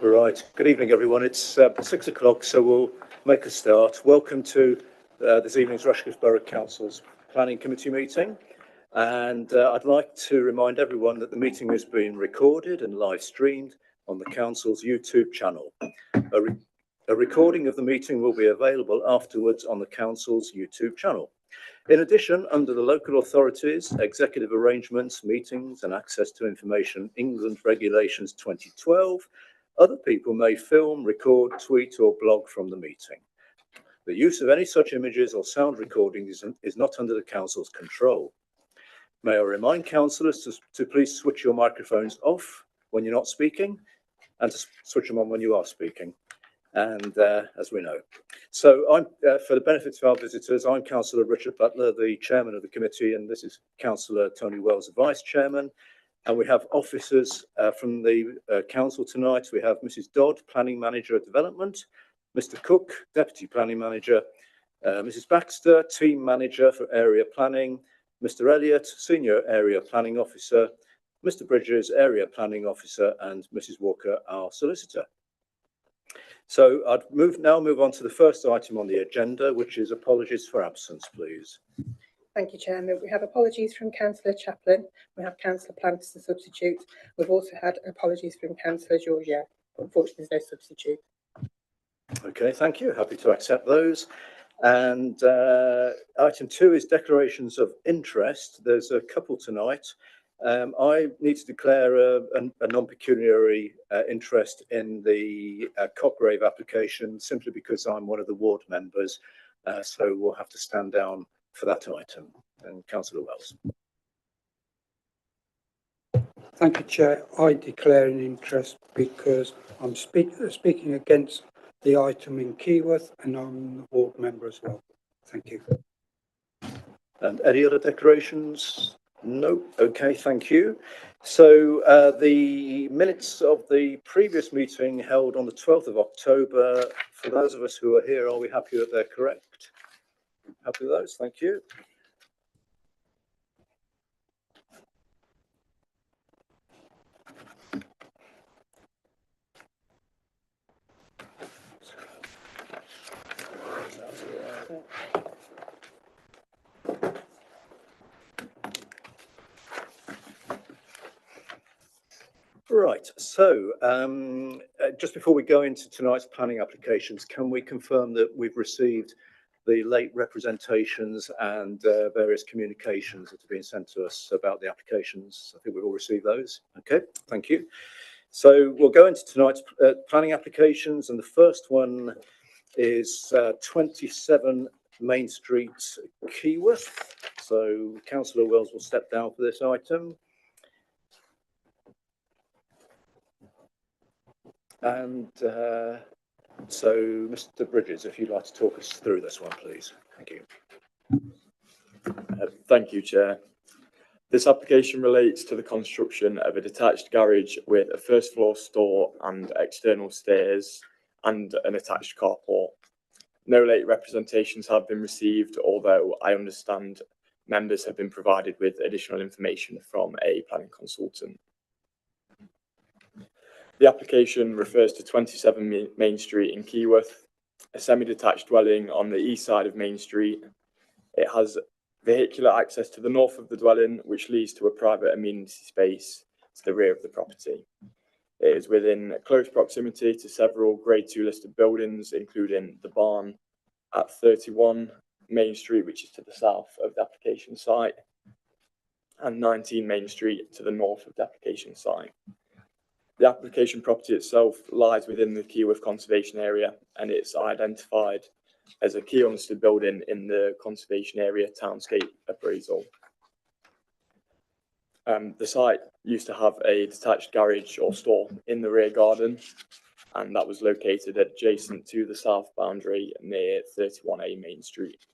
Right, good evening everyone. It's 6 o'clock, so we'll make a start. Welcome to this evening's Rushcliffe Borough Council's Planning Committee meeting. And I'd like to remind everyone that the meeting is being recorded and live streamed on the Council's YouTube channel. A recording of the meeting will be available afterwards on the Council's YouTube channel. In addition, under the Local Authorities, Executive Arrangements, Meetings and Access to Information England Regulations 2012, other people may film, record, tweet or blog from the meeting. The use of any such images or sound recordings is not under the Council's control. May I remind councillors to please switch your microphones off when you're not speaking and to switch them on when you are speaking. And as we know. So I'm, for the benefit of our visitors, I'm Councillor Richard Butler, the chairman of the committee, and this is Councillor Tony Wells, the vice chairman. And we have officers from the council tonight. We have Mrs. Dodd, Planning Manager of Development, Mr. Cook, Deputy Planning Manager, Mrs. Baxter, Team Manager for Area Planning, Mr. Elliott, Senior Area Planning Officer, Mr. Bridges, Area Planning Officer, and Mrs. Walker, our Solicitor. So I'd now move on to the first item on the agenda, which is apologies for absence, please. Thank you, Chairman. We have apologies from Councillor Chaplin. We have Councillor Plant as a substitute. We've also had apologies from Councillor Georgia. Unfortunately, there's no substitute. Okay, thank you. Happy to accept those. And item 2 is declarations of interest. There's a couple tonight. I need to declare a non-pecuniary interest in the Copgrave application simply because I'm one of the ward members. So we'll have to stand down for that item. And Councillor Wells. Thank you, Chair. I declare an interest because I'm speaking against the item in Keyworth and I'm the ward member as well. Thank you. And any other declarations? No. Okay, thank you. So the minutes of the previous meeting held on the 12th of October, for those of us who are here, are we happy that they're correct? Happy with those? Thank you. Right, so just before we go into tonight's planning applications, can we confirm that we've received the late representations and various communications that have been sent to us about the applications? I think we've all received those. Okay, thank you. So we'll go into tonight's planning applications, and the first one is 27 Main Street, Keyworth. So Councillor Wells will step down for this item. And so, Mr. Bridges, if you'd like to talk us through this one, please. Thank you. Thank you, Chair. This application relates to the construction of a detached garage with a first floor store and external stairs and an attached carport. No late representations have been received, although I understand members have been provided with additional information from a planning consultant. The application refers to 27 Main Street in Keyworth, a semi-detached dwelling on the east side of Main Street. It has vehicular access to the north of the dwelling, which leads to a private amenity space to the rear of the property. It is within close proximity to several Grade 2 listed buildings, including the barn at 31 Main Street, which is to the south of the application site, and 19 Main Street to the north of the application site. The application property itself lies within the Keyworth Conservation Area, and it's identified as a key unlisted building in the Conservation Area Townscape Appraisal. The site used to have a detached garage or store in the rear garden, and that was located adjacent to the south boundary near 31A Main Street.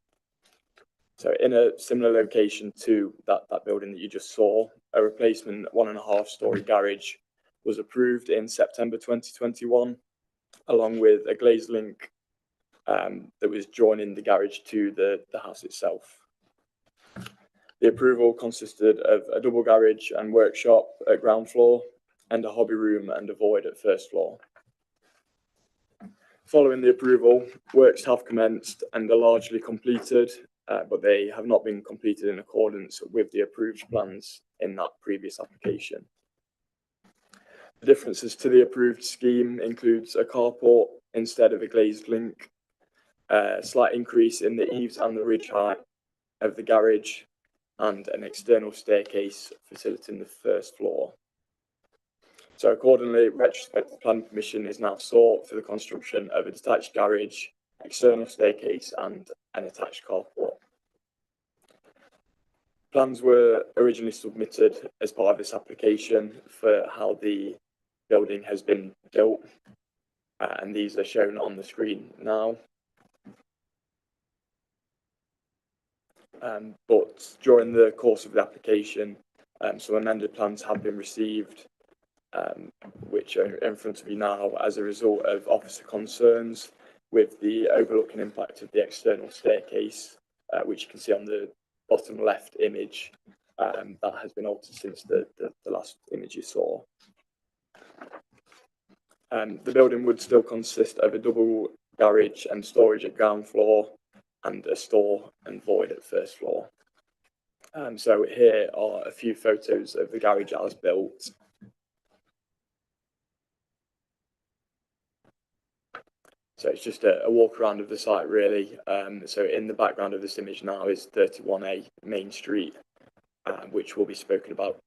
So in a similar location to that building that you just saw, a replacement 1.5-story garage was approved in September 2021, along with a glazed link that was joining the garage to the house itself. The approval consisted of a double garage and workshop at ground floor and a hobby room and a void at first floor. Following the approval, works have commenced and are largely completed, but they have not been completed in accordance with the approved plans in that previous application. The differences to the approved scheme includes a carport instead of a glazed link, a slight increase in the eaves and the ridge height of the garage, and an external staircase facilitating the first floor. So accordingly, retrospective planning permission is now sought for the construction of a detached garage, external staircase, and an attached carport. Plans were originally submitted as part of this application for how the building has been built, and these are shown on the screen now. But during the course of the application, some amended plans have been received, which are in front of you now as a result of officer concerns with the overlooking impact of the external staircase, which you can see on the bottom left image. That has been altered since the last image you saw. The building would still consist of a double garage and storage at ground floor and a store and void at first floor. So here are a few photos of the garage as built. So it's just a walk around of the site really. So in the background of this image now is 31A Main Street, which will be spoken about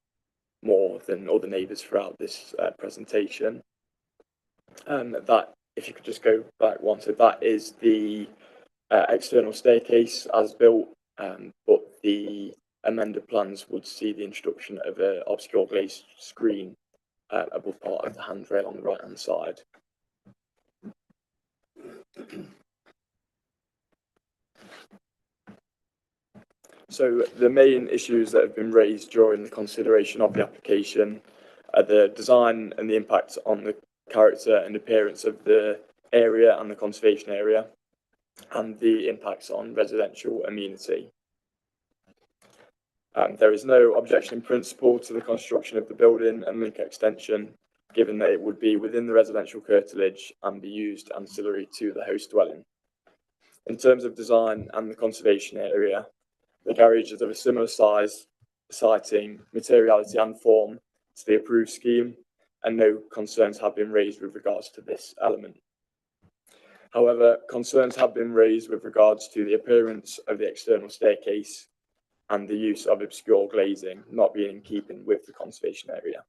more than other neighbours throughout this presentation. That, if you could just go back one, so that is the external staircase as built, but the amended plans would see the introduction of an obscure glazed screen above part of the handrail on the right hand side. So the main issues that have been raised during the consideration of the application are the design and the impact on the character and appearance of the area and the conservation area, and the impacts on residential amenity. There is no objection in principle to the construction of the building and link extension, given that it would be within the residential curtilage and be used ancillary to the host dwelling. In terms of design and the conservation area, the garage is of a similar size, siting, materiality and form to the approved scheme, and no concerns have been raised with regards to this element. However, concerns have been raised with regards to the appearance of the external staircase and the use of obscure glazing not being in keeping with the conservation area.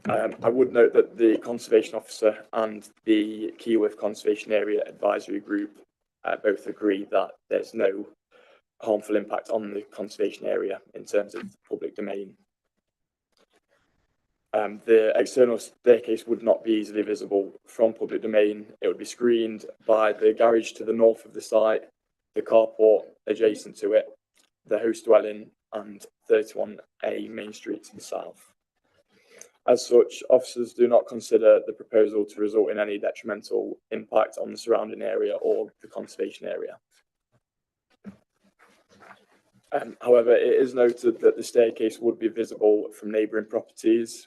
I would note that the Conservation Officer and the Keyworth Conservation Area Advisory Group both agree that there's no harmful impact on the conservation area in terms of the public domain. The external staircase would not be easily visible from public domain. It would be screened by the garage to the north of the site, the carport adjacent to it, the host dwelling, and 31A Main Street to the south. As such, officers do not consider the proposal to result in any detrimental impact on the surrounding area or the conservation area. However, it is noted that the staircase would be visible from neighbouring properties,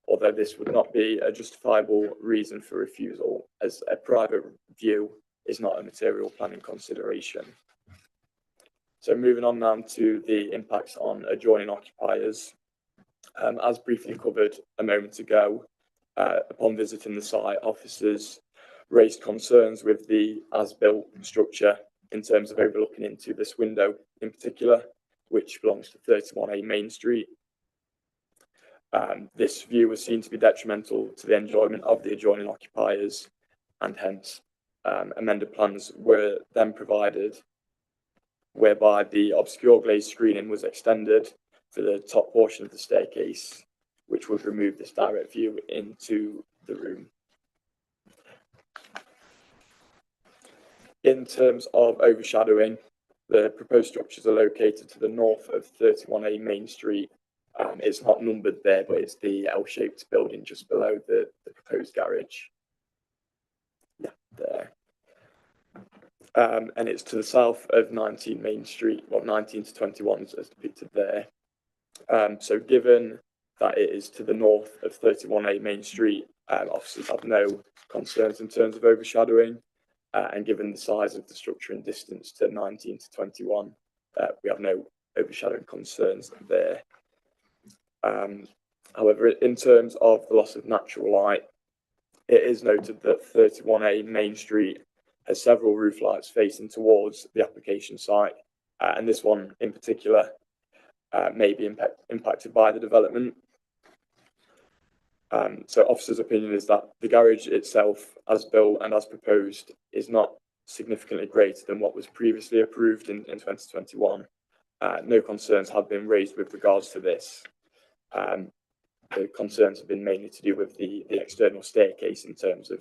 although this would not be a justifiable reason for refusal, as a private view is not a material planning consideration. So moving on now to the impacts on adjoining occupiers. As briefly covered a moment ago, upon visiting the site, officers raised concerns with the as-built structure in terms of overlooking into this window in particular, which belongs to 31A Main Street. This view was seen to be detrimental to the enjoyment of the adjoining occupiers, and hence amended plans were then provided whereby the obscure glazed screening was extended for the top portion of the staircase, which would remove this direct view into the room. In terms of overshadowing, the proposed structures are located to the north of 31A Main Street. It's not numbered there, but it's the L-shaped building just below the proposed garage. Yeah, there. And it's to the south of 19 Main Street, well, 19 to 21 as depicted there. So given that it is to the north of 31A Main Street, Officers have no concerns in terms of overshadowing, and given the size of the structure and distance to 19 to 21, we have no overshadowing concerns there. However, in terms of the loss of natural light, it is noted that 31A Main Street has several roof lights facing towards the application site, and this one in particular may be impacted by the development. So officers' opinion is that the garage itself, as built and as proposed, is not significantly greater than what was previously approved in 2021. No concerns have been raised with regards to this. The concerns have been mainly to do with the external staircase in terms of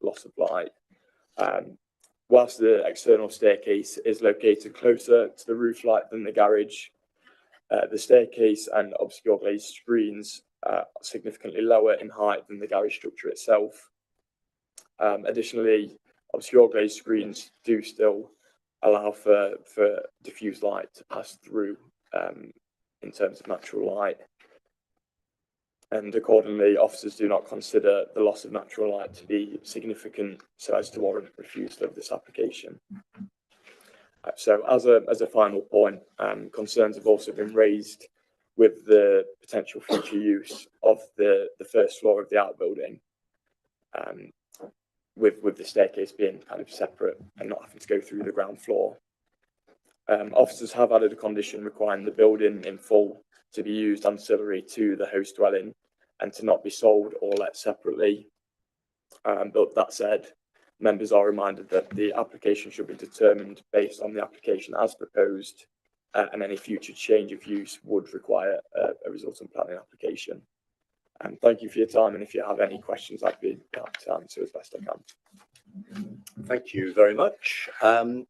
loss of light. Whilst the external staircase is located closer to the roof light than the garage, the staircase and obscure glazed screens are significantly lower in height than the garage structure itself. Additionally, obscure glazed screens do still allow for diffuse light to pass through in terms of natural light. And accordingly, officers do not consider the loss of natural light to be significant so as to warrant refusal of this application. So as a final point, concerns have also been raised with the potential future use of the first floor of the outbuilding, with the staircase being kind of separate and not having to go through the ground floor. Officers have added a condition requiring the building in full to be used ancillary to the host dwelling and to not be sold or let separately. But that said, members are reminded that the application should be determined based on the application as proposed, and any future change of use would require a resultant planning application. Thank you for your time, and if you have any questions, I'd be happy to answer as best I can. Thank you very much.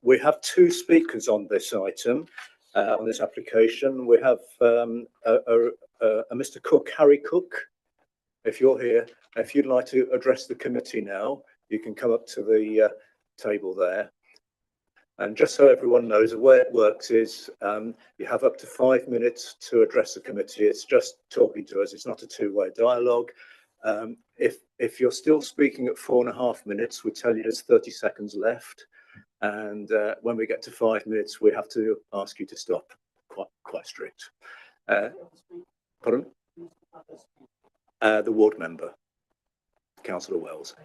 We have two speakers on this item, on this application. We have a Mr. Cook, Harry Cook. If you're here, if you'd like to address the committee now, you can come up to the table there. And just so everyone knows, the way it works is you have up to 5 minutes to address the committee. It's just talking to us. It's not a two-way dialogue. If you're still speaking at 4.5 minutes, we tell you there's 30 seconds left. And when we get to 5 minutes, we have to ask you to stop. Quite strict. Pardon? The ward member, Councillor Wells.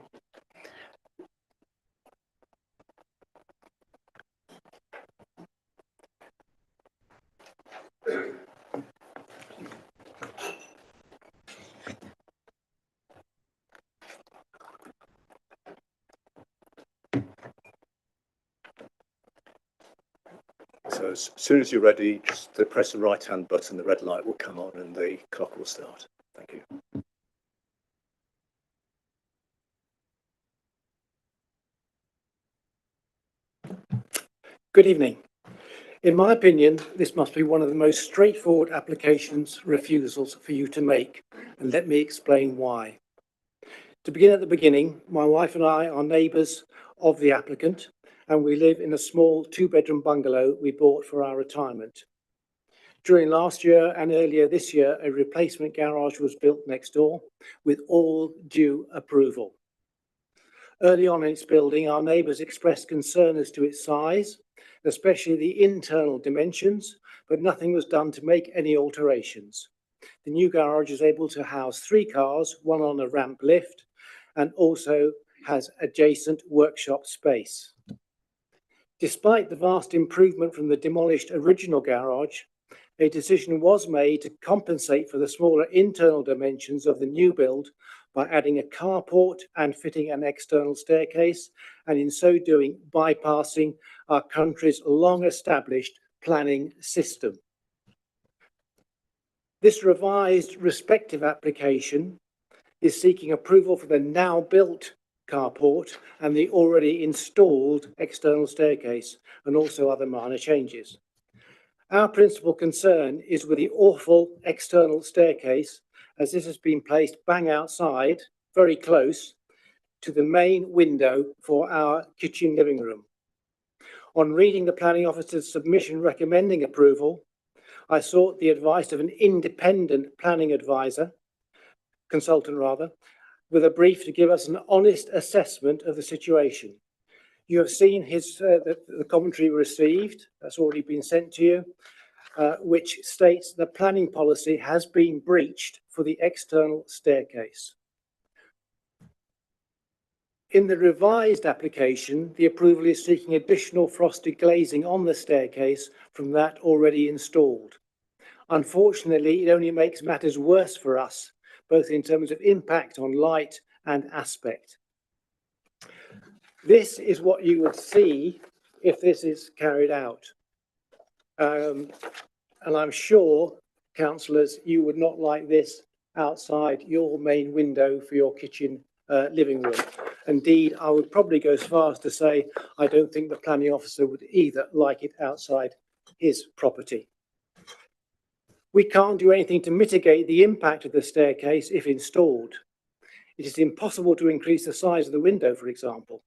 So as soon as you're ready, just press the right-hand button, the red light will come on and the clock will start. Thank you. Good evening. In my opinion, this must be one of the most straightforward applications refusals for you to make, and let me explain why. To begin at the beginning, my wife and I are neighbours of the applicant, and we live in a small 2-bedroom bungalow we bought for our retirement. During last year and earlier this year, a replacement garage was built next door with all due approval. Early on in its building, our neighbours expressed concern as to its size, especially the internal dimensions, but nothing was done to make any alterations. The new garage is able to house 3 cars, one on a ramp lift, and also has adjacent workshop space. Despite the vast improvement from the demolished original garage, a decision was made to compensate for the smaller internal dimensions of the new build by adding a carport and fitting an external staircase, and in so doing bypassing our country's long-established planning system. This revised respective application is seeking approval for the now built carport and the already installed external staircase, and also other minor changes. Our principal concern is with the awful external staircase, as this has been placed bang outside, very close to the main window for our kitchen living room. On reading the planning officer's submission recommending approval, I sought the advice of an independent planning advisor, consultant rather, with a brief to give us an honest assessment of the situation. You have seen the commentary received, that's already been sent to you, which states the planning policy has been breached for the external staircase. In the revised application, the approval is seeking additional frosted glazing on the staircase from that already installed. Unfortunately, it only makes matters worse for us, both in terms of impact on light and aspect. This is what you would see if this is carried out. And I'm sure, councillors, you would not like this outside your main window for your kitchen living room. Indeed, I would probably go as far as to say I don't think the planning officer would either like it outside his property. We can't do anything to mitigate the impact of the staircase if installed. It is impossible to increase the size of the window, for example.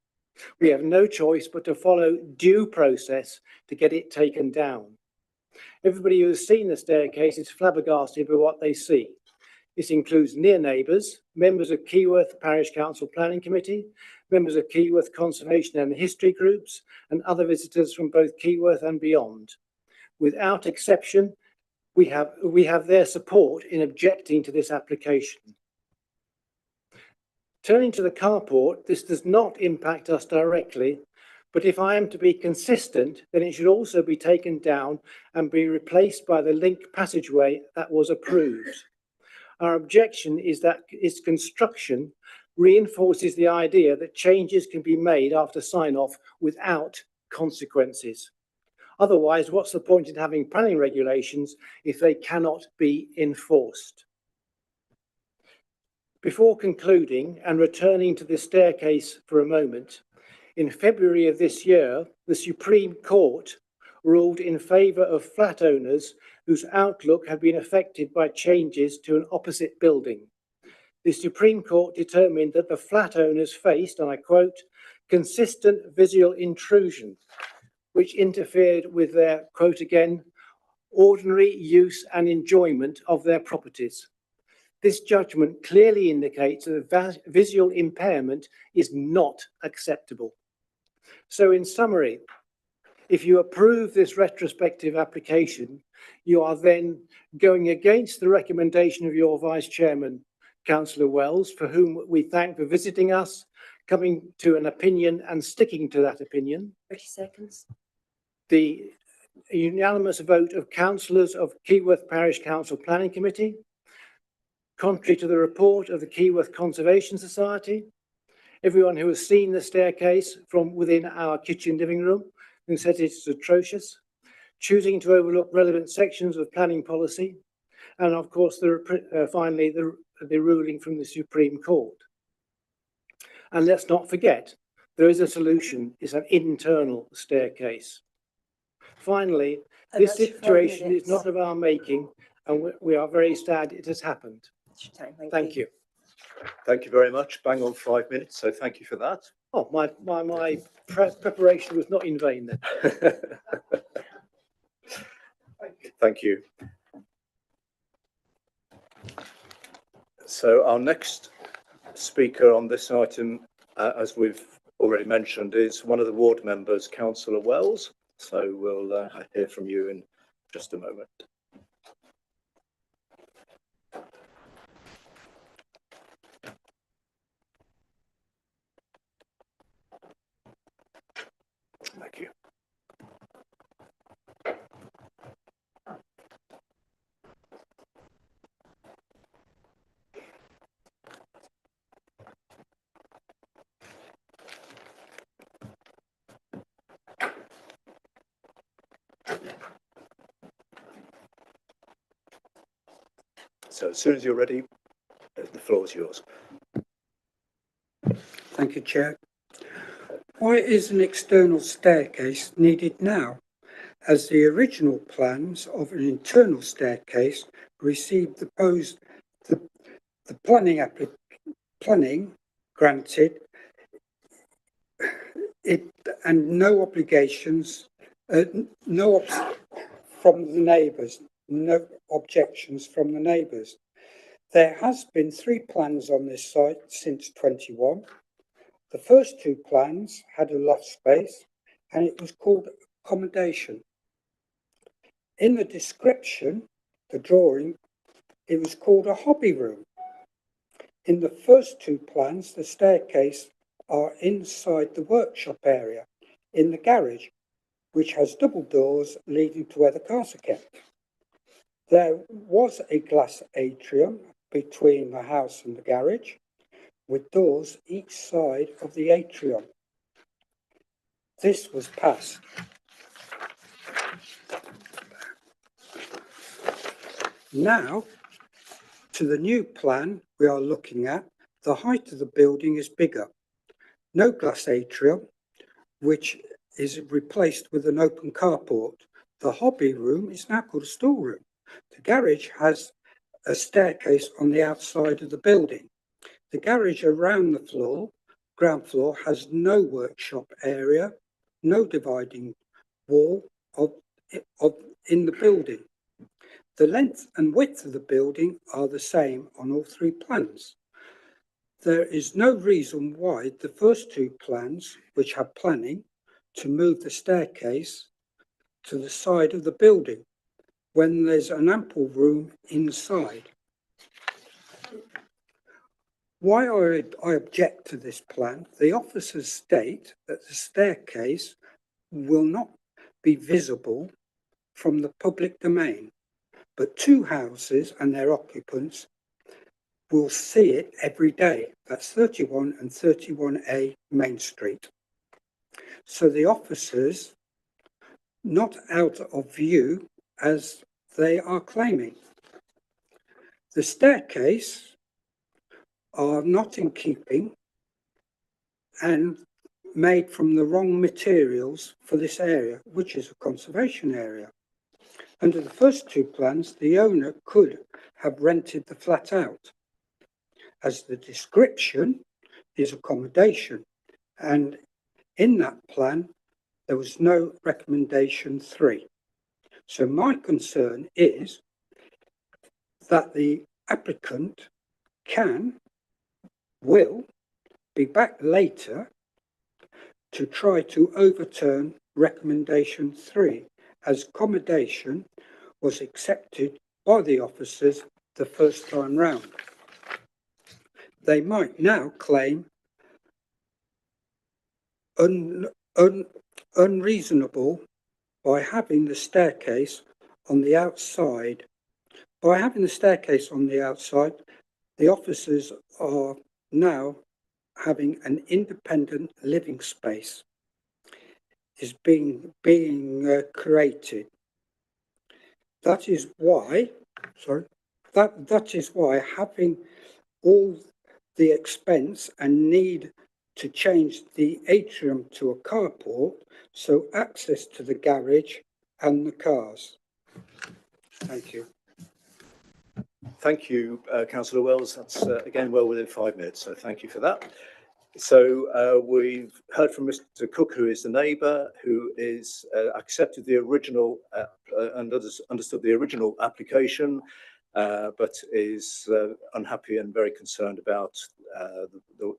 We have no choice but to follow due process to get it taken down. Everybody who has seen the staircase is flabbergasted by what they see. This includes near neighbours, members of Keyworth Parish Council Planning Committee, members of Keyworth Conservation and History groups, and other visitors from both Keyworth and beyond. Without exception, we have their support in objecting to this application. Turning to the carport, this does not impact us directly, but if I am to be consistent, then it should also be taken down and be replaced by the link passageway that was approved. Our objection is that its construction reinforces the idea that changes can be made after sign-off without consequences. Otherwise, what's the point in having planning regulations if they cannot be enforced? Before concluding and returning to the staircase for a moment, in February of this year, the Supreme Court ruled in favour of flat owners whose outlook had been affected by changes to an opposite building. The Supreme Court determined that the flat owners faced, and I quote, consistent visual intrusion, which interfered with their, quote again, ordinary use and enjoyment of their properties. This judgment clearly indicates that visual impairment is not acceptable. So in summary, if you approve this retrospective application, you are then going against the recommendation of your Vice Chairman, Councillor Wells, for whom we thank for visiting us, coming to an opinion and sticking to that opinion. 30 seconds. The unanimous vote of councillors of Keyworth Parish Council Planning Committee, contrary to the report of the Keyworth Conservation Society, everyone who has seen the staircase from within our kitchen living room and said it's atrocious, choosing to overlook relevant sections of planning policy, and of course, finally, the ruling from the Supreme Court. And let's not forget, there is a solution, it's an internal staircase. Finally, this situation is not of our making, and we are very sad it has happened. Thank you. Thank you very much. Bang on 5 minutes, so thank you for that. Oh, my preparation was not in vain then. Thank you. So our next speaker on this item, as we've already mentioned, is one of the ward members, Councillor Wells. So we'll hear from you in just a moment. Thank you. So as soon as you're ready, the floor is yours. Thank you, Chair. Why is an external staircase needed now, as the original plans of an internal staircase received the planning granted it and no obligations, from the neighbours, no objections from the neighbours. There has been 3 plans on this site since 21. The first 2 plans had a loft space and it was called accommodation. In the description, the drawing, it was called a hobby room. In the first 2 plans, the staircase are inside the workshop area in the garage, which has double doors leading to where the cars are kept. There was a glass atrium between the house and the garage, with doors each side of the atrium. This was passed. Now, to the new plan we are looking at, the height of the building is bigger. No glass atrium, which is replaced with an open carport. The hobby room is now called a storeroom. The garage has a staircase on the outside of the building. The garage around the ground floor, has no workshop area, no dividing wall in the building. The length and width of the building are the same on all 3 plans. There is no reason why the first 2 plans, which have planning to move the staircase to the side of the building when there's an ample room inside. Why I object to this plan, the officers state that the staircase will not be visible from the public domain, but 2 houses and their occupants will see it every day. That's 31 and 31A Main Street. So the officers not out of view as they are claiming. The staircase are not in keeping and made from the wrong materials for this area, which is a conservation area. Under the first 2 plans, the owner could have rented the flat out, as the description is accommodation, and in that plan there was no recommendation 3. So my concern is that the applicant will be back later to try to overturn recommendation 3, as accommodation was accepted by the officers the first time round. They might now claim unreasonable by having the staircase on the outside. By having the staircase on the outside, the officers are now having an independent living space is being created. That is why having all the expense and need to change the atrium to a carport, so access to the garage and the cars. Thank you. Thank you, Councillor Wells. That's again well within 5 minutes, so thank you for that. So we've heard from Mr. Cook, who is the neighbour, who is accepted the original and understood the original application, but is unhappy and very concerned about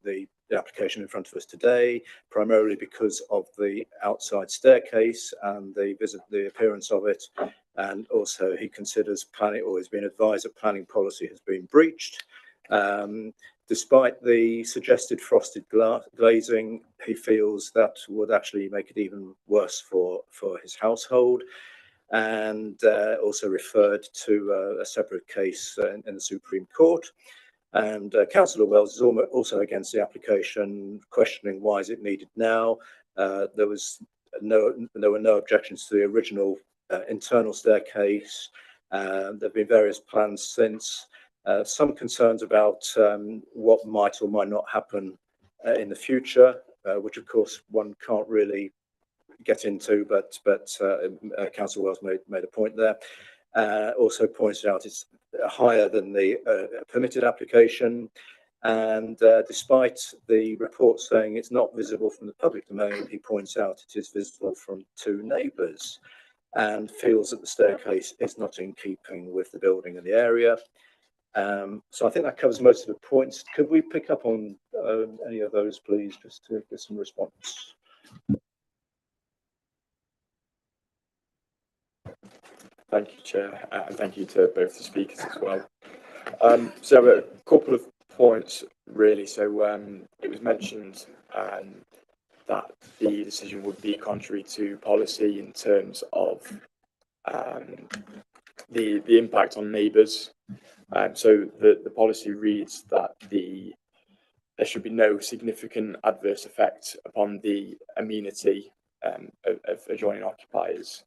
the application in front of us today, primarily because of the outside staircase and the appearance of it. And also he considers planning, or has been advised that planning policy has been breached. Despite the suggested frosted glazing, he feels that would actually make it even worse for his household, and also referred to a separate case in the Supreme Court. And Councillor Wells is also against the application, questioning why is it needed now. There were no objections to the original internal staircase. There have been various plans since. Some concerns about what might or might not happen in the future, which of course one can't really get into, but Councillor Wells made a point there. Also pointed out it's higher than the permitted application, and despite the report saying it's not visible from the public domain, he points out it is visible from 2 neighbours, and feels that the staircase is not in keeping with the building and the area. So I think that covers most of the points. Could we pick up on any of those, please, just to get some response? Thank you, Chair, and thank you to both the speakers as well. So a couple of points, really. So it was mentioned that the decision would be contrary to policy in terms of the impact on neighbours. So the policy reads that there should be no significant adverse effect upon the amenity of adjoining occupiers.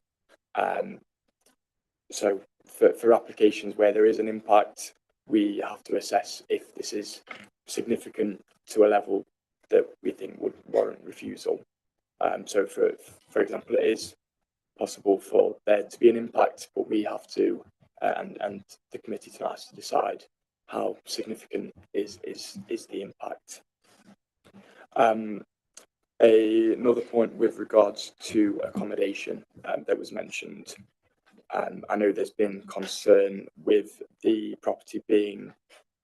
So for applications where there is an impact, we have to assess if this is significant to a level that we think would warrant refusal. So for example, it is possible for there to be an impact, but we have to, and the committee tonight has to decide how significant is the impact. Another point with regards to accommodation that was mentioned. I know there's been concern with the property being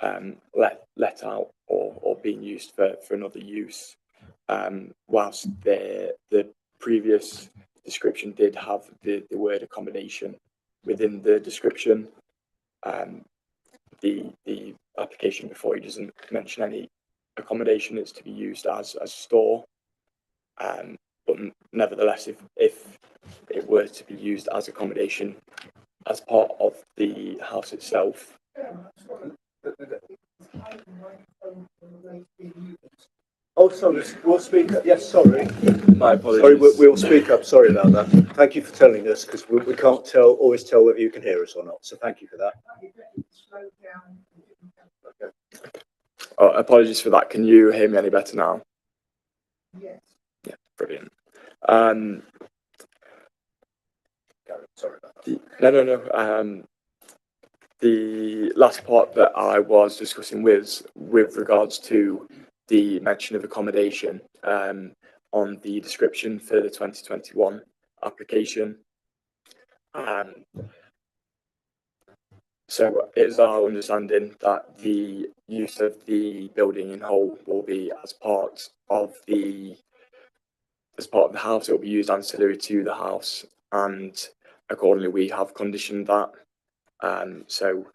let out or being used for another use. Whilst the previous description did have the word accommodation within the description, the application before you doesn't mention any accommodation is to be used as a store. But nevertheless, if it were to be used as accommodation as part of the house itself. Oh, sorry, we'll speak up. Yes, sorry. My apologies. Sorry, we'll speak up. Sorry about that. Thank you for telling us, because we can't always tell whether you can hear us or not. So thank you for that. Oh, apologies for that. Can you hear me any better now? Yes. Yeah, brilliant. Sorry about that. No. The last part that I was discussing with regards to the mention of accommodation on the description for the 2021 application. So it is our understanding that the use of the building in whole will be as part of the house. It will be used ancillary to the house, and accordingly we have conditioned that. So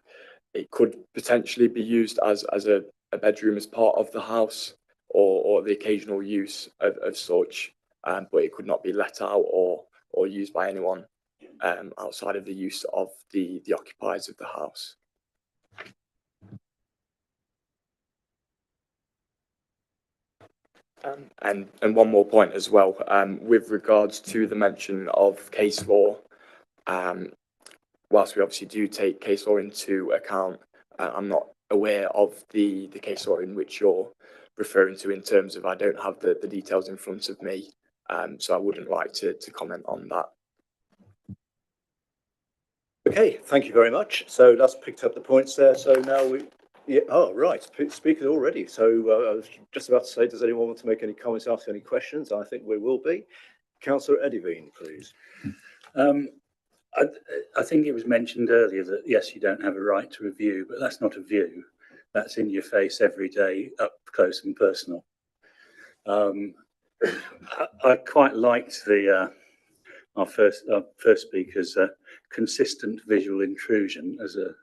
it could potentially be used as a bedroom as part of the house, or the occasional use of such, but it could not be let out or used by anyone outside of the use of the occupiers of the house. And one more point as well, with regards to the mention of case law. Whilst we obviously do take case law into account, I'm not aware of the case law in which you're referring to, in terms of I don't have the details in front of me, so I wouldn't like to comment on that. Okay, thank you very much. So that's picked up the points there. So now right, speakers already. So I was just about to say, does anyone want to make any comments, ask any questions? I think we will be. Councillor Edivine, please. I think it was mentioned earlier that, yes, you don't have a right to review, but that's not a view. That's in your face every day, up close and personal. I quite liked our first speaker's consistent visual intrusion as a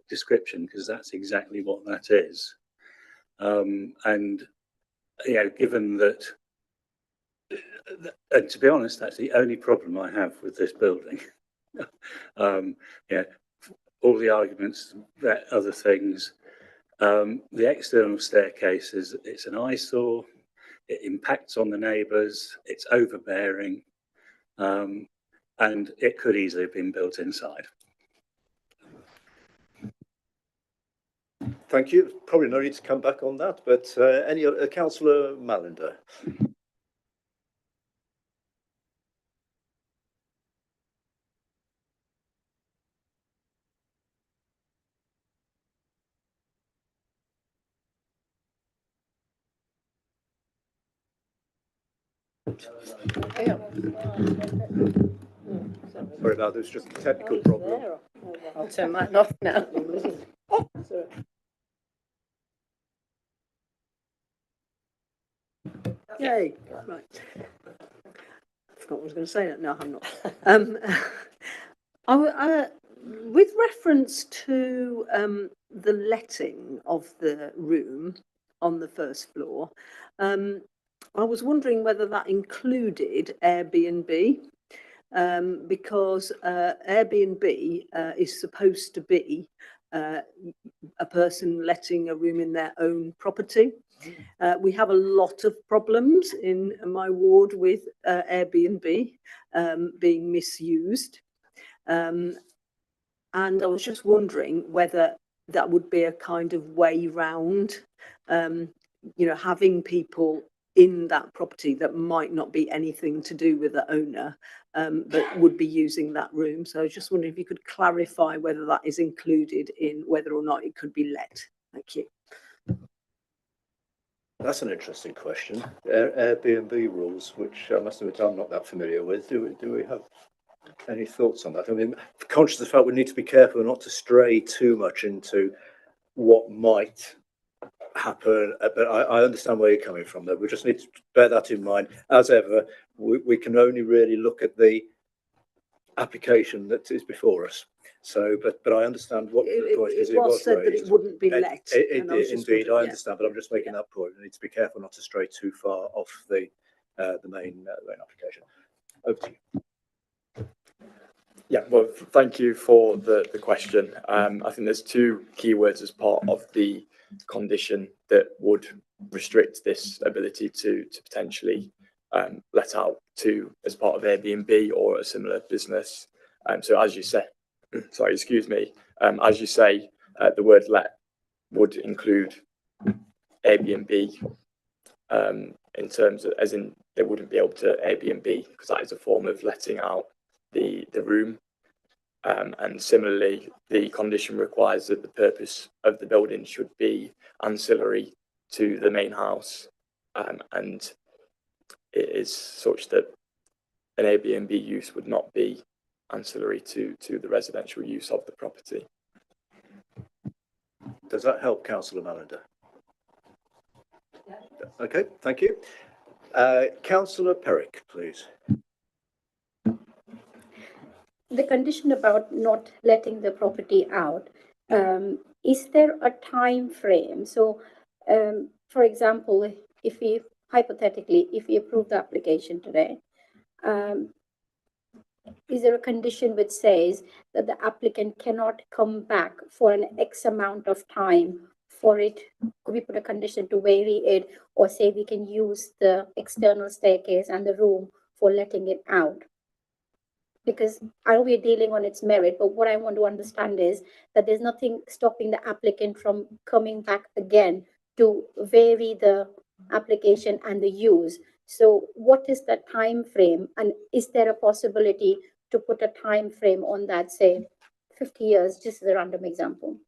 description, because that's exactly what that is. And given that. And to be honest, that's the only problem I have with this building. All the arguments, that other things, the external staircase it's an eyesore. It impacts on the neighbours. It's overbearing, and it could easily have been built inside. Thank you. Probably no need to come back on that, but any other, Councillor Mallender. Sorry about this, just a technical problem. I'll turn mine off now. Yay, right. I forgot what I was going to say. No, I'm not. With reference to the letting of the room on the first floor, I was wondering whether that included Airbnb, because Airbnb is supposed to be a person letting a room in their own property. We have a lot of problems in my ward with Airbnb being misused. And I was just wondering whether that would be a kind of way round, having people in that property that might not be anything to do with the owner, but would be using that room. So I was just wondering if you could clarify whether that is included in whether or not it could be let. Thank you. That's an interesting question. Airbnb rules, which I must admit I'm not that familiar with. Do we have any thoughts on that? I mean, conscious of the fact we need to be careful not to stray too much into what might happen, but I understand where you're coming from there. We just need to bear that in mind. As ever, we can only really look at the application that is before us. So, but I understand what the point is. It was said that it wouldn't be let. Indeed, I understand, but I'm just making that point. We need to be careful not to stray too far off the main application. Over to you. Yeah, well, thank you for the question. I think there's two keywords as part of the condition that would restrict this ability to potentially let out to as part of Airbnb or a similar business. So as you say, sorry, excuse me, as you say, the word let would include Airbnb in terms of, as in they wouldn't be able to Airbnb because that is a form of letting out the room. And similarly, the condition requires that the purpose of the building should be ancillary to the main house, and it is such that an Airbnb use would not be ancillary to the residential use of the property. Does that help, Councillor Mallender? Yeah. Okay, thank you. Councillor Perrick, please. The condition about not letting the property out, is there a time frame? So, for example, if we hypothetically, if we approve the application today, is there a condition which says that the applicant cannot come back for an X amount of time for it? Could we put a condition to vary it, or say we can use the external staircase and the room for letting it out? Because I know we're dealing on its merit, but what I want to understand is that there's nothing stopping the applicant from coming back again to vary the application and the use. So what is the time frame, and is there a possibility to put a time frame on that, say 50 years, just as a random example?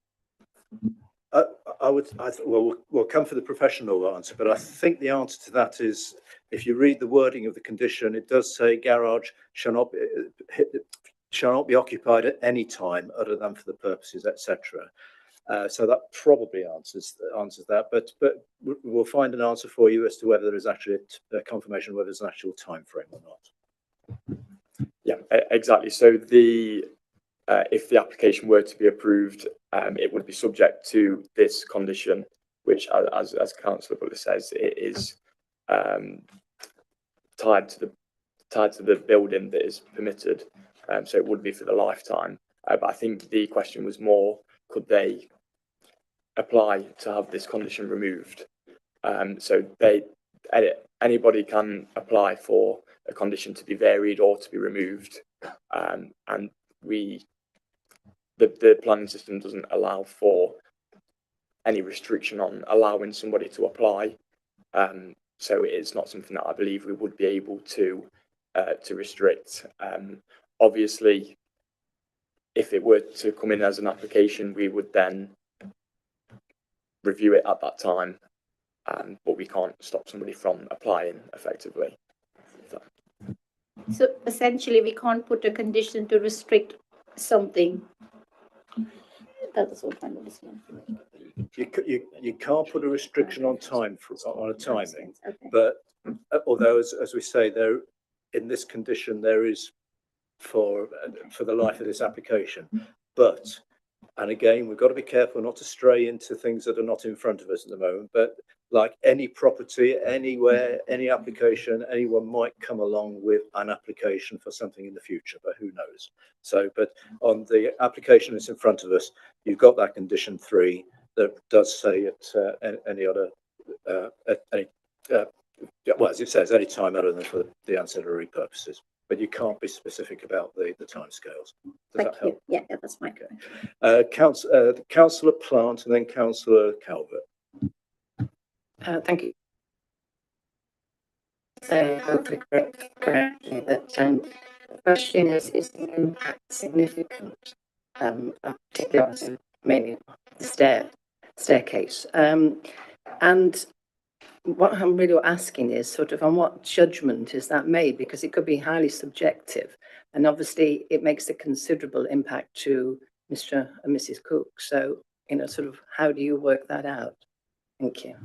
We'll come for the professional answer, but I think the answer to that is, if you read the wording of the condition, it does say garage shall not be occupied at any time other than for the purposes, etc. So that probably answers that, but we'll find an answer for you as to whether there is actually a confirmation whether there's an actual time frame or not. Yeah, exactly. So the if the application were to be approved, it would be subject to this condition, which, as Councillor Butler says, it is tied to the building that is permitted. So it would be for the lifetime. But I think the question was more, could they apply to have this condition removed? So anybody can apply for a condition to be varied or to be removed, and the planning system doesn't allow for any restriction on allowing somebody to apply. So it's not something that I believe we would be able to restrict. Obviously, if it were to come in as an application, we would then review it at that time, but we can't stop somebody from applying effectively. So essentially, we can't put a condition to restrict something. That's what I'm understanding. You can't put a restriction on time on a timing, Okay. but although as we say there in this condition there is for the life of this application, but and again we've got to be careful not to stray into things that are not in front of us at the moment. But like any property, anywhere, any application, anyone might come along with an application for something in the future, but who knows? So, but on the application that's in front of us, you've got that condition 3 that does say at any other, well, as it says, any time other than for the ancillary purposes. But you can't be specific about the timescales. Does that help? Yeah, that's fine. Okay. Councillor Plant and then Councillor Calvert. Thank you. So hopefully correctly that the question is the impact significant, particularly mainly the staircase. And what I'm really asking is sort of on what judgment is that made, because it could be highly subjective, and obviously it makes a considerable impact to Mr. and Mrs. Cook. So, you know, sort of how do you work that out? Thank you.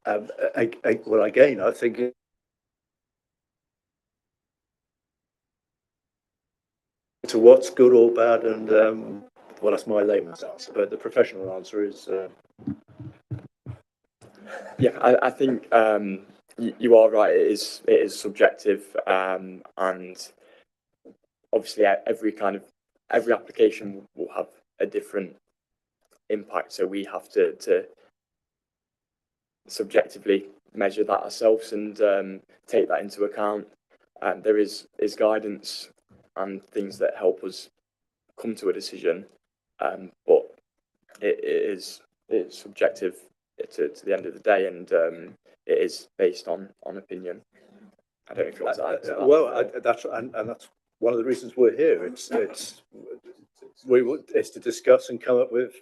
Well, again, I think to what's good or bad, and well, that's my layman's answer, but the professional answer is. Yeah, I think you are right. It is subjective, and obviously every application will have a different impact. So we have to subjectively measure that ourselves and take that into account. There is guidance and things that help us come to a decision, but it's subjective to the end of the day, and it is based on opinion. I don't know if you want to add to that. Well, that's one of the reasons we're here. It's to discuss and come up with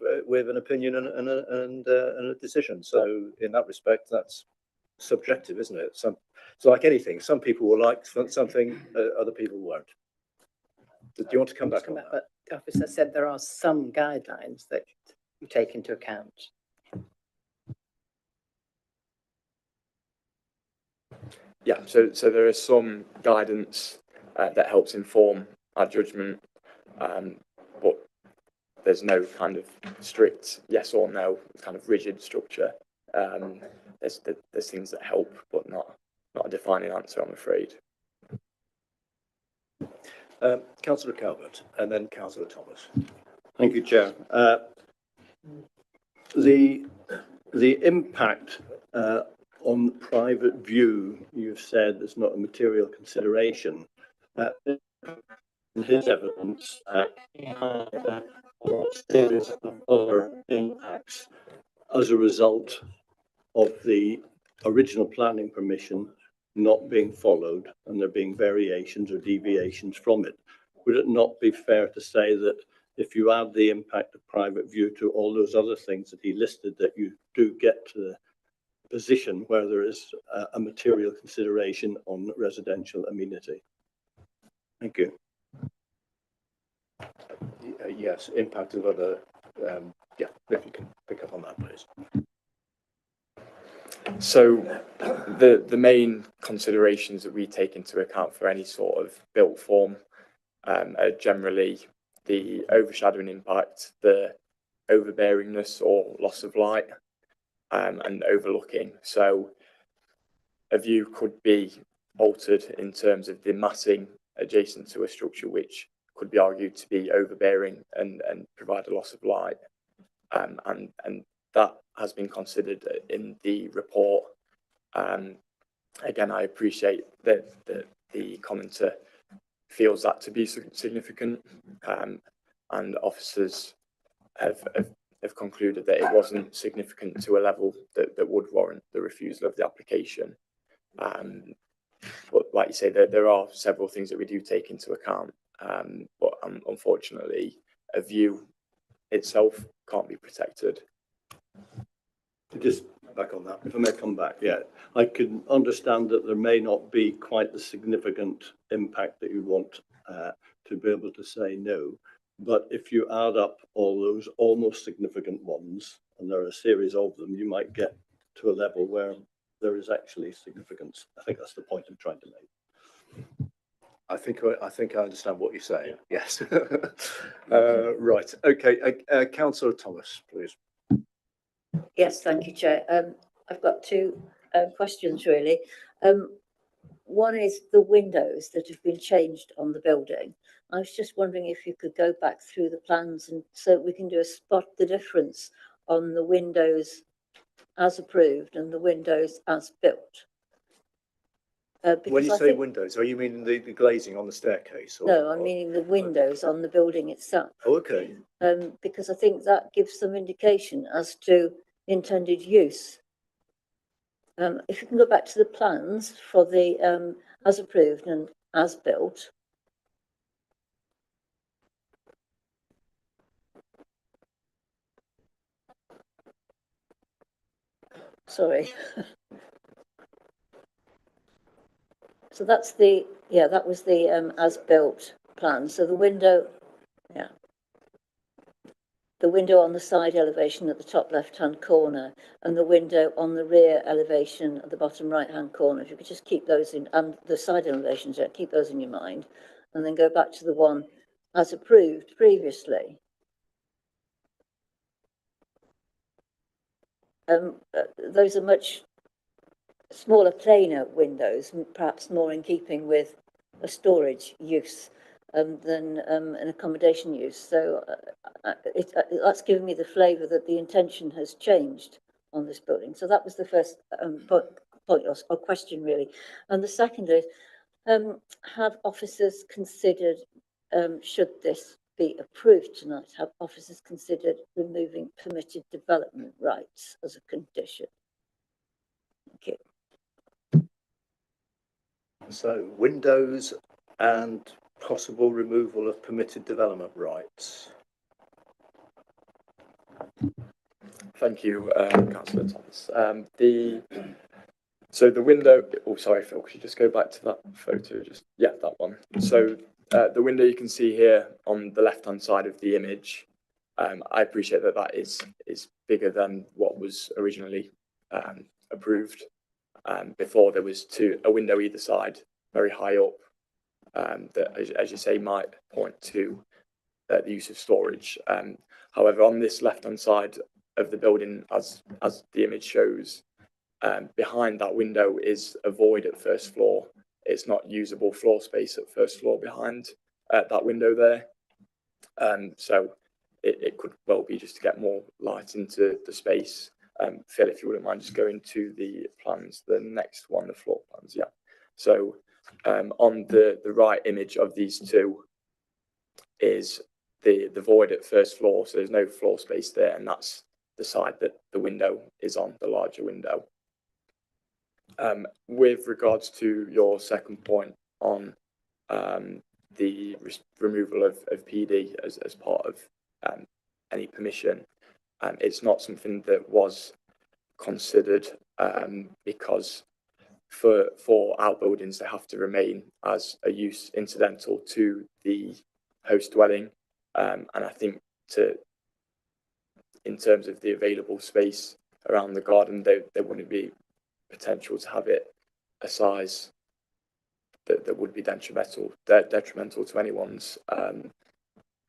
an opinion and a decision. So in that respect, that's subjective, isn't it? So like anything, some people will like something, other people won't. Do you want to come back on that? But the officer said there are some guidelines that you take into account. Yeah, so there is some guidance that helps inform our judgment, but there's no kind of strict yes or no kind of rigid structure. There's things that help, but not a defining answer, I'm afraid. Councillor Calvert and then Councillor Thomas. Thank you, Chair. The impact on the private view, you've said there's not a material consideration. In his evidence, he had a series of other impacts as a result of the original planning permission not being followed and there being variations or deviations from it. Would it not be fair to say that if you add the impact of private view to all those other things that he listed, that you do get to the position where there is a material consideration on residential amenity? Thank you. Yes, impact of other. Yeah, if you can pick up on that, please. So the main considerations that we take into account for any sort of built form are generally the overshadowing impact, the overbearingness or loss of light, and overlooking. So a view could be altered in terms of the massing adjacent to a structure, which could be argued to be overbearing and provide a loss of light, and that has been considered in the report. Again, I appreciate that the commenter feels that to be significant, and officers have concluded that it wasn't significant to a level that would warrant the refusal of the application. But like you say, there are several things that we do take into account, but unfortunately, a view itself can't be protected. Just Back on that. if I may come back, yeah, I can understand that there may not be quite the significant impact that you want to be able to say no. But if you add up all those almost significant ones, and there are a series of them, you might get to a level where there is actually significance. I think that's the point I'm trying to make. I think I understand what you're saying. Yes. Right. Okay. Councillor Thomas, please. Yes, thank you, Chair. I've got two questions really. One is the windows that have been changed on the building. I was just wondering if you could go back through the plans and so we can do a spot the difference on the windows as approved and the windows as built. When you say windows, are you meaning the glazing on the staircase? Or, no, I'm meaning the windows on the building itself. Oh, okay. Because I think that gives some indication as to intended use. If you can go back to the plans for the as approved and as built. Sorry. So that's the, yeah, that was the as built plan. So the window, yeah. The window on the side elevation at the top left-hand corner and the window on the rear elevation at the bottom right-hand corner. If you could just keep those in, and the side elevations, yeah, keep those in your mind, and then go back to the one as approved previously. Those are much smaller, plainer windows, perhaps more in keeping with a storage use than an accommodation use. So that's given me the flavour that the intention has changed on this building. So that was the first point or question really. And the second is, have officers considered, should this be approved tonight, have officers considered removing permitted development rights as a condition? Thank you. So windows and possible removal of permitted development rights. Thank you, Councillor Thomas. So the window, oh, sorry, Phil, could you just go back to that photo? Just, yeah, that one. So the window you can see here on the left-hand side of the image, I appreciate that that is bigger than what was originally approved. Before there was a window either side, very high up, that, as you say, might point to the use of storage. However, on this left-hand side of the building, as the image shows, behind that window is a void at first floor. It's not usable floor space at first floor behind that window there. So it could well be just to get more light into the space. Phil, if you wouldn't mind just going to the plans, the next one, the floor plans, yeah. So on the right image of these two is the void at first floor, so there's no floor space there, and that's the side that the window is on, the larger window. With regards to your second point on the removal of PD as part of any permission, it's not something that was considered because for outbuildings they have to remain as a use incidental to the host dwelling, and I think in terms of the available space around the garden, there wouldn't be potential to have it a size that would be detrimental to anyone's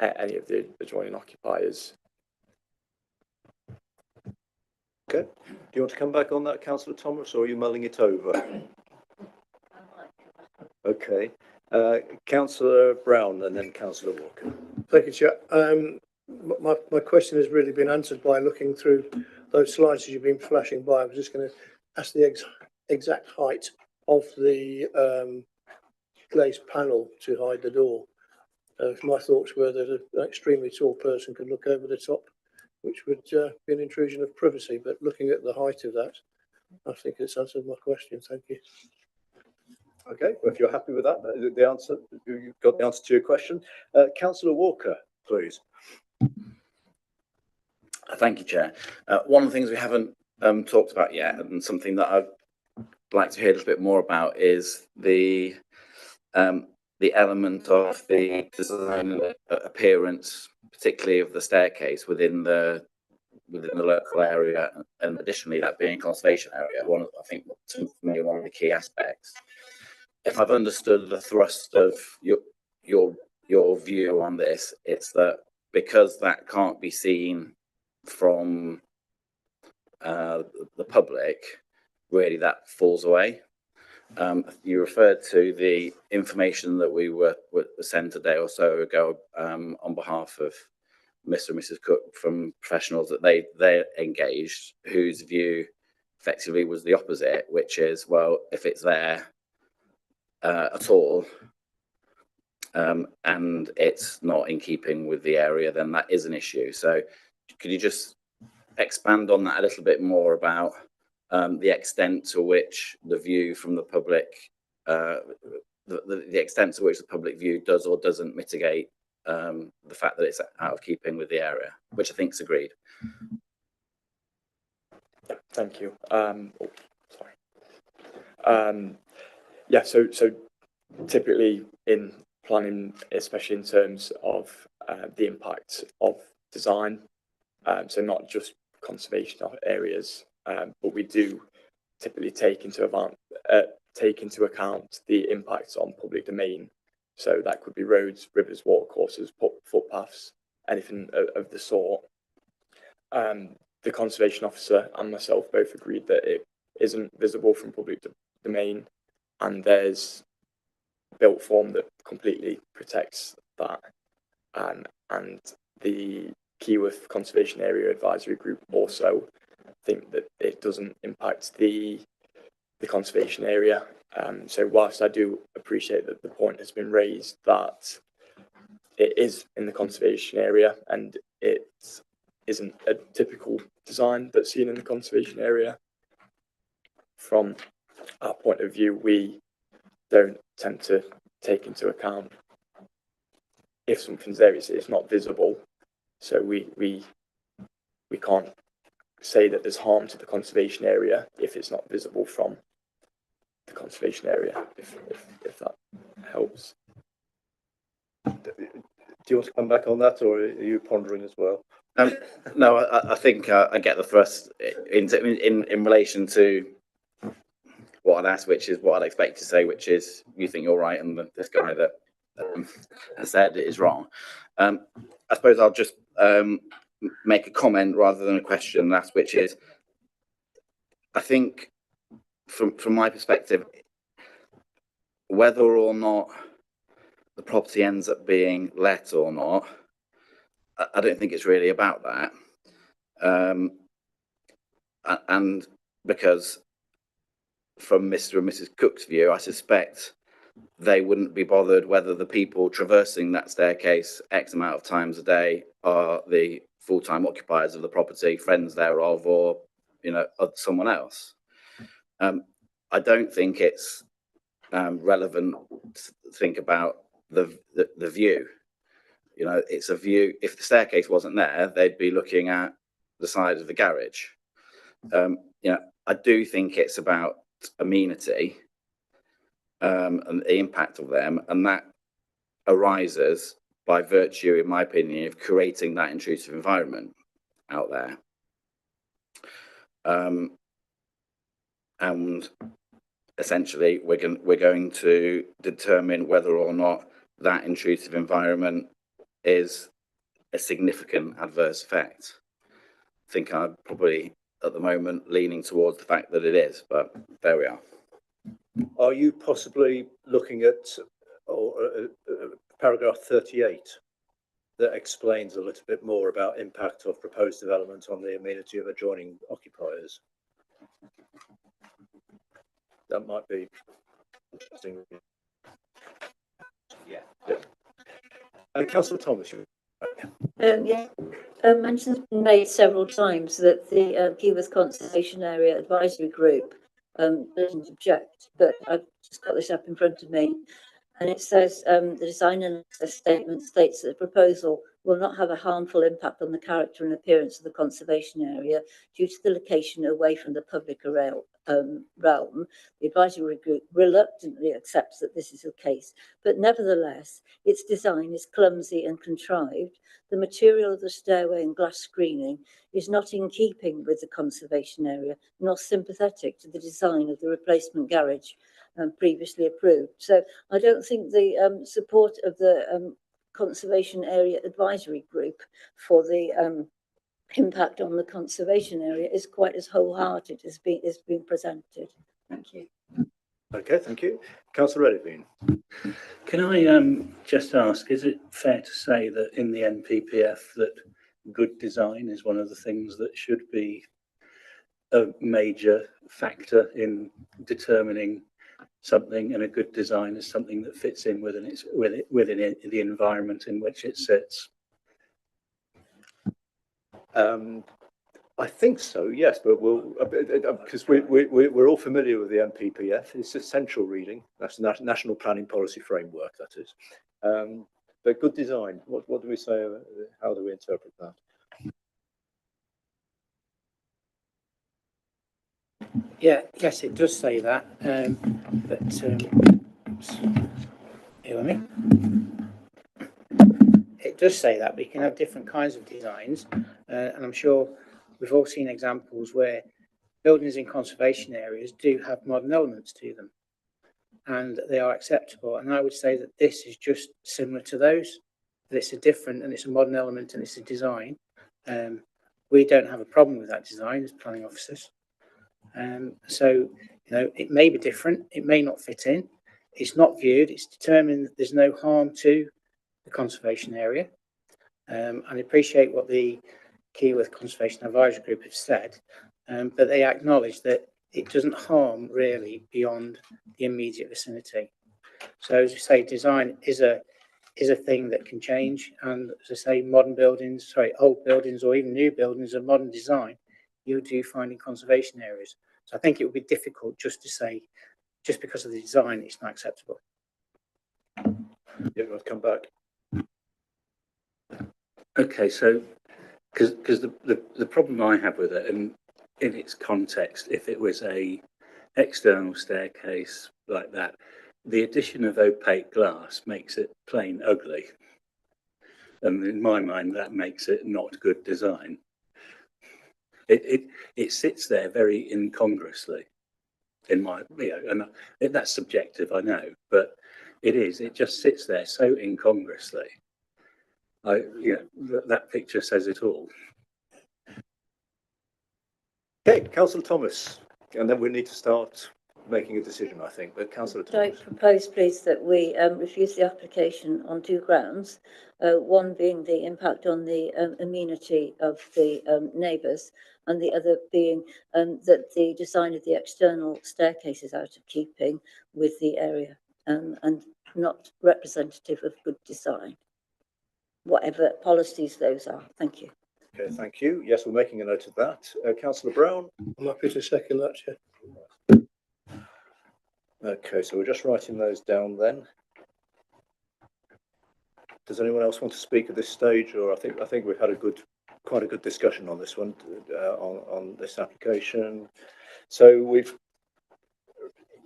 any of the adjoining occupiers. Okay. Do you want to come back on that, Councillor Thomas, or are you mulling it over? Okay. Councillor Brown and then Councillor Walker. Thank you, Chair. My question has really been answered by looking through those slides as you've been flashing by. I was just going to ask the exact height of the glazed panel to hide the door. My thoughts were that an extremely tall person could look over the top, which would be an intrusion of privacy. But looking at the height of that, I think it's answered my question. Thank you. Okay, well, if you're happy with that, the answer, you've got the answer to your question. Councillor Walker, please. Thank you, Chair. One of the things we haven't talked about yet, and something that I'd like to hear a little bit more about is the element of the design and appearance, particularly of the staircase within the local area, and additionally that being a conservation area. I think for me, one of the key aspects. If I've understood the thrust of your view on this, it's that because that can't be seen from the public, really that falls away. You referred to the information that we were sent a day or so ago on behalf of Mr. and Mrs. Cook from professionals that they engaged, whose view effectively was the opposite, which is, well, if it's there at all and it's not in keeping with the area, then that is an issue. So could you just expand on that a little bit more about the extent to which the view from the public, the extent to which the public view does or doesn't mitigate the fact that it's out of keeping with the area, which I think is agreed. Yeah, thank you. Yeah, so typically in planning, especially in terms of the impact of design, so not just conservation of areas, but we do typically take into account the impacts on public domain. So that could be roads, rivers, watercourses, footpaths, anything of the sort. The conservation officer and myself both agreed that it isn't visible from public domain, and there's built form that completely protects that. And the Keyworth Conservation Area Advisory Group also think that it doesn't impact the conservation area. So whilst I do appreciate that the point has been raised that it is in the conservation area and it isn't a typical design that's seen in the conservation area, from our point of view, we don't tend to take into account if something's there, it's not visible. So we can't say that there's harm to the conservation area if it's not visible from the conservation area, if that helps. Do you want to come back on that, or are you pondering as well? No, I think I get the thrust in relation to what I'd asked, which is what I'd expect to say, which is you think you're right and this guy that has said it is wrong. I suppose I'll just make a comment rather than a question, that's which is, I think from my perspective, whether or not the property ends up being let or not, I don't think it's really about that. And because from Mr. and Mrs. Cook's view, I suspect they wouldn't be bothered whether the people traversing that staircase X amount of times a day are the full-time occupiers of the property, friends thereof, or someone else. I don't think it's relevant to think about the view. It's a view. If the staircase wasn't there, they'd be looking at the side of the garage. I do think it's about amenity and the impact of them, and that arises by virtue, in my opinion, of creating that intrusive environment out there. And essentially, we're going to determine whether or not that intrusive environment is a significant adverse effect. I think I'm probably at the moment leaning towards the fact that it is, but there we are. Are you possibly looking at paragraph 38 that explains a little bit more about impact of proposed development on the amenity of adjoining occupiers? That might be interesting. Yeah. Councillor Thomas. Yeah, mention's been made several times that the Keyworth Conservation Area Advisory Group doesn't object, but I've just got this up in front of me, and it says the design and access statement states that the proposal will not have a harmful impact on the character and appearance of the conservation area due to the location away from the public realm. The advisory group reluctantly accepts that this is the case, but nevertheless, its design is clumsy and contrived. The material of the stairway and glass screening is not in keeping with the conservation area, nor sympathetic to the design of the replacement garage previously approved. So I don't think the support of the Conservation Area Advisory Group for the impact on the conservation area is quite as wholehearted as being presented. Thank you. Okay, thank you. Councillor Edwin. Can I just ask, is it fair to say that in the NPPF that good design is one of the things that should be a major factor in determining something, and a good design is something that fits in within the environment in which it sits? I think so, yes, but we'll, because we're all familiar with the NPPF. It's essential reading. That's the National Planning Policy Framework, that is. But good design, what do we say? How do we interpret that? Yeah, yes, it does say that, but hear me? It does say that we can have different kinds of designs, and I'm sure we've all seen examples where buildings in conservation areas do have modern elements to them, and they are acceptable. And I would say that this is just similar to those, that it's a different and it's a modern element and it's a design. We don't have a problem with that design as planning officers. So, you know, it may be different, it may not fit in, it's not viewed, it's determined that there's no harm to the conservation area. And I appreciate what the Keyworth Conservation Advisory Group have said, but they acknowledge that it doesn't harm really beyond the immediate vicinity. So as you say, design is a thing that can change, and as I say, old buildings or even new buildings of modern design, you do find in conservation areas. So I think it would be difficult just to say, just because of the design, it's not acceptable. Yeah, let's come back. Okay, so because the problem I have with it, and in its context, if it was a external staircase like that, the addition of opaque glass makes it plain ugly, and in my mind, that makes it not good design. It sits there very incongruously, in my, and that's subjective, I know, but it just sits there so incongruously. That picture says it all. Okay, Councillor Thomas, and then we need to start making a decision, I think. But Councillor Thomas. I propose, please, that we refuse the application on 2 grounds. One being the impact on the amenity of the neighbours, and the other being that the design of the external staircase is out of keeping with the area and not representative of good design, whatever policies those are. Thank you. Okay, thank you. Yes, we're making a note of that. Councillor Brown. I'm happy to second that, Chair. Okay, so we're just writing those down then. Does anyone else want to speak at this stage, or I think we've had quite a good discussion on this one, on this application. So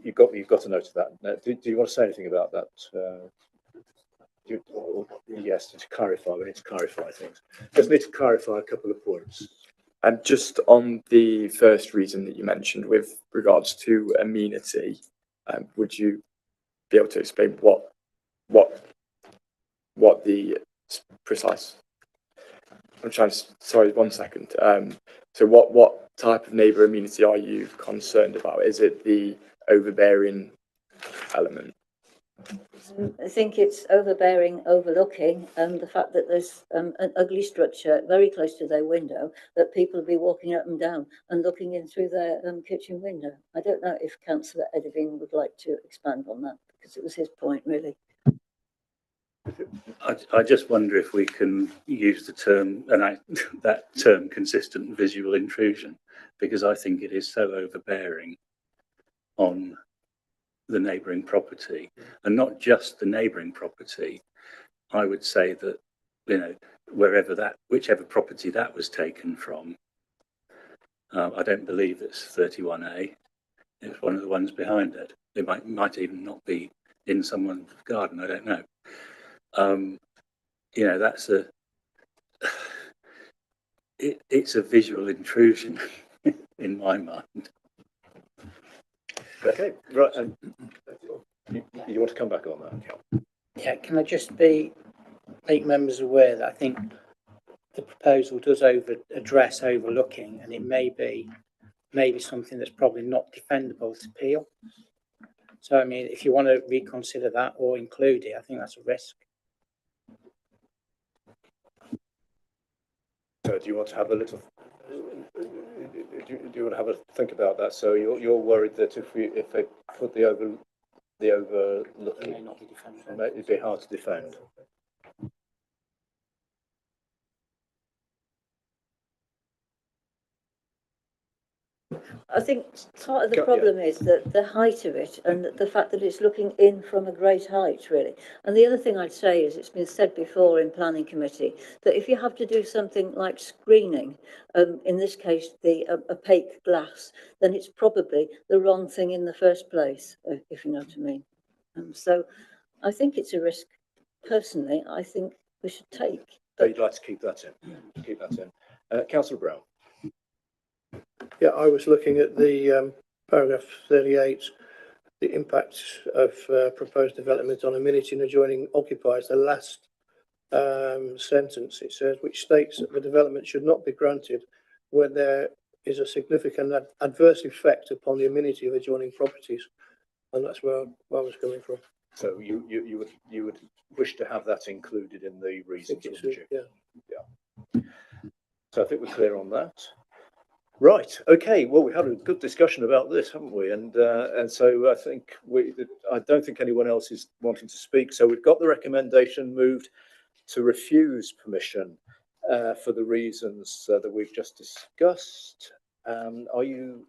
you've got a note of that. Do you want to say anything about that? Yes, to clarify, we need to clarify things. Just need to clarify a couple of points. And just on the first reason that you mentioned with regards to amenity, would you be able to explain what the precise? I'm trying to. Sorry, 1 second. So what type of neighbour amenity are you concerned about? Is it the overbearing element? I think it's overbearing, overlooking, and the fact that there's an ugly structure very close to their window that people will be walking up and down and looking in through their kitchen window. I don't know if Councillor Edwin would like to expand on that, because it was his point, really. I just wonder if we can use the term, and that term, consistent visual intrusion, because I think it is so overbearing on the neighbouring property, and not just the neighbouring property. I would say that you know, wherever that, whichever property that was taken from. I don't believe it's 31A. It's one of the ones behind it. It might even not be in someone's garden. I don't know. You know, that's it's a visual intrusion in my mind. Okay, right. And you want to come back on that? Yeah, can I just make members aware that I think the proposal does address overlooking, and it may be something that's probably not defendable to appeal. So, I mean, if you want to reconsider that or include it, I think that's a risk. So do you want to have a little? Do you want to have a think about that? So you're worried that if they put the overlooking, It may not be defendable. it'd be hard to defend. I think part of the problem is that the height of it and the fact that it's looking in from a great height, really. And the other thing I'd say is it's been said before in planning committee that if you have to do something like screening, in this case, the opaque glass, then it's probably the wrong thing in the first place, if you know what I mean. So I think it's a risk, personally, I think we should take. So you'd like to keep that in? Keep that in. Councillor Brown. Yeah, I was looking at the paragraph 38, the impact of proposed development on amenity and adjoining occupiers. The last sentence, it says, which states that the development should not be granted when there is a significant adverse effect upon the amenity of adjoining properties. And that's where I was coming from. So you would wish to have that included in the reasons, wouldn't you? Yeah. So I think we're clear on that. Right. Okay. Well, we had a good discussion about this, haven't we? And so I don't think anyone else is wanting to speak. So we've got the recommendation moved to refuse permission for the reasons that we've just discussed. Are you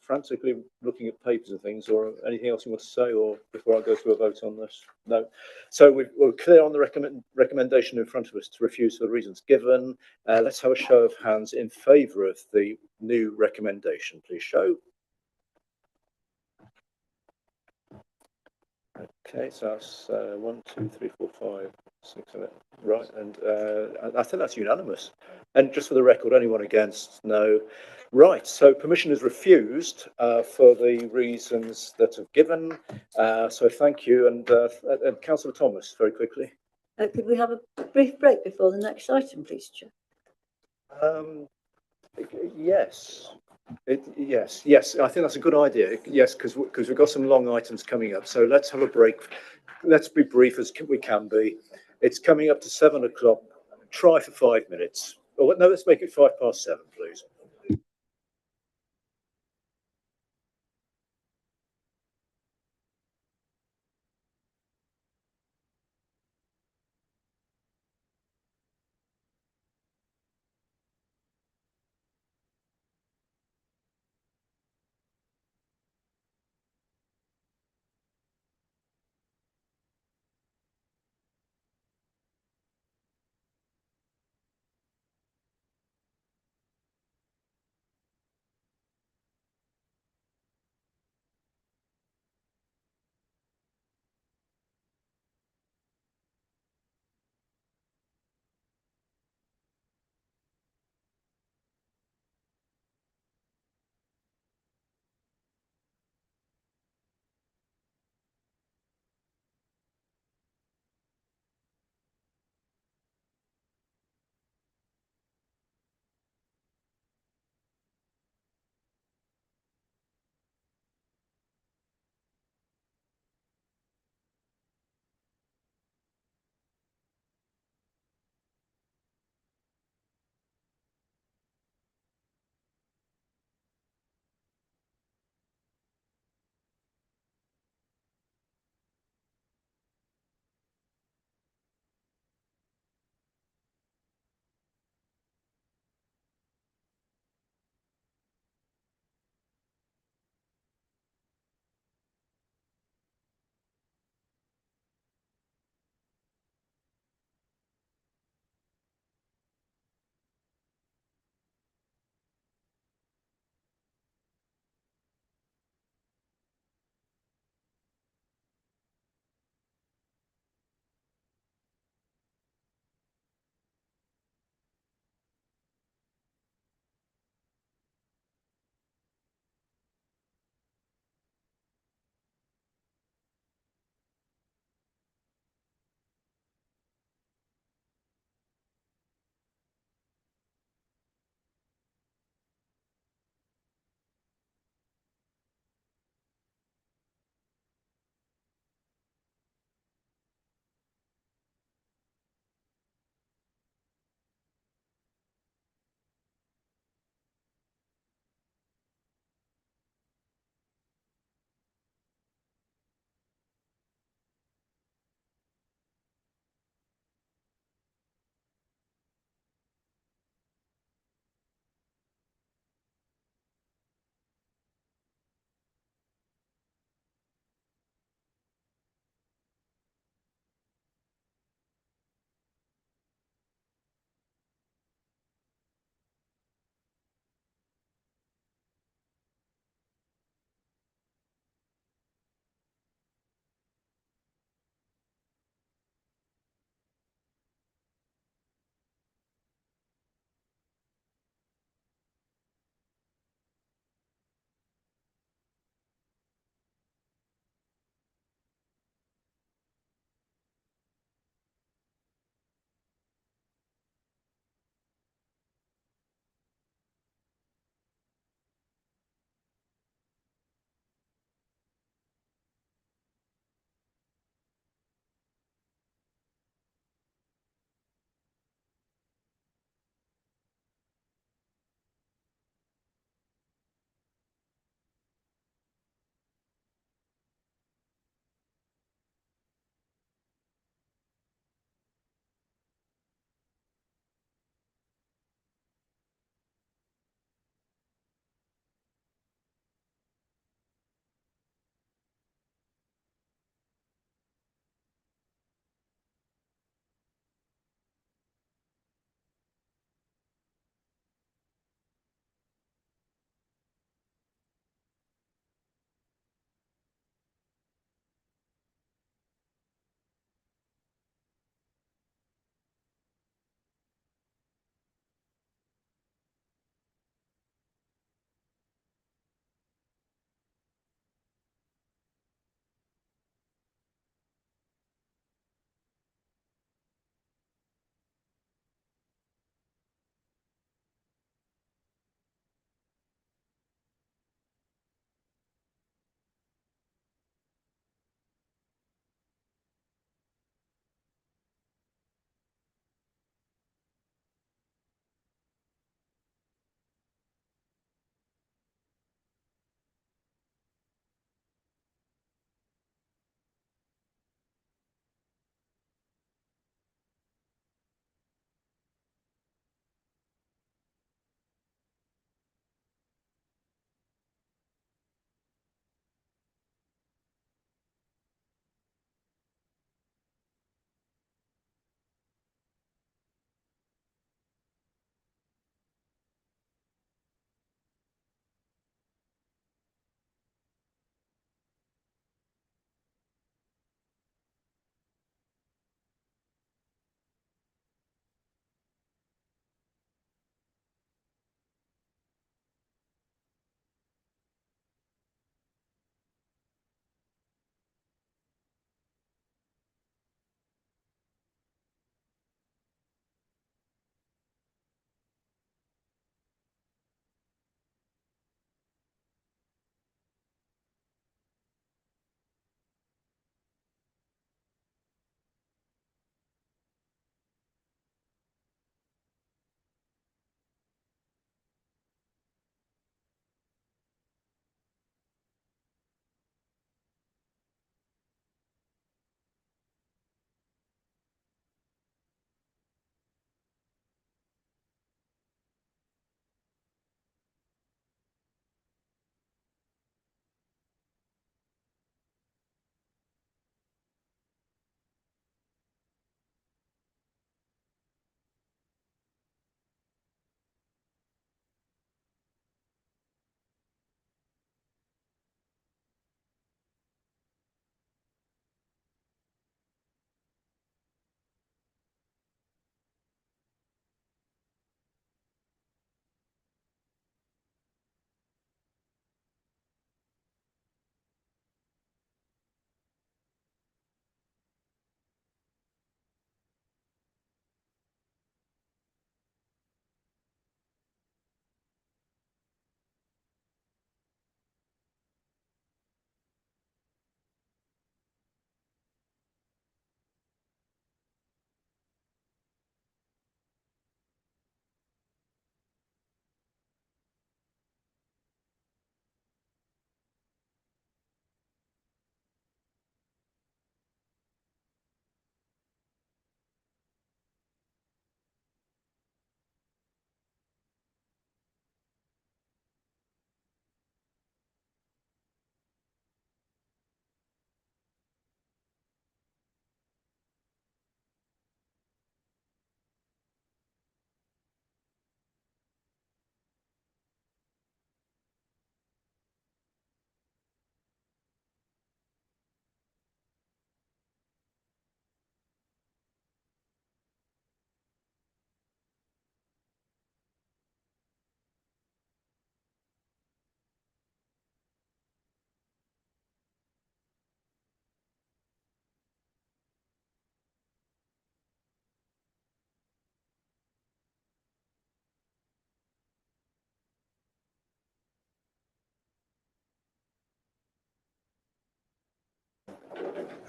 frantically looking at papers and things, or anything else you want to say, or before I go to a vote on this? No. So we're clear on the recommendation in front of us to refuse for the reasons given. Let's have a show of hands in favour of the new recommendation. Please show. Okay, so that's 1, 2, 3, 4, 5, 6, 7. Right, and I think that's unanimous. And just for the record, anyone against? No. Right, so permission is refused for the reasons that are given. So thank you. And Councillor Thomas, very quickly. Could we have a brief break before the next item, please, Chair? Yes. Yes. I think that's a good idea. Yes, because we've got some long items coming up. So let's have a break. Let's be brief as we can be. It's coming up to 7 o'clock. Try for 5 minutes. Oh, no, let's make it 7:05, please.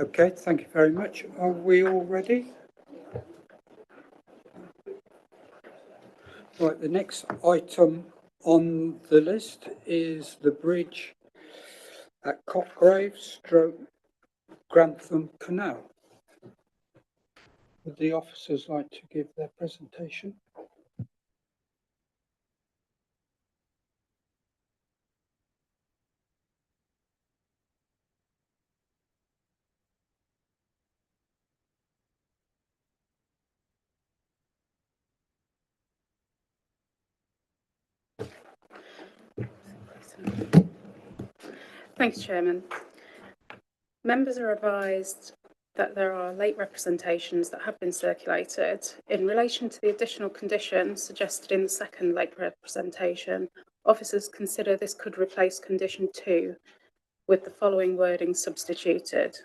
Okay, thank you very much. Are we all ready? Right, the next item on the list is the bridge at Cotgrave / Grantham Canal. Would the officers like to give their presentation? Thanks, Chairman. Members are advised that there are late representations that have been circulated. In relation to the additional condition suggested in the second late representation, officers consider this could replace condition 2 with the following wording substituted.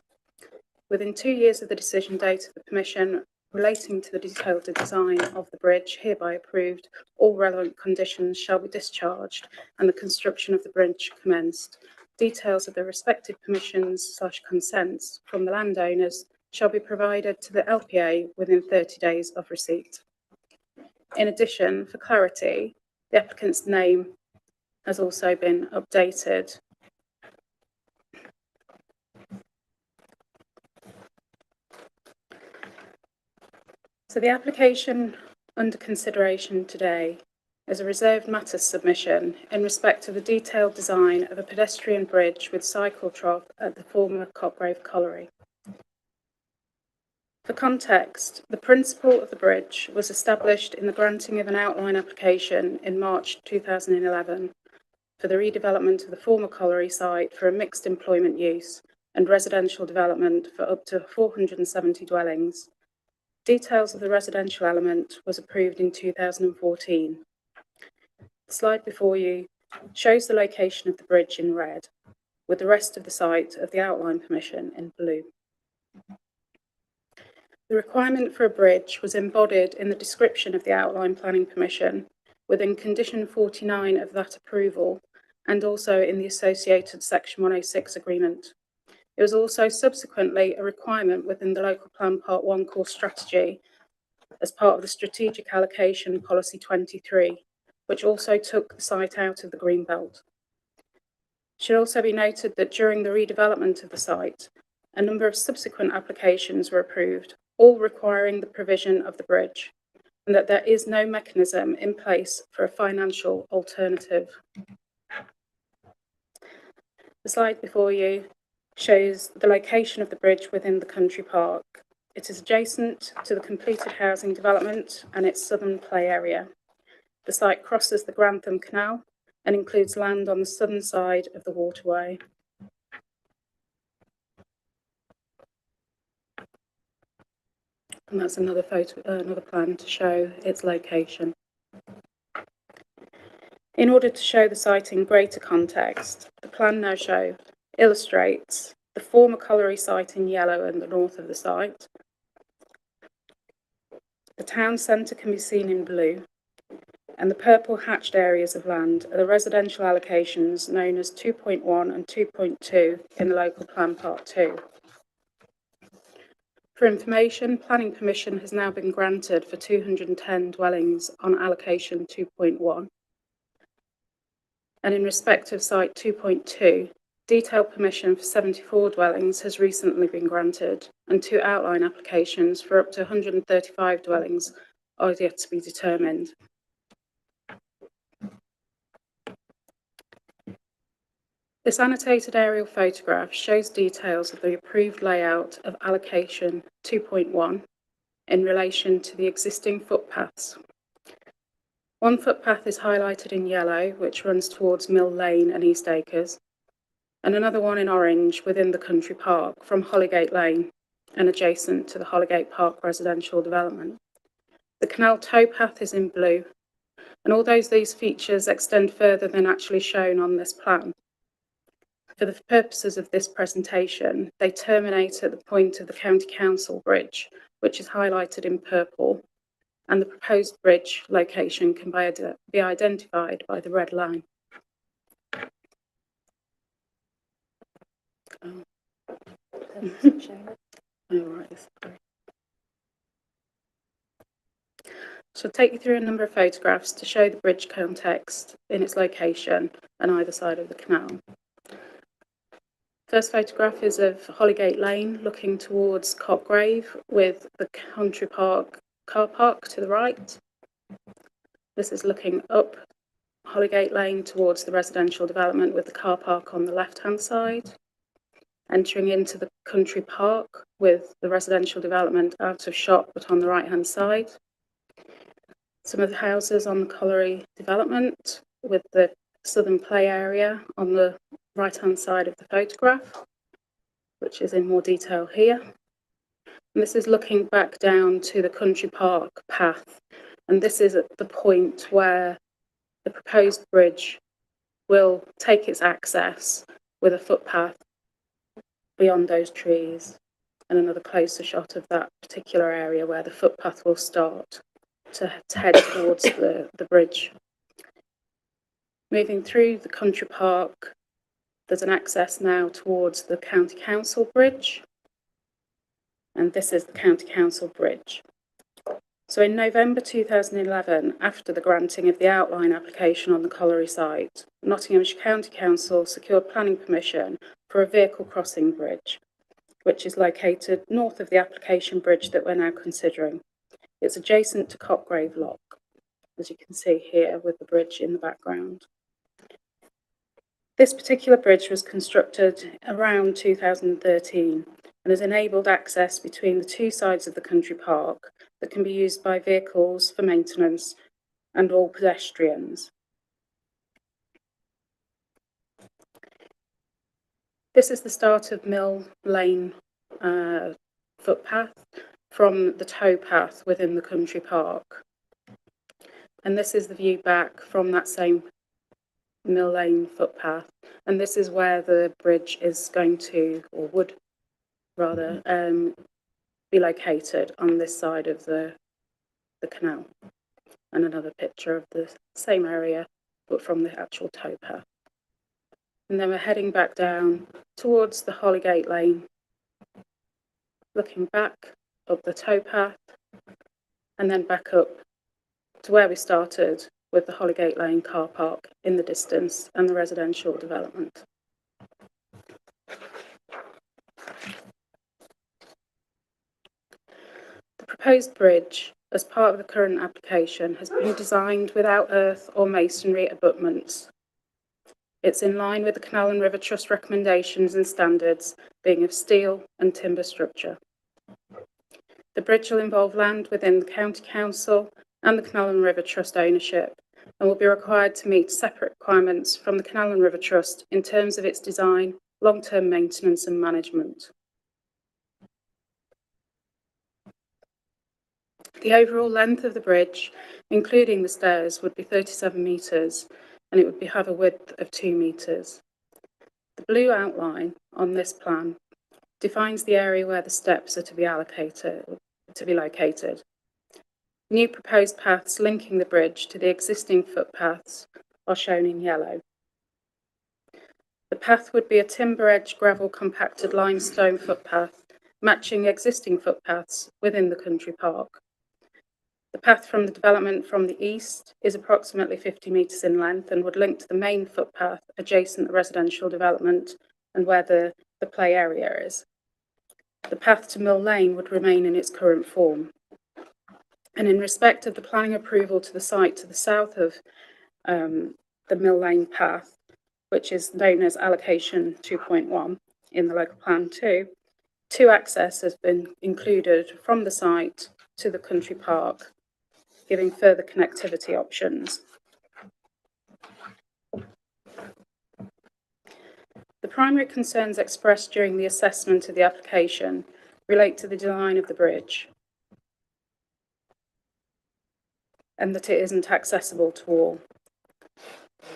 Within 2 years of the decision date of the Commission relating to the detailed design of the bridge hereby approved, all relevant conditions shall be discharged and the construction of the bridge commenced. Details of the respective permissions / consents from the landowners shall be provided to the LPA within 30 days of receipt. In addition, for clarity, the applicant's name has also been updated. So the application under consideration today is a reserved matters submission in respect of the detailed design of a pedestrian bridge with cycle trough at the former Cotgrave Colliery. For context, the principle of the bridge was established in the granting of an outline application in March 2011 for the redevelopment of the former colliery site for a mixed employment use and residential development for up to 470 dwellings. Details of the residential element was approved in 2014. The slide before you shows the location of the bridge in red, with the rest of the site of the outline permission in blue. The requirement for a bridge was embodied in the description of the outline planning permission within condition 49 of that approval and also in the associated section 106 agreement. It was also subsequently a requirement within the local plan part 1 core strategy as part of the strategic allocation policy 23, which also took the site out of the green belt. It should also be noted that during the redevelopment of the site, a number of subsequent applications were approved, all requiring the provision of the bridge, and that there is no mechanism in place for a financial alternative. The slide before you shows the location of the bridge within the country park. It is adjacent to the completed housing development and its southern play area. The site crosses the Grantham Canal and includes land on the southern side of the waterway. And that's another plan to show its location. In order to show the site in greater context, the plan now illustrates the former colliery site in yellow and the north of the site. The town centre can be seen in blue, and the purple hatched areas of land are the residential allocations known as 2.1 and 2.2 in the local plan part 2. For information, planning permission has now been granted for 210 dwellings on allocation 2.1. And in respect of site 2.2, detailed permission for 74 dwellings has recently been granted, and 2 outline applications for up to 135 dwellings are yet to be determined. This annotated aerial photograph shows details of the approved layout of allocation 2.1 in relation to the existing footpaths. One footpath is highlighted in yellow, which runs towards Mill Lane and East Acres, and another one in orange within the country park from Hollygate Lane and adjacent to the Hollygate Park residential development. The canal towpath is in blue, and although these features extend further than actually shown on this plan, for the purposes of this presentation, they terminate at the point of the County Council Bridge, which is highlighted in purple, and the proposed bridge location can be identified by the red line. All right. So I'll take you through a number of photographs to show the bridge context in its location on either side of the canal. First photograph is of Hollygate Lane looking towards Cotgrave with the Country Park car park to the right. This is looking up Hollygate Lane towards the residential development with the car park on the left-hand side. Entering into the Country Park with the residential development out of shot but on the right-hand side. Some of the houses on the colliery development with the southern play area on the right-hand side of the photograph, which is in more detail here. And this is looking back down to the Country Park path. And this is at the point where the proposed bridge will take its access with a footpath beyond those trees, and another closer shot of that particular area where the footpath will start to head towards the bridge. Moving through the Country Park, there's an access now towards the County Council Bridge, and this is the County Council Bridge. So in November 2011, after the granting of the outline application on the colliery site, Nottinghamshire County Council secured planning permission for a vehicle crossing bridge, which is located north of the application bridge that we're now considering. It's adjacent to Cotgrave Lock, as you can see here with the bridge in the background. This particular bridge was constructed around 2013 and has enabled access between the two sides of the country park that can be used by vehicles for maintenance and all pedestrians. This is the start of Mill Lane footpath from the towpath within the country park. And this is the view back from that same Mill Lane footpath. And this is where the bridge is going to, or would rather, be located on this side of the canal. And another picture of the same area, but from the actual towpath. And then we're heading back down towards the Hollygate Lane, looking back up the towpath, and then back up to where we started with the Hollygate Lane car park in the distance and the residential development. The proposed bridge, as part of the current application, has been designed without earth or masonry abutments. It's in line with the Canal and River Trust recommendations and standards, being of steel and timber structure. The bridge will involve land within the County Council and the Canal and River Trust ownership, and will be required to meet separate requirements from the Canal and River Trust in terms of its design, long-term maintenance and management. The overall length of the bridge, including the stairs, would be 37 metres, and it would have a width of 2 metres. The blue outline on this plan defines the area where the steps are to be located. New proposed paths linking the bridge to the existing footpaths are shown in yellow. The path would be a timber edge gravel compacted limestone footpath, matching existing footpaths within the country park. The path from the development from the east is approximately 50 metres in length and would link to the main footpath adjacent to the residential development and where the play area is. The path to Mill Lane would remain in its current form. And in respect of the planning approval to the site to the south of the Mill Lane path, which is known as allocation 2.1 in the local plan 2, two access has been included from the site to the country park, giving further connectivity options. The primary concerns expressed during the assessment of the application relate to the design of the bridge and that it isn't accessible to all.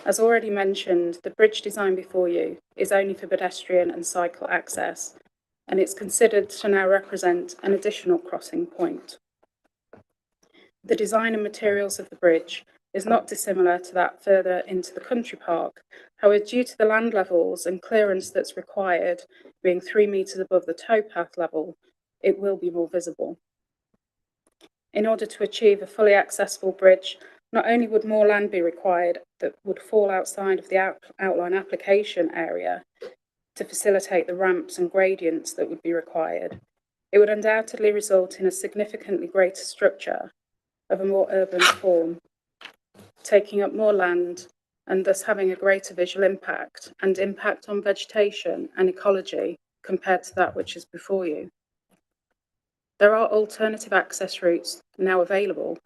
As already mentioned, the bridge design before you is only for pedestrian and cycle access, and it's considered to now represent an additional crossing point. The design and materials of the bridge is not dissimilar to that further into the country park. However, due to the land levels and clearance that's required, being 3 metres above the towpath level, it will be more visible. In order to achieve a fully accessible bridge, not only would more land be required that would fall outside of the outline application area to facilitate the ramps and gradients that would be required, it would undoubtedly result in a significantly greater structure of a more urban form, taking up more land and thus having a greater visual impact and impact on vegetation and ecology compared to that which is before you. There are alternative access routes now available,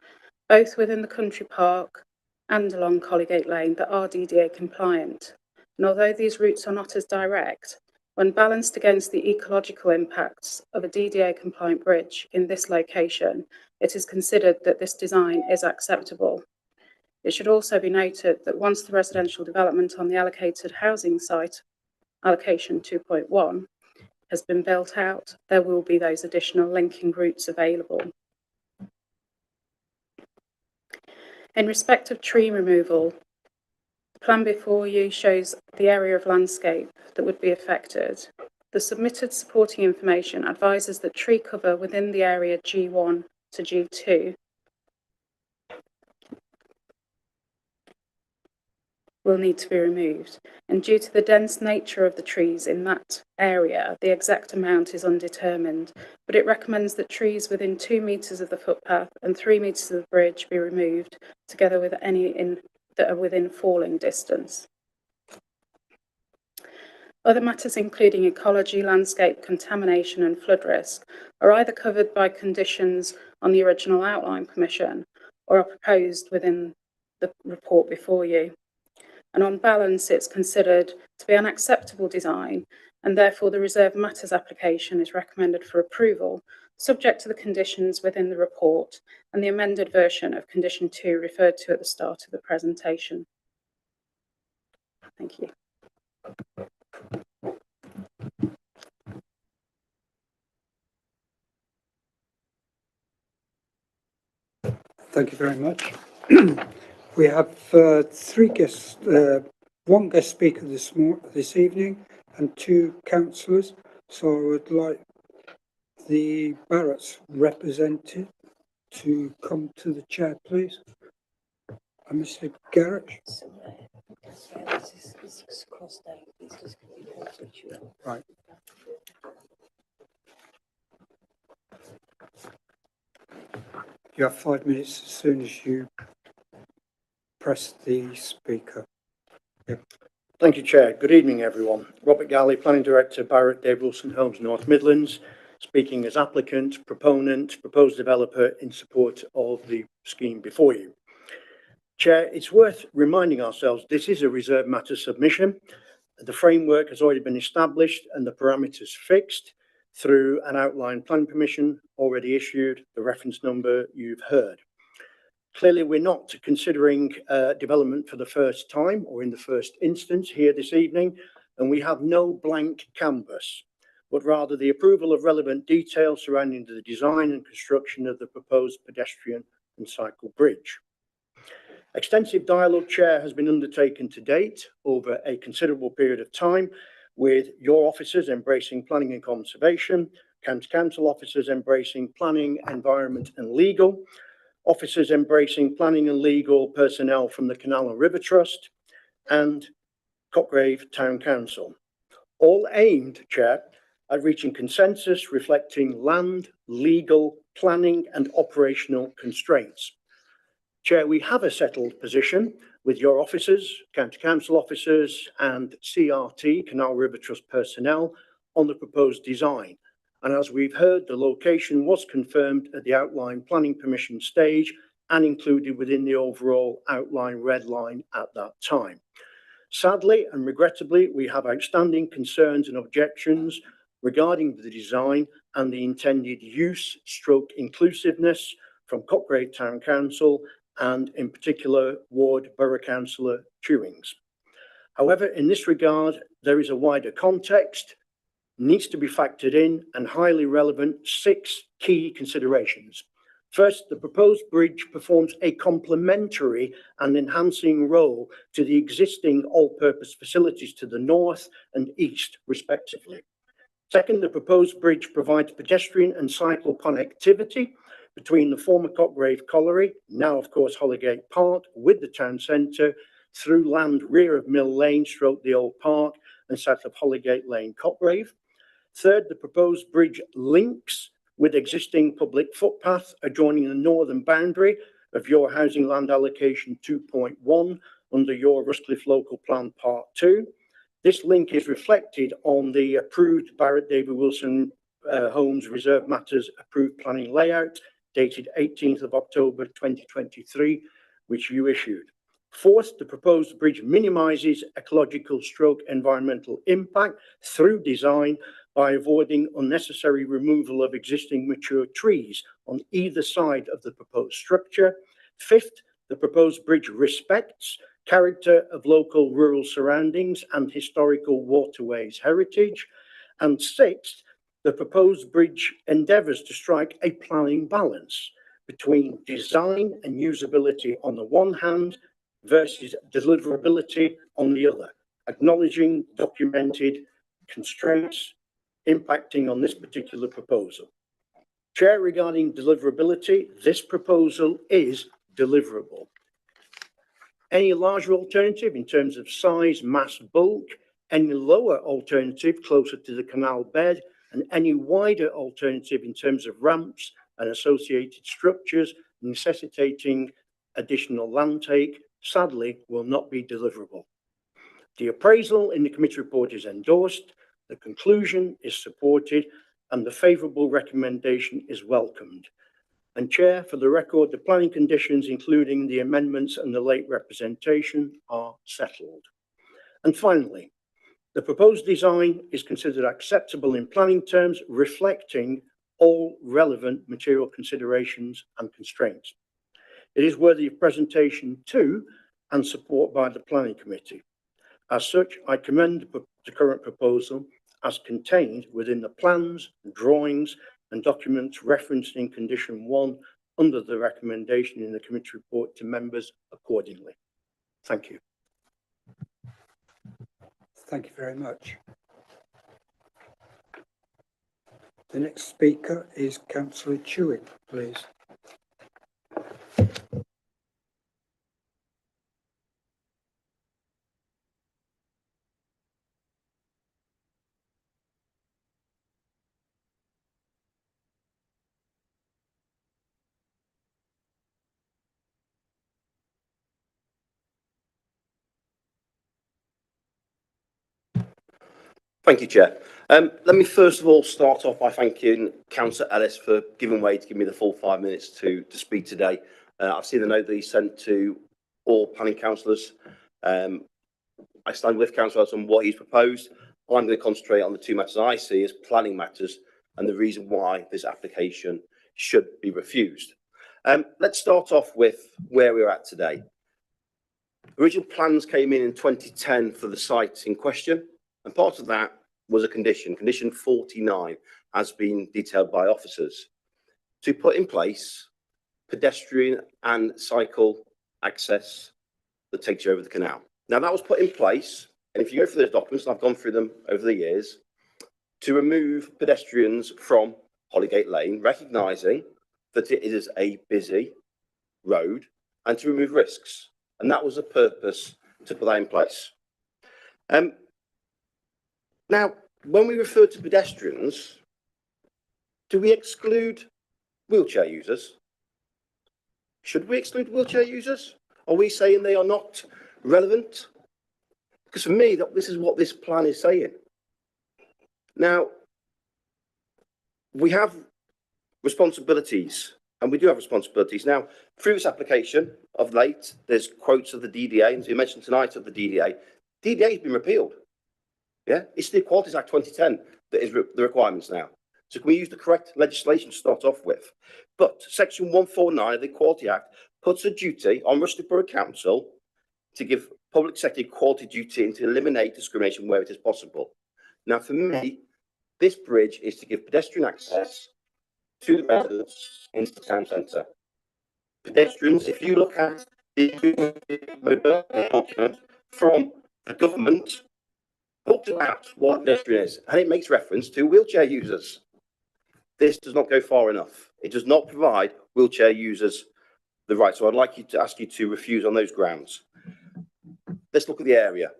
both within the country park and along Collygate Lane, that are DDA compliant. And although these routes are not as direct, when balanced against the ecological impacts of a DDA compliant bridge in this location, it is considered that this design is acceptable. It should also be noted that once the residential development on the allocated housing site, allocation 2.1, has been built out, there will be those additional linking routes available. In respect of tree removal, the plan before you shows the area of landscape that would be affected. The submitted supporting information advises that tree cover within the area G1 to G2 will need to be removed, and due to the dense nature of the trees in that area, the exact amount is undetermined, but it recommends that trees within 2 metres of the footpath and 3 metres of the bridge be removed, together with any that are within falling distance. Other matters including ecology, landscape, contamination and flood risk are either covered by conditions on the original outline permission or are proposed within the report before you. And on balance, it's considered to be an acceptable design, and therefore the reserved matters application is recommended for approval, subject to the conditions within the report and the amended version of condition 2 referred to at the start of the presentation. Thank you. Thank you very much. We have three guests, one guest speaker this evening and 2 councillors. So I would like the Barrett's representative to come to the chair, please. And Mr. Garrett. Right. You have 5 minutes as soon as you press the speaker. Yep. Thank you, Chair. Good evening, everyone. Robert Galley, Planning Director, Barrett, Dave Wilson Homes, North Midlands, speaking as applicant, proponent, proposed developer in support of the scheme before you. Chair, it's worth reminding ourselves this is a reserved matter submission. The framework has already been established and the parameters fixed through an outline plan permission already issued, the reference number you've heard. Clearly, we're not considering development for the first time or in the first instance here this evening, and we have no blank canvas, but rather the approval of relevant details surrounding the design and construction of the proposed pedestrian and cycle bridge. Extensive dialogue, Chair, has been undertaken to date over a considerable period of time with your officers embracing planning and conservation, county council officers embracing planning, environment and legal, officers embracing planning and legal personnel from the Canal and River Trust, and Cotgrave Town Council, all aimed, Chair, at reaching consensus reflecting land, legal, planning and operational constraints. Chair, we have a settled position with your officers, county council officers and CRT, Canal River Trust personnel, on the proposed design. And as we've heard, the location was confirmed at the outline planning permission stage and included within the overall outline red line at that time. Sadly and regrettably, we have outstanding concerns and objections regarding the design and the intended use/inclusiveness from Cotgrave Town Council and in particular Ward Borough Councillor Chewings. However, in this regard, there is a wider context, needs to be factored in and highly relevant 6 key considerations. First, the proposed bridge performs a complementary and enhancing role to the existing all-purpose facilities to the north and east, respectively. Second, the proposed bridge provides pedestrian and cycle connectivity between the former Cotgrave Colliery, now of course Holygate Park, with the town centre, through land rear of Mill Lane, stroke the old park, and south of Holygate Lane, Cotgrave. Third, the proposed bridge links with existing public footpath adjoining the northern boundary of your housing land allocation 2.1 under your Rushcliffe Local Plan Part 2. This link is reflected on the approved Barrett David Wilson Homes Reserve Matters approved planning layout dated 18th of October 2023, which you issued. Fourth, the proposed bridge minimises ecological stroke environmental impact through design by avoiding unnecessary removal of existing mature trees on either side of the proposed structure. Fifth, the proposed bridge respects character of local rural surroundings and historical waterways heritage. And sixth, the proposed bridge endeavours to strike a planning balance between design and usability on the one hand versus deliverability on the other, acknowledging documented constraints impacting on this particular proposal. Chair, regarding deliverability, this proposal is deliverable. Any larger alternative in terms of size, mass, bulk, any lower alternative closer to the canal bed, and any wider alternative in terms of ramps and associated structures necessitating additional land take, sadly, will not be deliverable. The appraisal in the committee report is endorsed, the conclusion is supported, and the favourable recommendation is welcomed. And Chair, for the record, the planning conditions, including the amendments and the late representation, are settled. And finally, the proposed design is considered acceptable in planning terms, reflecting all relevant material considerations and constraints. It is worthy of presentation to and support by the planning committee. As such, I commend the current proposal as contained within the plans, drawings, and documents referenced in condition 1 under the recommendation in the committee report to members accordingly. Thank you. Thank you very much. The next speaker is Councillor Chewing, please. Thank you, Chair. Let me first of all start off by thanking Councillor Ellis for giving way to give me the full 5 minutes to speak today. I've seen the note that he sent to all planning councillors. I stand with Councillor Ellis on what he's proposed. I'm going to concentrate on the two matters I see as planning matters and the reason why this application should be refused. Let's start off with where we're at today. Original plans came in 2010 for the site in question, and part of that was a condition 49, has been detailed by officers, to put in place pedestrian and cycle access that takes you over the canal. Now that was put in place, and if you go through those documents, and I've gone through them over the years, to remove pedestrians from Holygate Lane, recognising that it is a busy road, and to remove risks. And that was the purpose to put that in place. Now, when we refer to pedestrians, do we exclude wheelchair users? Should we exclude wheelchair users? Are we saying they are not relevant? Because for me, this is what this plan is saying. Now, we have responsibilities, and we do have responsibilities. Now, through this application of late, there's quotes of the DDA, and as you mentioned tonight of the DDA. DDA has been repealed. Yeah, it's the Equalities Act 2010 that is the requirements now. So can we use the correct legislation to start off with? But Section 149 of the Equality Act puts a duty on Rushcliffe Borough Council to give public sector equality duty and to eliminate discrimination where it is possible. Now, for me, this bridge is to give pedestrian access to the residents into the town centre. Pedestrians, if you look at the mobility document from the government, talks about what pedestrian is, and it makes reference to wheelchair users. This does not go far enough. It does not provide wheelchair users the right. So I'd like you to ask you to refuse on those grounds. Let's look at the area.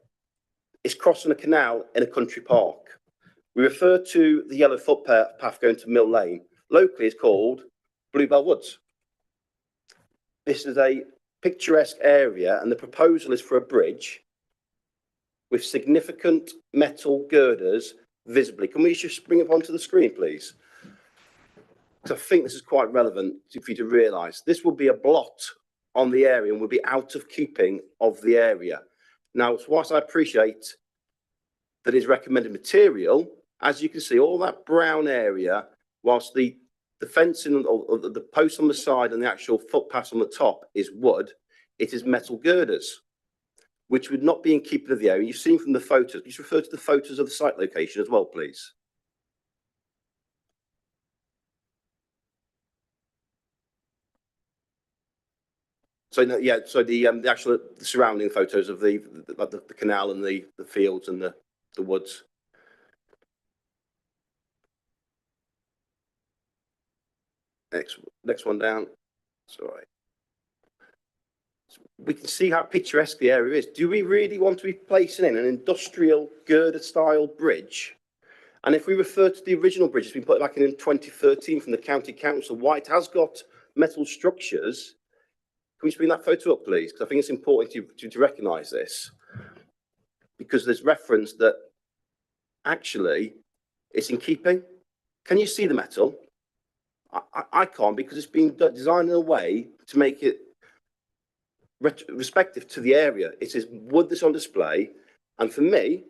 It's crossing a canal in a country park. We refer to the yellow footpath going to Mill Lane. Locally, it's called Bluebell Woods. This is a picturesque area, and the proposal is for a bridge with significant metal girders visibly. Can we just bring it onto the screen, please? Because I think this is quite relevant for you to realise. This will be a blot on the area and will be out of keeping of the area. Now, whilst I appreciate that is recommended material, as you can see, all that brown area, whilst the fencing or the posts on the side and the actual footpaths on the top is wood, it is metal girders, which would not be in keeping of the area. You've seen from the photos. Please refer to the photos of the site location as well, please. So no, yeah, so the actual surrounding photos of the canal and the fields and the woods. Next one down. Sorry. We can see how picturesque the area is. Do we really want to be placing in an industrial girder-style bridge? And if we refer to the original bridge, it's been put back in 2013 from the County Council, why it has got metal structures. Can we just bring that photo up, please? Because I think it's important to recognise this. Because there's reference that actually it's in keeping. Can you see the metal? I can't, because it's been designed in a way to make it respective to the area. It is wood that's on display, and for me,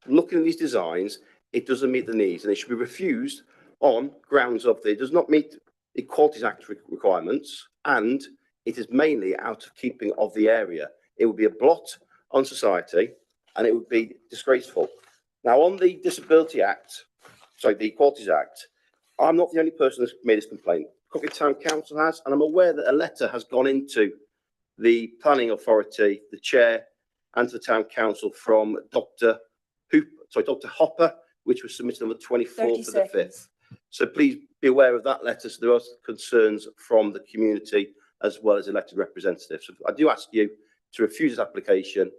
looking at these designs, it doesn't meet the needs, and it should be refused on grounds of it does not meet the Equalities Act requirements, and it is mainly out of keeping of the area. It would be a blot on society, and it would be disgraceful. Now, on the Disability Act, sorry, the Equalities Act, I'm not the only person that's made this complaint. Crooked Town Council has, and I'm aware that a letter has gone into the planning authority, the chair, and to the town council from Dr. Hopper, which was submitted on the 24th of the 5th. So please be aware of that letter. So there are concerns from the community as well as elected representatives. So I do ask you to refuse this application.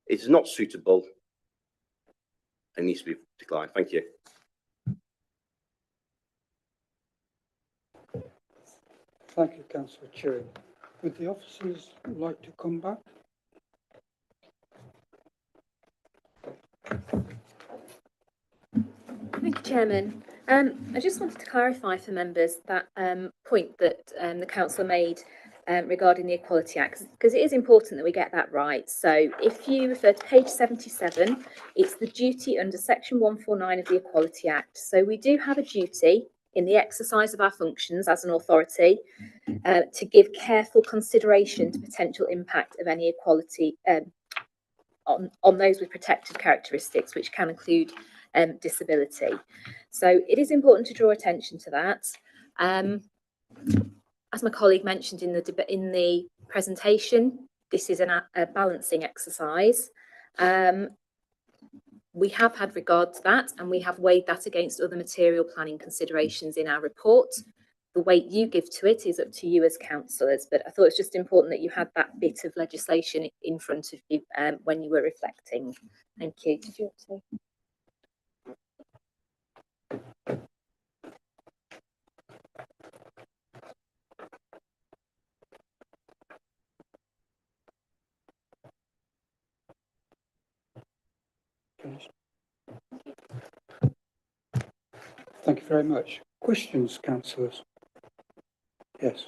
It is not suitable and needs to be declined. Thank you. Thank you, Councillor Chewing. Would the officers like to come back? Thank you, Chairman. I just wanted to clarify for members that point that the council made regarding the Equality Act, because it is important that we get that right. So if you refer to page 77, it's the duty under section 149 of the Equality Act. So we do have a duty in the exercise of our functions as an authority to give careful consideration to potential impact of any equality on those with protected characteristics, which can include disability. So it is important to draw attention to that. As my colleague mentioned in the presentation, this is a balancing exercise. We have had regard to that, and we have weighed that against other material planning considerations in our report. The weight you give to it is up to you as councillors, but I thought it's just important that you had that bit of legislation in front of you when you were reflecting. Thank you. Did you want to? Thank you very much. Questions, councillors? Yes.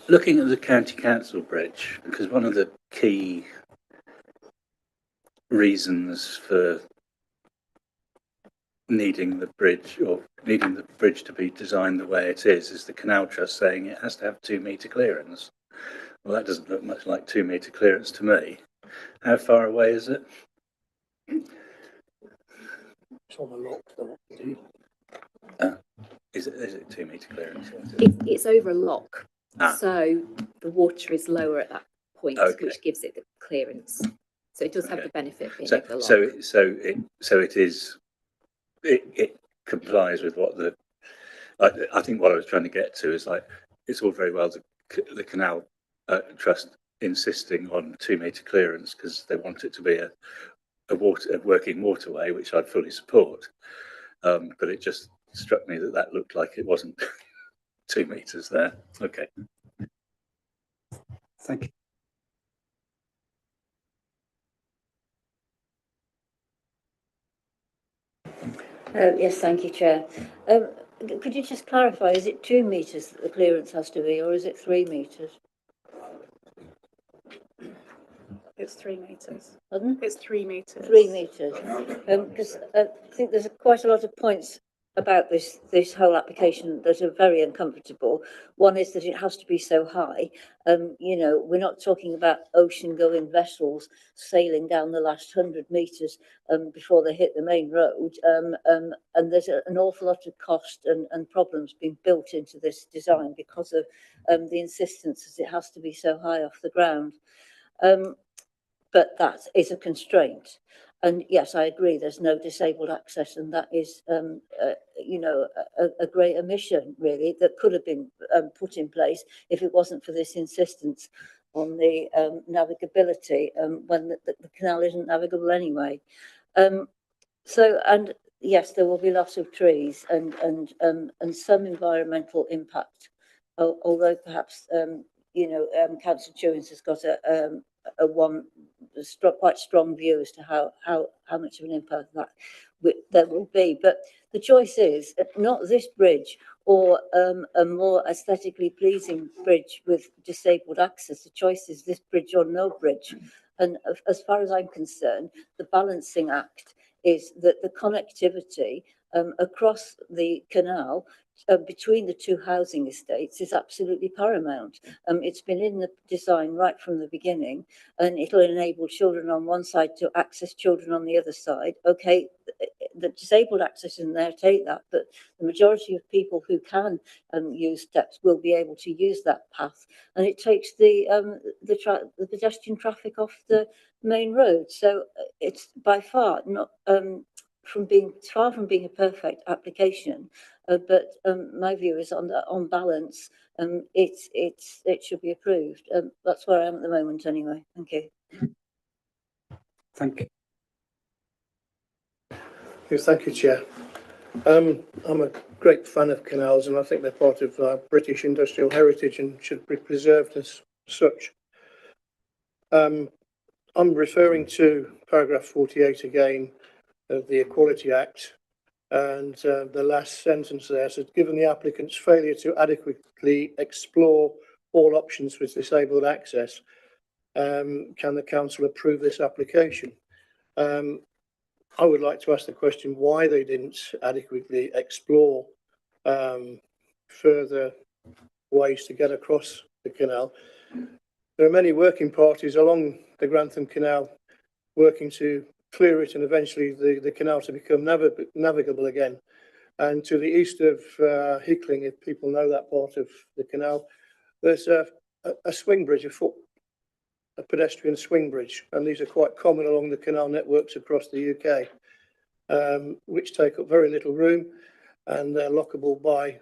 Looking at the County Council bridge, because one of the key reasons for needing the bridge to be designed the way it is the Canal Trust saying it has to have 2 metre clearance. Well, that doesn't look much like 2 metre clearance to me. How far away is it? It's on the lock. Is it 2 metre clearance? It's over a lock, Ah. so the water is lower at that point, Okay. which gives it the clearance. So it does have the benefit of being So, over the lock. it complies with what I think what I was trying to get to is, like, it's all very well the Canal Trust insisting on 2 metre clearance because they want it to be a working waterway, which I'd fully support. But it just struck me that looked like it wasn't 2 metres there. Okay. Thank you. Yes, thank you, Chair. Could you just clarify, is it 2 metres that the clearance has to be, or is it 3 metres? It's 3 metres. Pardon? It's 3 metres. 3 metres. Because I think there's quite a lot of points about this whole application that are very uncomfortable. One is that it has to be so high. You know, we're not talking about ocean-going vessels sailing down the last 100 metres before they hit the main road. And there's an awful lot of cost and problems being built into this design because of the insistence that it has to be so high off the ground. But that is a constraint. And yes, I agree, there's no disabled access, and that is, you know, a great omission, really, that could have been put in place if it wasn't for this insistence on the navigability when the canal isn't navigable anyway. So, and yes, there will be lots of trees and some environmental impact, although perhaps, you know, Councillor Chewins has got a quite strong view as to how much of an impact that there will be. But the choice is not this bridge or a more aesthetically pleasing bridge with disabled access. The choice is this bridge or no bridge. And as far as I'm concerned, the balancing act is that the connectivity across the canal between the two housing estates is absolutely paramount. It's been in the design right from the beginning, and it'll enable children on one side to access children on the other side. Okay, the disabled access in there, take that, but the majority of people who can use steps will be able to use that path, and it takes the pedestrian traffic off the main road. So it's by far not from being a perfect application, but my view is on balance, it should be approved. That's where I am at the moment, anyway. Thank you. Thank you. Yes, thank you, Chair. I'm a great fan of canals, and I think they're part of our British industrial heritage and should be preserved as such. I'm referring to paragraph 48 again of the Equality Act, and the last sentence there says, given the applicant's failure to adequately explore all options with disabled access, can the council approve this application? I would like to ask the question why they didn't adequately explore further ways to get across the canal. There are many working parties along the Grantham Canal working to clear it and eventually the canal to become navigable again. And to the east of Hickling, if people know that part of the canal, there's a swing bridge, a pedestrian swing bridge, and these are quite common along the canal networks across the UK, which take up very little room and they're lockable by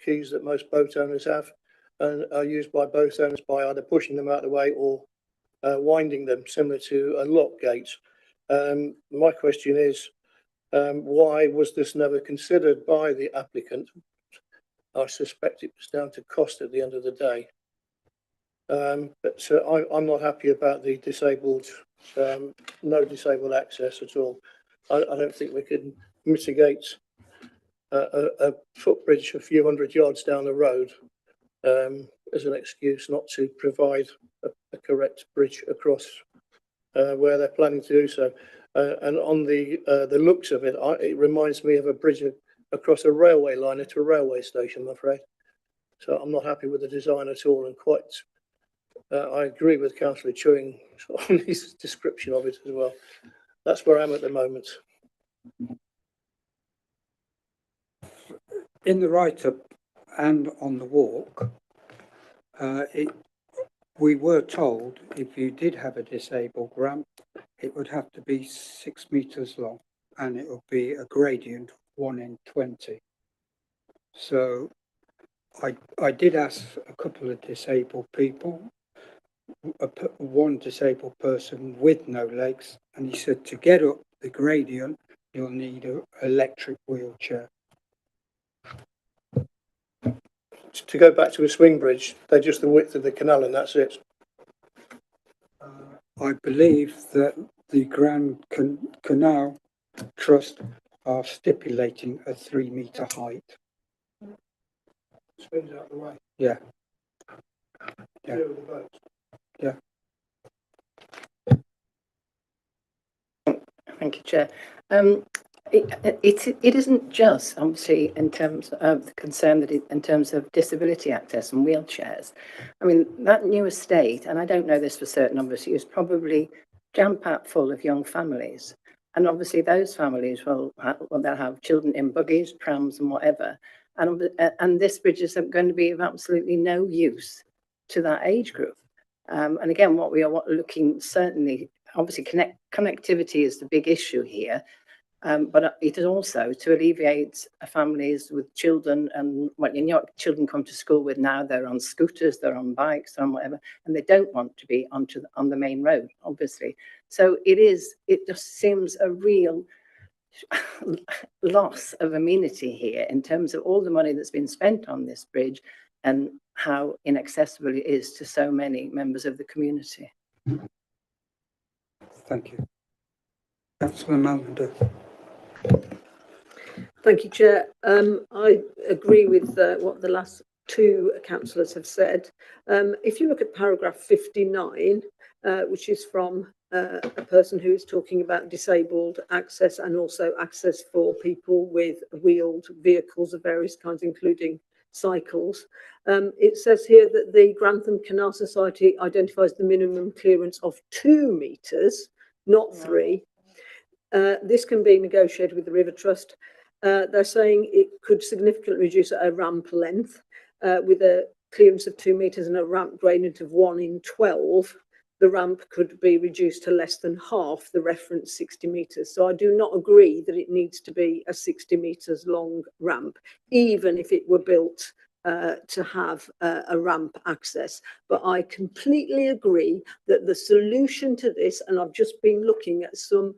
keys that most boat owners have and are used by boat owners by either pushing them out of the way or winding them, similar to a lock gate. My question is, why was this never considered by the applicant? I suspect it was down to cost at the end of the day. But I'm not happy about the disabled, no disabled access at all. I don't think we can mitigate a footbridge a few hundred yards down the road as an excuse not to provide a correct bridge across where they're planning to do so. And on the looks of it, it reminds me of a bridge across a railway line at a railway station, I'm afraid. So I'm not happy with the design at all, and quite I agree with Councillor Chewing on his description of it as well. That's where I am at the moment. in the write-up and on the walk, we were told if you did have a disabled ramp, it would have to be 6 metres long and it would be a gradient 1 in 20. So I did ask a couple of disabled people, one disabled person with no legs, and he said to get up the gradient, you'll need an electric wheelchair. To go back to a swing bridge, they're just the width of the canal and that's it. I believe that the Grand Canal Trust are stipulating a 3 metre height. Swings out the way. Yeah. Yeah. Yeah. Thank you, Chair. It isn't just obviously in terms of the concern that in terms of disability access and wheelchairs. I mean, that new estate, and I don't know this for certain, obviously, is probably jam-packed full of young families. And obviously those families they'll have children in buggies, trams and whatever. And this bridge is going to be of absolutely no use to that age group. And again, what we are looking, certainly, obviously connectivity is the big issue here. But it is also to alleviate families with children, and what children come to school with now, they're on scooters, they're on bikes, they're on whatever, and they don't want to be on the main road, obviously. So it just seems a real loss of amenity here in terms of all the money that's been spent on this bridge and how inaccessible it is to so many members of the community. Thank you. Councillor Malander. Thank you, Chair. I agree with what the last two councillors have said. If you look at paragraph 59, which is from a person who is talking about disabled access and also access for people with wheeled vehicles of various kinds, including cycles. It says here that the Grantham Canal Society identifies the minimum clearance of 2 metres, not 3. This can be negotiated with the River Trust. They're saying it could significantly reduce a ramp length with a clearance of 2 metres and a ramp gradient of 1 in 12. The ramp could be reduced to less than half the reference 60 metres. So I do not agree that it needs to be a 60 metres long ramp, even if it were built to have a ramp access. But I completely agree that the solution to this, and I've just been looking at some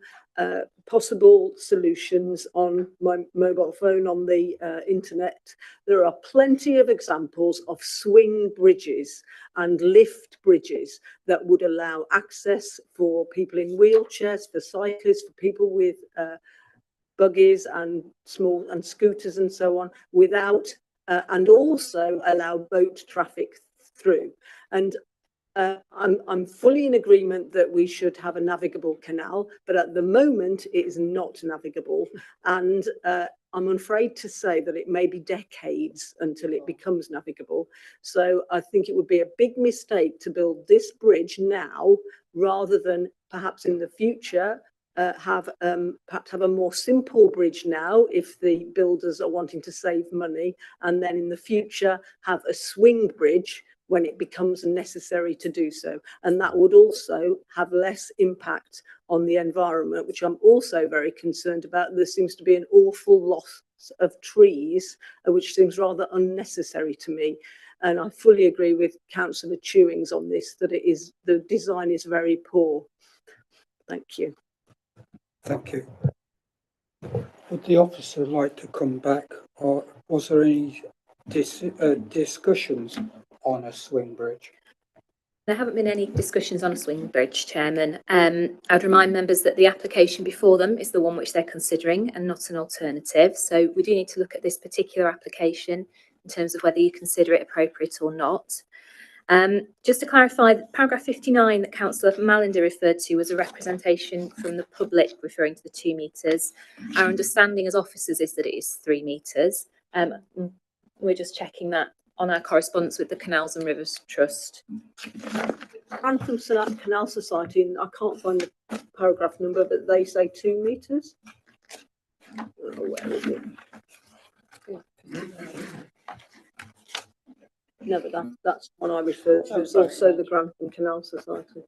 possible solutions on my mobile phone on the internet. There are plenty of examples of swing bridges and lift bridges that would allow access for people in wheelchairs, for cyclists, for people with buggies and small and scooters and so on, without and also allow boat traffic through. And I'm fully in agreement that we should have a navigable canal, but at the moment it is not navigable. And I'm afraid to say that it may be decades until it becomes navigable. So I think it would be a big mistake to build this bridge now, rather than perhaps in the future perhaps have a more simple bridge now if the builders are wanting to save money, and then in the future have a swing bridge when it becomes necessary to do so. And that would also have less impact on the environment, which I'm also very concerned about. There seems to be an awful loss of trees, which seems rather unnecessary to me. And I fully agree with Councillor Chewings on this, that the design is very poor. Thank you. Thank you. Would the officer like to come back, or was there any discussions on a swing bridge? There haven't been any discussions on a swing bridge, Chairman. I'd remind members that the application before them is the one which they're considering and not an alternative. So we do need to look at this particular application in terms of whether you consider it appropriate or not. Just to clarify, paragraph 59 that Councillor Malander referred to was a representation from the public referring to the 2 metres. Our understanding as officers is that it is 3 metres. We're just checking that on our correspondence with the Canals and Rivers Trust. Grantham Canal Society, and I can't find the paragraph number, but they say 2 metres. Oh, where is it? No, but that's one I referred to. It's also the Grantham Canal Society.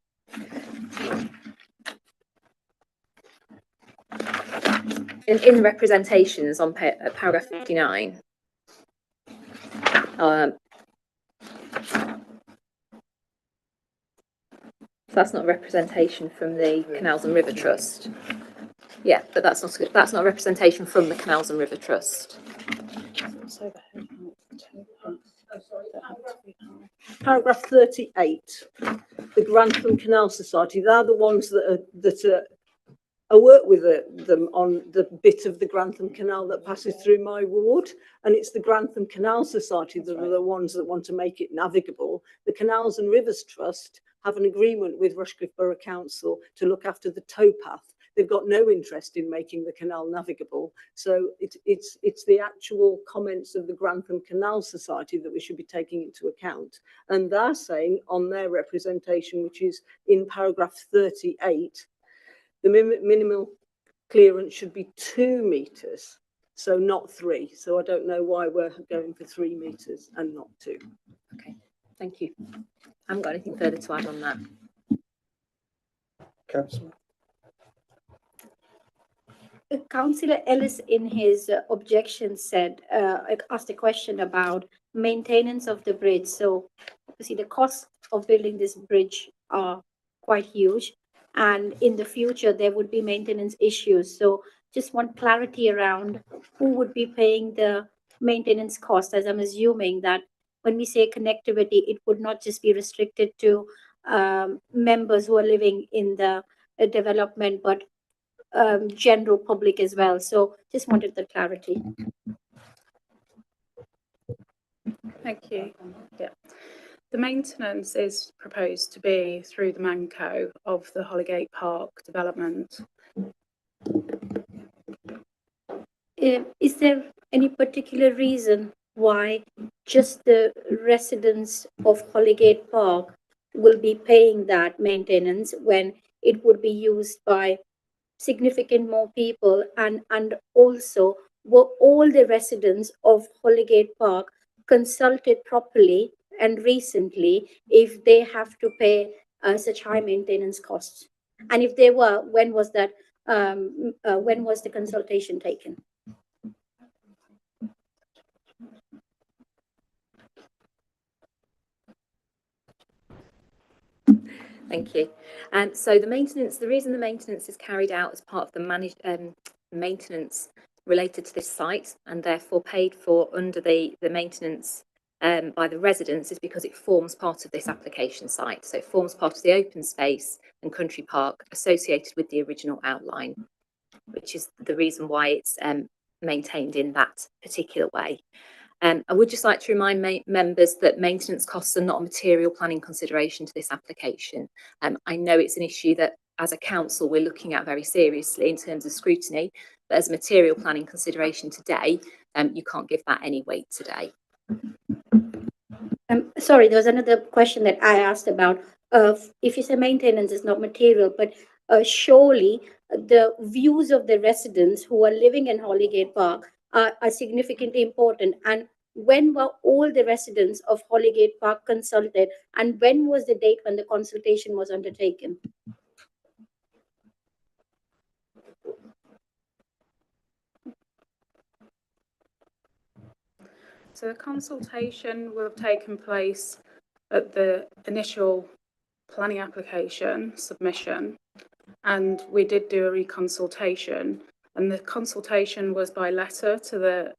In the representations on paragraph 59, so that's not a representation from the Canals and River Trust. Yeah, but that's not a representation from the Canals and River Trust. Paragraph 38, the Grantham Canal Society, they're the ones that I work with them on the bit of the Grantham Canal that passes through my ward, and it's the Grantham Canal Society that are the ones that want to make it navigable. The Canals and Rivers Trust have an agreement with Rushcliffe Borough Council to look after the towpath. They've got no interest in making the canal navigable. So it's the actual comments of the Grantham Canal Society that we should be taking into account. And they're saying on their representation, which is in paragraph 38, the minimal clearance should be 2 metres, so not 3. So I don't know why we're going for 3 metres and not 2. Okay, thank you. I haven't got anything further to add on that. Councillor. Councillor Ellis, in his objection, said, asked a question about maintenance of the bridge. So, obviously, the cost of building this bridge are quite huge, and in the future there would be maintenance issues. So, just want clarity around who would be paying the maintenance cost, as I'm assuming that when we say connectivity, it would not just be restricted to members who are living in the development, but general public as well. So just wanted the clarity. Thank you. Yeah. The maintenance is proposed to be through the Manco of the Hollygate Park development. Is there any particular reason why just the residents of Hollygate Park will be paying that maintenance when it would be used by significant more people, and also were all the residents of Hollygate Park consulted properly and recently if they have to pay such high maintenance costs? And if they were, when was that? When was the consultation taken? Thank you. So the reason the maintenance is carried out as part of the maintenance related to this site and therefore paid for under the maintenance by the residents is because it forms part of this application site. So it forms part of the open space and country park associated with the original outline, which is the reason why it's maintained in that particular way. I would just like to remind members that maintenance costs are not a material planning consideration to this application. I know it's an issue that as a council we're looking at very seriously in terms of scrutiny, but as a material planning consideration today, you can't give that any weight today. Sorry, there was another question that I asked about. If you say maintenance is not material, but surely the views of the residents who are living in Hollygate Park are significantly important. And when were all the residents of Hollygate Park consulted, and when was the date when the consultation was undertaken? So the consultation will have taken place at the initial planning application submission, and we did do a reconsultation, and the consultation was by letter to the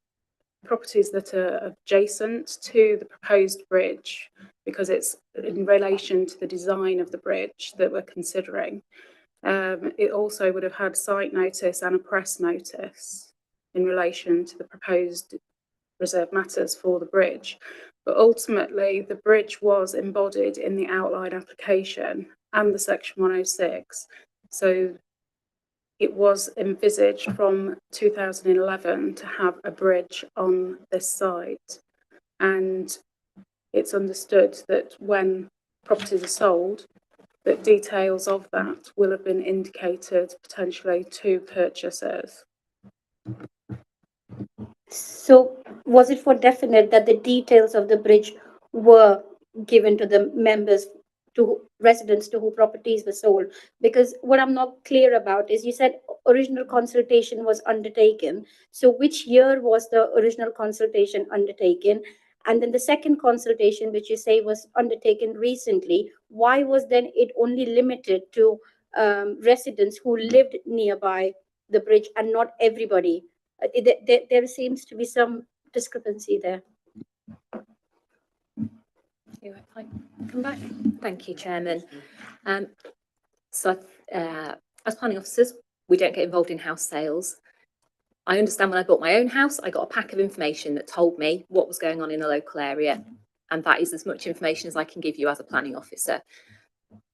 properties that are adjacent to the proposed bridge, because it's in relation to the design of the bridge that we're considering. It also would have had site notice and a press notice in relation to the proposed reserved matters for the bridge. But ultimately, the bridge was embodied in the outline application and the Section 106. So it was envisaged from 2011 to have a bridge on this site. And it's understood that when properties are sold, that details of that will have been indicated potentially to purchasers. So was it for definite that the details of the bridge were given to the members, to residents to whom properties were sold. Because what I'm not clear about is, you said original consultation was undertaken. So which year was the original consultation undertaken? And then the second consultation, which you say was undertaken recently, why was then it only limited to residents who lived nearby the bridge and not everybody? There seems to be some discrepancy there. Come back. Thank you, Chairman. So, as planning officers, we don't get involved in house sales. I understand when I bought my own house, I got a pack of information that told me what was going on in the local area, and that is as much information as I can give you as a planning officer.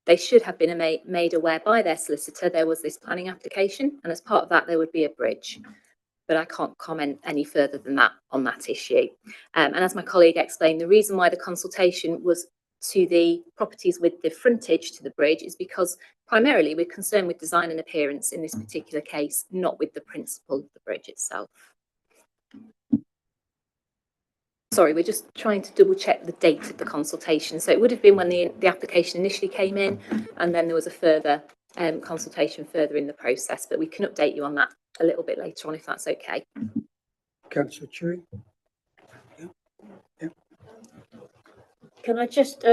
They should have been made aware by their solicitor there was this planning application, and as part of that there would be a bridge. But I can't comment any further than that on that issue. And as my colleague explained, the reason why the consultation was to the properties with the frontage to the bridge is because primarily we're concerned with design and appearance in this particular case, not with the principle of the bridge itself. Sorry, we're just trying to double check the date of the consultation. So it would have been when the application initially came in, and then there was a further consultation further in the process, but we can update you on that a little bit later on if that's okay. Councillor Chewy. Yeah. Can I just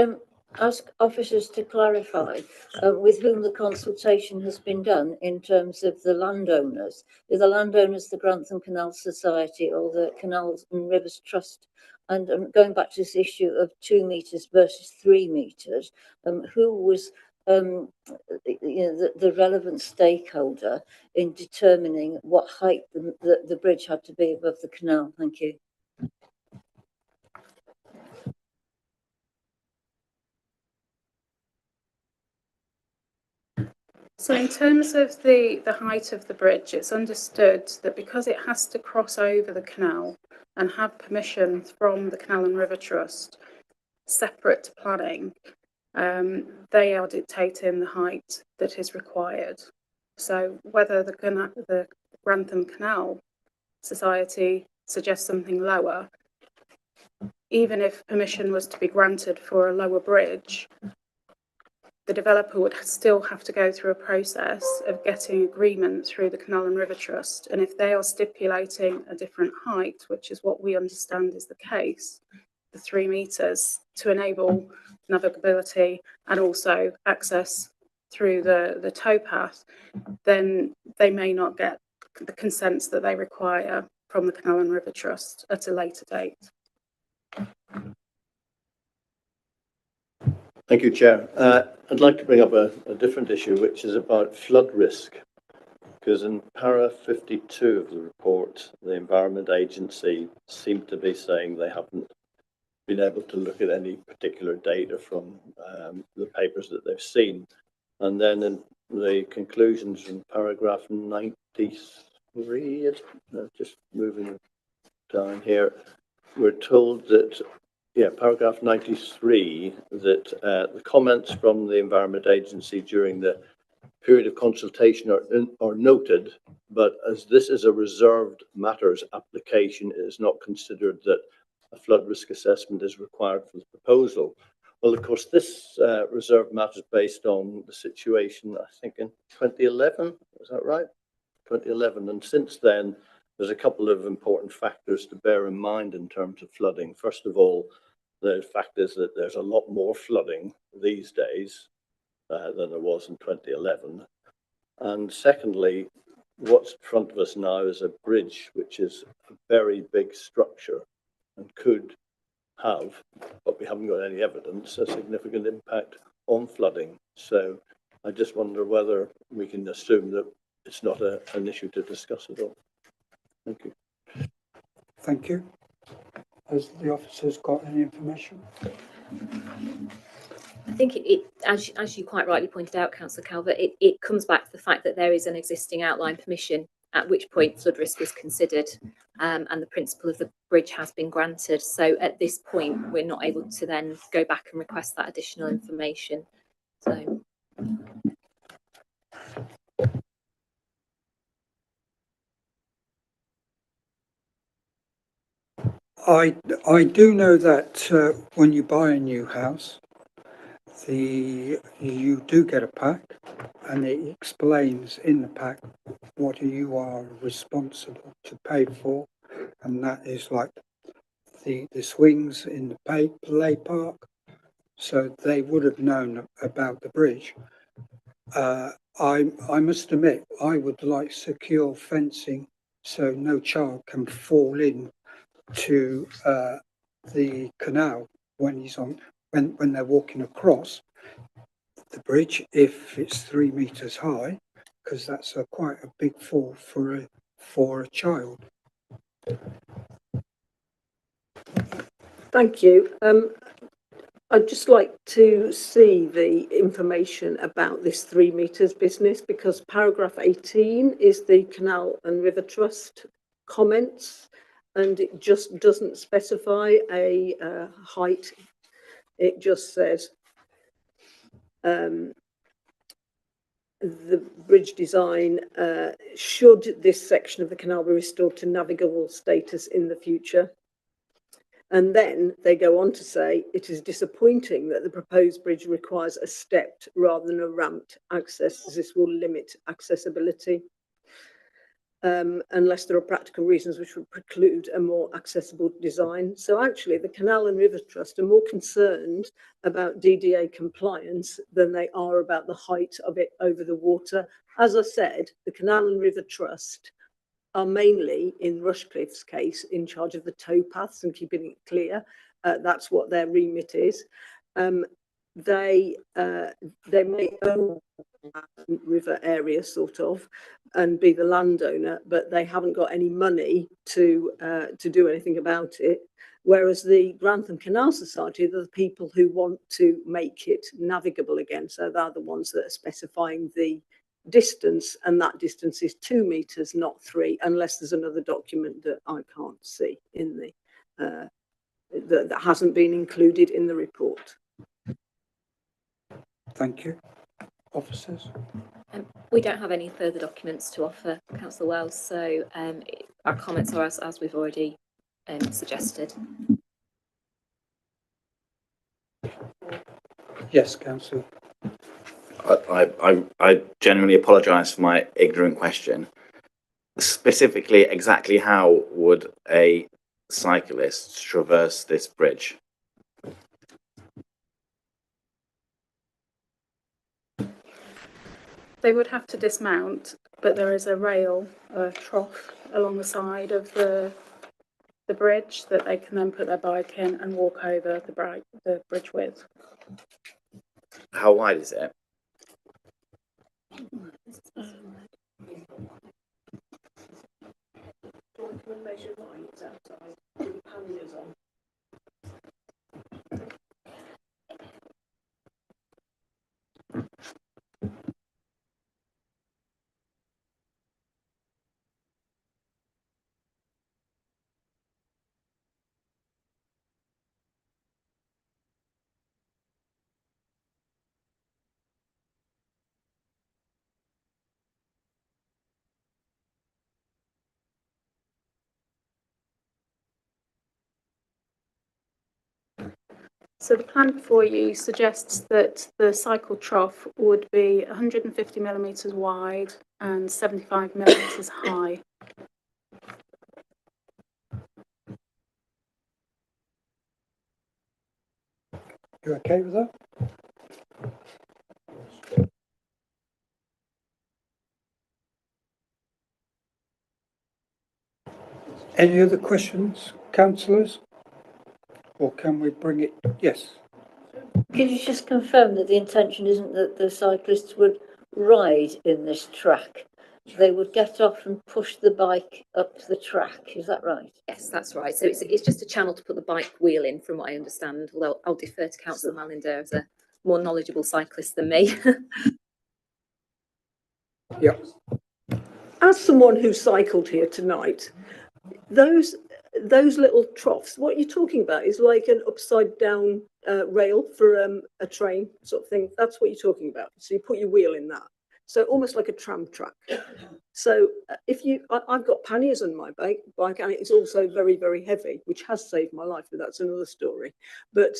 ask officers to clarify with whom the consultation has been done in terms of the landowners? Are the landowners the Grantham Canal Society or the Canals and Rivers Trust? And going back to this issue of 2 metres versus 3 metres, who was the relevant stakeholder in determining what height the bridge had to be above the canal? Thank you. So in terms of the height of the bridge, it's understood that because it has to cross over the canal and have permission from the Canal and River Trust, separate to planning, they are dictating the height that is required. So whether the Grantham Canal Society suggests something lower, even if permission was to be granted for a lower bridge, the developer would still have to go through a process of getting agreement through the Canal and River Trust. And if they are stipulating a different height, which is what we understand is the case, the 3 metres, to enable navigability and also access through the towpath, then they may not get the consents that they require from the Canal and River Trust at a later date. Thank you, Chair. I'd like to bring up a different issue, which is about flood risk. Because in para 52 of the report, the Environment Agency seemed to be saying they haven't been able to look at any particular data from the papers that they've seen. And then in the conclusions in paragraph 93, just moving down here, we're told that, paragraph 93, that the comments from the Environment Agency during the period of consultation are noted, but as this is a reserved matters application, it is not considered that a flood risk assessment is required for the proposal. Well, of course, this reserved matters based on the situation, I think, in 2011, is that right? 2011, and since then, there's a couple of important factors to bear in mind in terms of flooding. First of all, the fact is that there's a lot more flooding these days than there was in 2011. And secondly, what's in front of us now is a bridge, which is a very big structure and could have, but we haven't got any evidence, a significant impact on flooding. So I just wonder whether we can assume that it's not an issue to discuss at all. Thank you. Thank you. Has the officers got any information? I think as you quite rightly pointed out, Councillor Calvert, it comes back to the fact that there is an existing outline permission, at which point flood risk was considered, and the principle of the bridge has been granted. So at this point, we're not able to then go back and request that additional information. So. I do know that when you buy a new house, you do get a pack, and it explains in the pack what you are responsible to pay for, and that is like the swings in the play park. So they would have known about the bridge. I must admit, I would like secure fencing so no child can fall in to the canal when when they're walking across the bridge if it's 3 meters high, because that's quite a big fall for a child. Thank you. I'd just like to see the information about this 3 meters business, because paragraph 18 is the Canal and River Trust comments, and it just doesn't specify a height. It just says the bridge design, should this section of the canal be restored to navigable status in the future. And then they go on to say, it is disappointing that the proposed bridge requires a stepped rather than a ramped access, as this will limit accessibility, unless there are practical reasons which would preclude a more accessible design. So actually, the Canal and River Trust are more concerned about DDA compliance than they are about the height of it over the water. As I said, the Canal and River Trust are mainly, in Rushcliffe's case, in charge of the towpaths and keeping it clear. That's what their remit is. They may own river area, sort of, and be the landowner, but they haven't got any money to do anything about it. Whereas the Grantham Canal Society are the people who want to make it navigable again. So they're the ones that are specifying the distance, and that distance is 2 meters, not 3, unless there's another document that I can't see in the that hasn't been included in the report. Thank you. Officers? We don't have any further documents to offer, Councillor Wells, so our comments are as we've already suggested. Yes, Councillor. I genuinely apologise for my ignorant question. Specifically, exactly how would a cyclist traverse this bridge? They would have to dismount, but there is a rail, a trough along the side of the bridge that they can then put their bike in and walk over the bridge with. How wide is it? So the plan before you suggests that the cycle trough would be 150 millimetres wide and 75 millimetres high. You okay with that? Any other questions, councillors? Or can we bring it? Yes. Could you just confirm that the intention isn't that the cyclists would ride in this track? They would get off and push the bike up the track, is that right? Yes, that's right. So it's just a channel to put the bike wheel in, from what I understand, although I'll defer to Councillor Mallinder as a more knowledgeable cyclist than me. Yeah. As someone who cycled here tonight, those little troughs, what you're talking about is like an upside down rail for a train sort of thing. That's what you're talking about. So you put your wheel in that. So almost like a tram track. So I've got panniers on my bike, and it's also very, very heavy, which has saved my life, but that's another story. But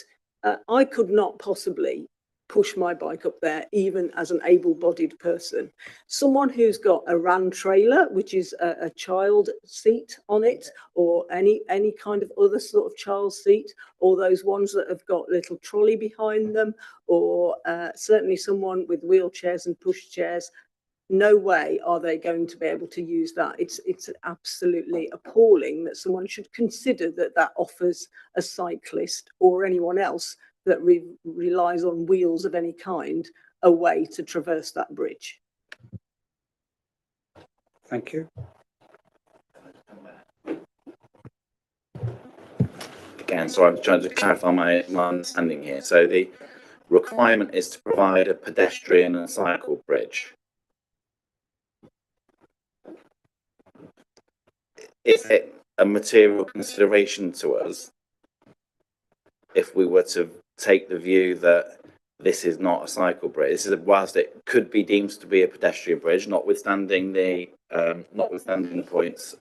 I could not possibly push my bike up there, even as an able-bodied person. Someone who's got a RAN trailer, which is a child seat on it, or any kind of other sort of child seat, or those ones that have got little trolley behind them, or certainly someone with wheelchairs and pushchairs, no way are they going to be able to use that. It's absolutely appalling that someone should consider that offers a cyclist or anyone else that relies on wheels of any kind a way to traverse that bridge. Thank you. Again, so I'm trying to clarify my understanding here. So the requirement is to provide a pedestrian and cycle bridge. Is it a material consideration to us if we were to take the view that this is not a cycle bridge? This is whilst it could be deemed to be a pedestrian bridge, notwithstanding the points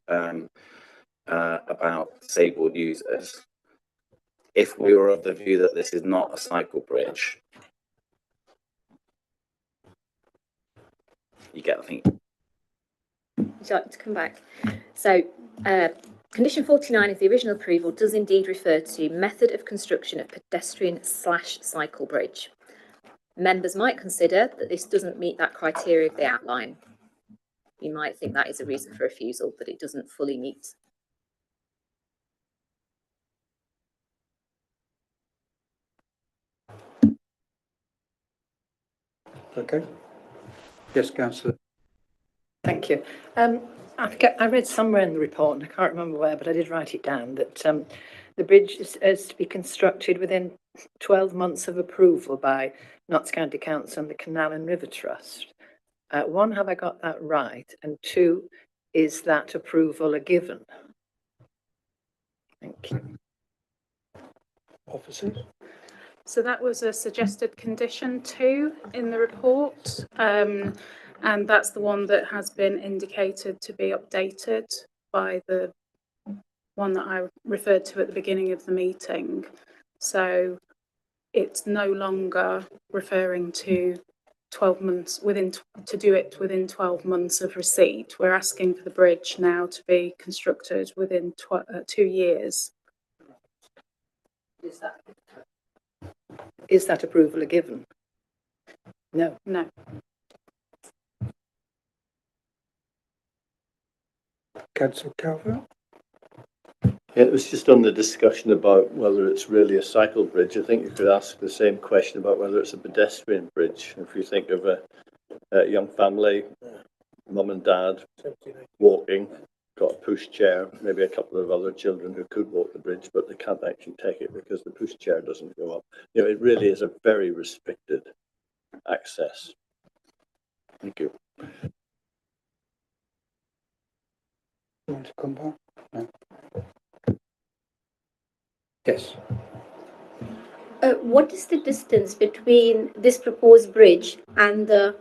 about disabled users. If we were of the view that this is not a cycle bridge, you get the thing. Would you like to come back? So, condition 49 of the original approval does indeed refer to method of construction of pedestrian/cycle bridge. Members might consider that this doesn't meet that criteria of the outline. You might think that is a reason for refusal, that it doesn't fully meet. Okay. Yes, Councillor. Thank you. I read somewhere in the report, and I can't remember where, but I did write it down, that the bridge is to be constructed within 12 months of approval by Notts County Council and the Canal and River Trust. One, have I got that right? And two, is that approval a given? Thank you. Officers? So that was a suggested condition 2 in the report, and that's the one that has been indicated to be updated by the one that I referred to at the beginning of the meeting. So it's no longer referring to 12 months to do it within 12 months of receipt. We're asking for the bridge now to be constructed within 2 years. Is that approval a given? No. No. Councillor Calvert? Yeah, it was just on the discussion about whether it's really a cycle bridge. I think you could ask the same question about whether it's a pedestrian bridge. If you think of a young family, mum and dad walking, got a pushchair, maybe a couple of other children who could walk the bridge, but they can't actually take it because the pushchair doesn't go up. You know, it really is a very restricted access. Thank you. You want to come back? No. Yes. What is the distance between this proposed bridge and the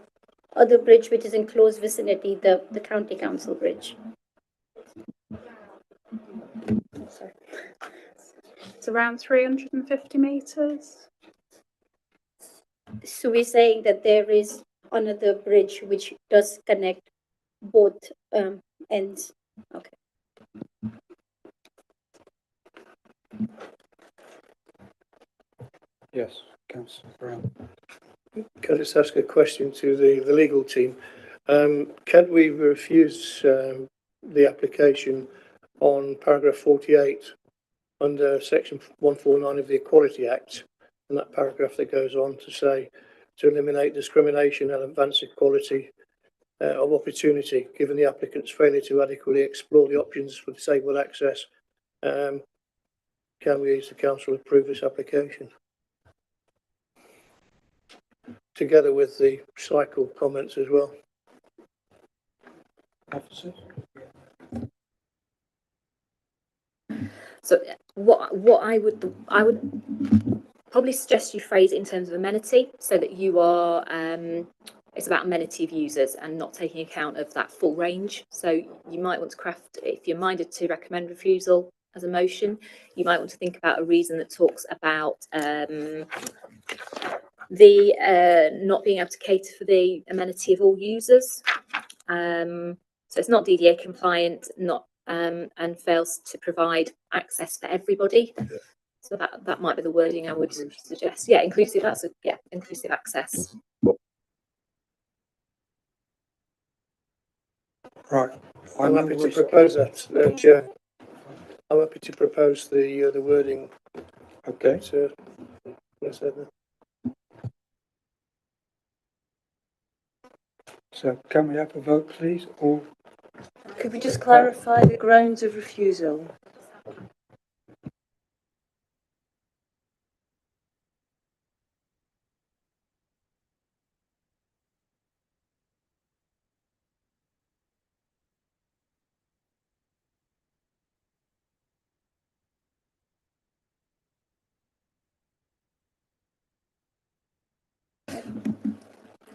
other bridge which is in close vicinity, the county council bridge? Sorry. It's around 350 metres. So we're saying that there is another bridge which does connect both ends. Okay. Yes, Councillor Brown. Can I just ask a question to the legal team? Can we refuse the application on paragraph 48 under section 149 of the Equality Act, and that paragraph that goes on to say to eliminate discrimination and advance equality of opportunity given the applicant's failure to adequately explore the options for disabled access? Can we, as the council, approve this application together with the cycle comments as well? Officers? So what I would probably suggest you phrase it in terms of amenity, so that you are it's about amenity of users and not taking account of that full range. So you might want to craft, if you're minded to recommend refusal as a motion, you might want to think about a reason that talks about the not being able to cater for the amenity of all users. So it's not DDA compliant, not and fails to provide access for everybody. So that might be the wording I would suggest. Yeah, inclusive. That's a, yeah, inclusive access. Right. I'm happy to propose that, Chair. I'm happy to propose the wording. Okay. So can we have a vote, please? All. Could we just clarify the grounds of refusal?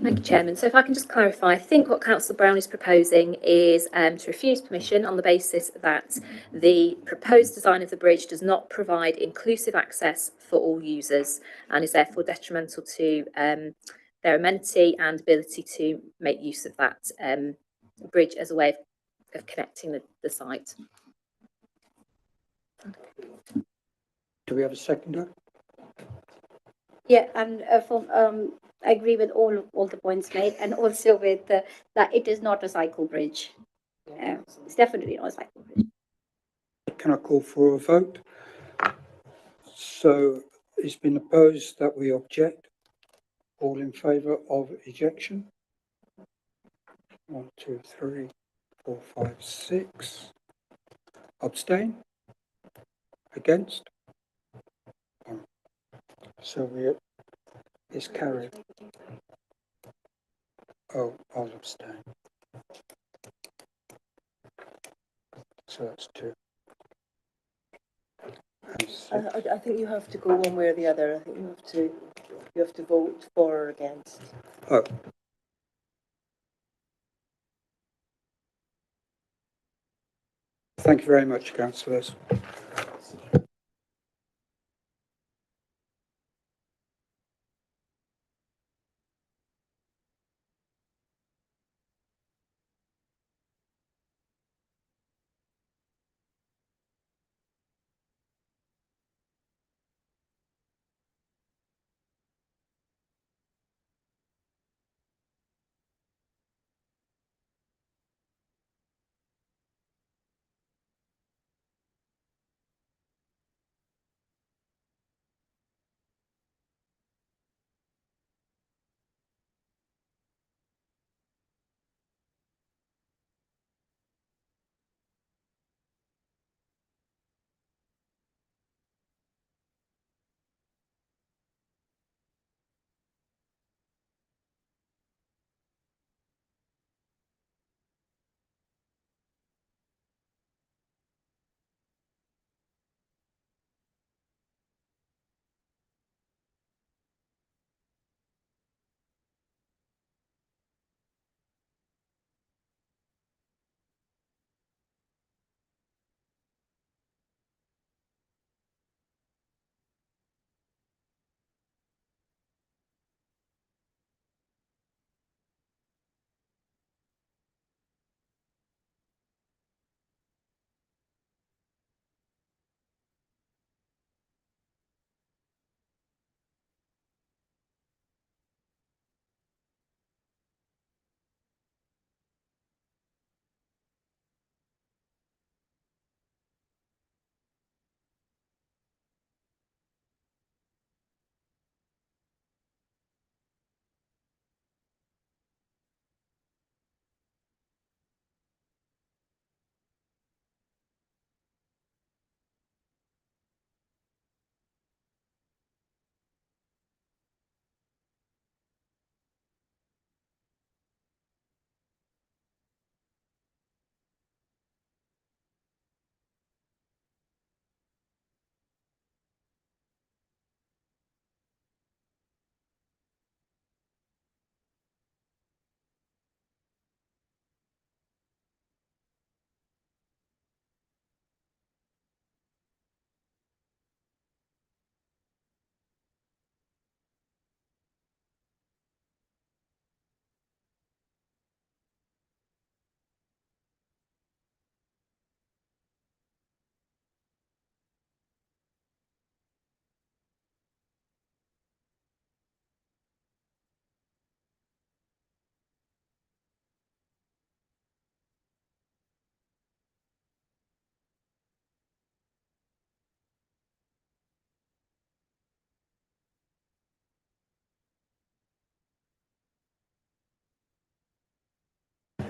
Thank you, Chairman. So if I can just clarify, I think what Councillor Brown is proposing is to refuse permission on the basis that the proposed design of the bridge does not provide inclusive access for all users and is therefore detrimental to their amenity and ability to make use of that bridge as a way of connecting the site. Do we have a seconder? Yeah, and I agree with all the points made, and also with that it is not a cycle bridge. It's definitely not a cycle bridge. Can I call for a vote? So it's been opposed that we object. All in favour of ejection? 1, 2, 3, 4, 5, 6. Abstain? Against? 1. So it's carried. Oh, I'll abstain. So that's 2. I think you have to go one way or the other. I think you have to vote for or against. Oh. Thank you very much, councillors.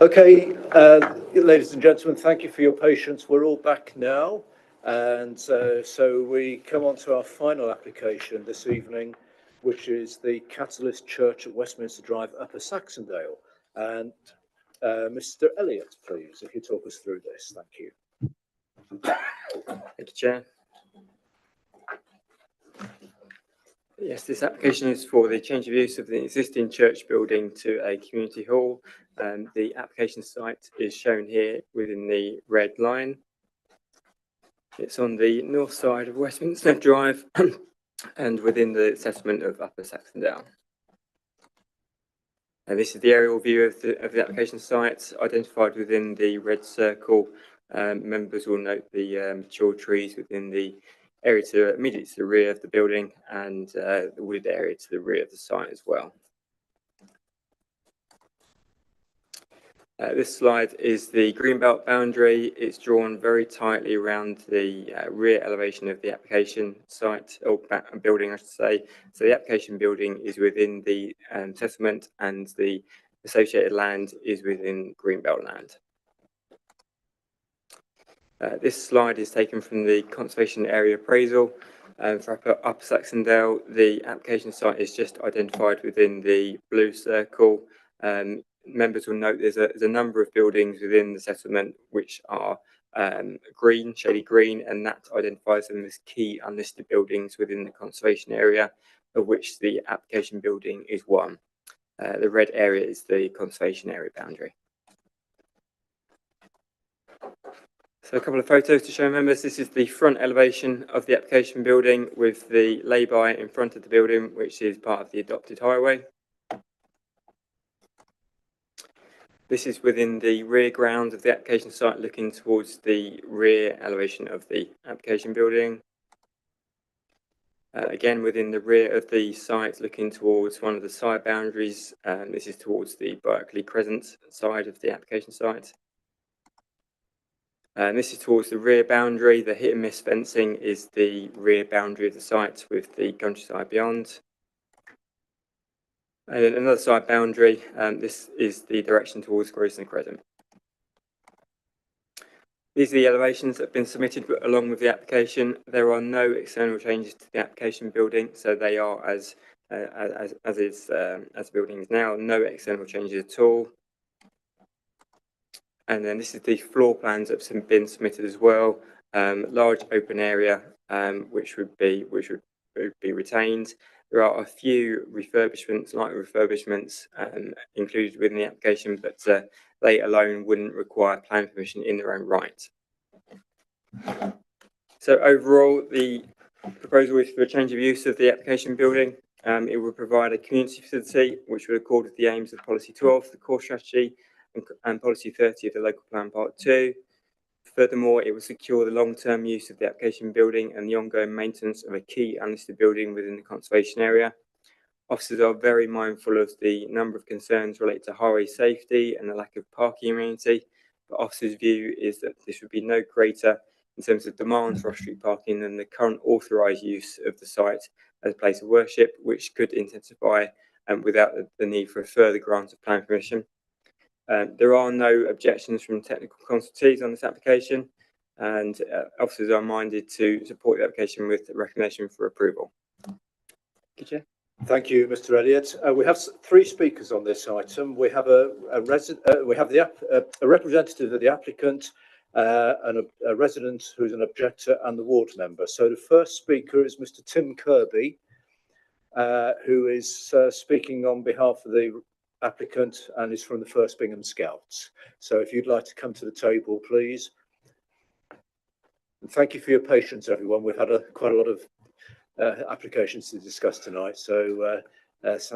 Okay, ladies and gentlemen, thank you for your patience. We're all back now. And so we come on to our final application this evening, which is the Catalyst Church at Westminster Drive, Upper Saxondale. And Mr. Elliott, please, if you talk us through this. Thank you. Thank you, Chair. Yes, this application is for the change of use of the existing church building to a community hall. The application site is shown here within the red line. It's on the north side of Westminster Drive and within the settlement of Upper Saxondale. And this is the aerial view of the application site identified within the red circle. Members will note the mature trees within the area immediately to the rear of the building and the wooded area to the rear of the site as well. This slide is the greenbelt boundary. It's drawn very tightly around the rear elevation of the application site, or building, I should say. So the application building is within the settlement and the associated land is within greenbelt land. This slide is taken from the conservation area appraisal for Upper Saxondale. The application site is just identified within the blue circle. Members will note there's a number of buildings within the settlement which are green, shady green, and that identifies them as key unlisted buildings within the conservation area, of which the application building is one. The red area is the conservation area boundary. So a couple of photos to show members. This is the front elevation of the application building with the lay-by in front of the building, which is part of the adopted highway. This is within the rear ground of the application site, looking towards the rear elevation of the application building. Again, within the rear of the site, looking towards one of the side boundaries. This is towards the Berkeley Crescent side of the application site. And this is towards the rear boundary. The hit and miss fencing is the rear boundary of the site with the countryside beyond. And then another side boundary, this is the direction towards Grosvenor Crescent. These are the elevations that have been submitted along with the application. There are no external changes to the application building, so they are as the building is now. No external changes at all. And then this is the floor plans that have been submitted as well. Large open area, which would be retained. There are a few refurbishments, light refurbishments, included within the application, but they alone wouldn't require planning permission in their own right. So overall, the proposal is for a change of use of the application building. It will provide a community facility which will accord with the aims of Policy 12, the core strategy, and Policy 30 of the Local Plan Part 2. Furthermore, it will secure the long-term use of the application building and the ongoing maintenance of a key unlisted building within the conservation area. Officers are very mindful of the number of concerns related to highway safety and the lack of parking amenity. But officers' view is that this would be no greater in terms of demands for off-street parking than the current authorised use of the site as a place of worship, which could intensify without the need for a further grant of planning permission. There are no objections from technical consultees on this application, and officers are minded to support the application with a recommendation for approval. Good, Chair. Thank you, Mr. Elliott. We have three speakers on this item. We have a representative of the applicant, and a resident who's an objector, and the ward member. So the first speaker is Mr. Tim Kirby, who is speaking on behalf of the applicant and is from the First Bingham Scouts. So if you'd like to come to the table, please. And thank you for your patience, everyone. We've had quite a lot of applications to discuss tonight, so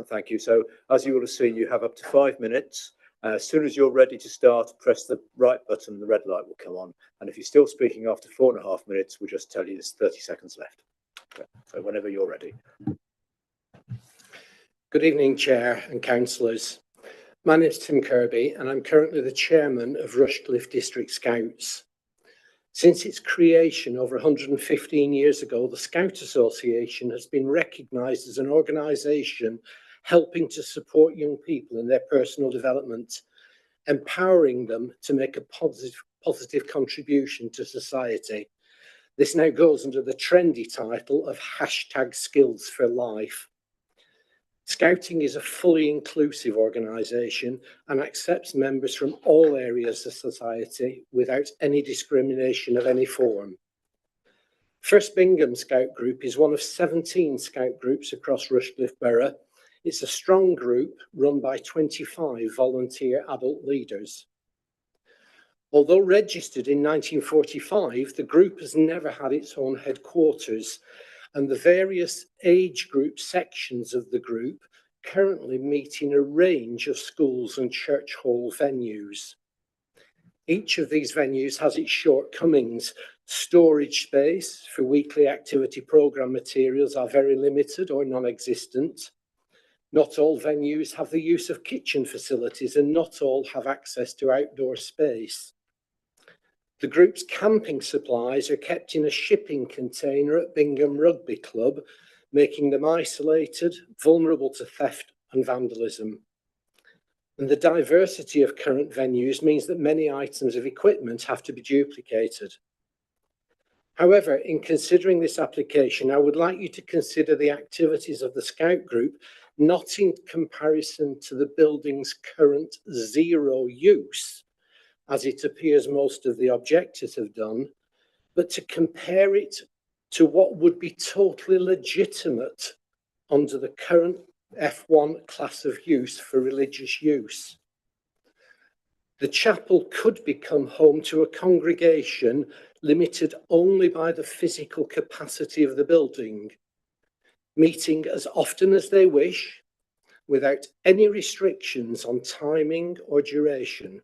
thank you. So as you will have seen, you have up to 5 minutes. As soon as you're ready to start, press the right button, the red light will come on. And if you're still speaking after 4.5 minutes, we'll just tell you there's 30 seconds left. Okay. So whenever you're ready. Good evening, Chair and Councillors. My name is Tim Kirby and I'm currently the Chairman of Rushcliffe District Scouts. Since its creation over 115 years ago, the Scout Association has been recognised as an organisation helping to support young people in their personal development empowering them to make a positive contribution to society. This now goes under the trendy title of #Skills for Life. Scouting is a fully inclusive organisation and accepts members from all areas of society without any discrimination of any form. First Bingham Scout Group is one of 17 Scout groups across Rushcliffe Borough. It's a strong group run by 25 volunteer adult leaders. Although registered in 1945, the group has never had its own headquarters, and the various age group sections of the group currently meet in a range of schools and church hall venues. Each of these venues has its shortcomings. Storage space for weekly activity programme materials are very limited or non-existent. Not all venues have the use of kitchen facilities, and not all have access to outdoor space. The group's camping supplies are kept in a shipping container at Bingham Rugby Club, making them isolated, vulnerable to theft and vandalism. And the diversity of current venues means that many items of equipment have to be duplicated. However, in considering this application, I would like you to consider the activities of the Scout Group not in comparison to the building's current zero use, as it appears most of the objectors have done, but to compare it to what would be totally legitimate under the current F1 class of use for religious use. The chapel could become home to a congregation limited only by the physical capacity of the building, meeting as often as they wish, without any restrictions on timing or duration.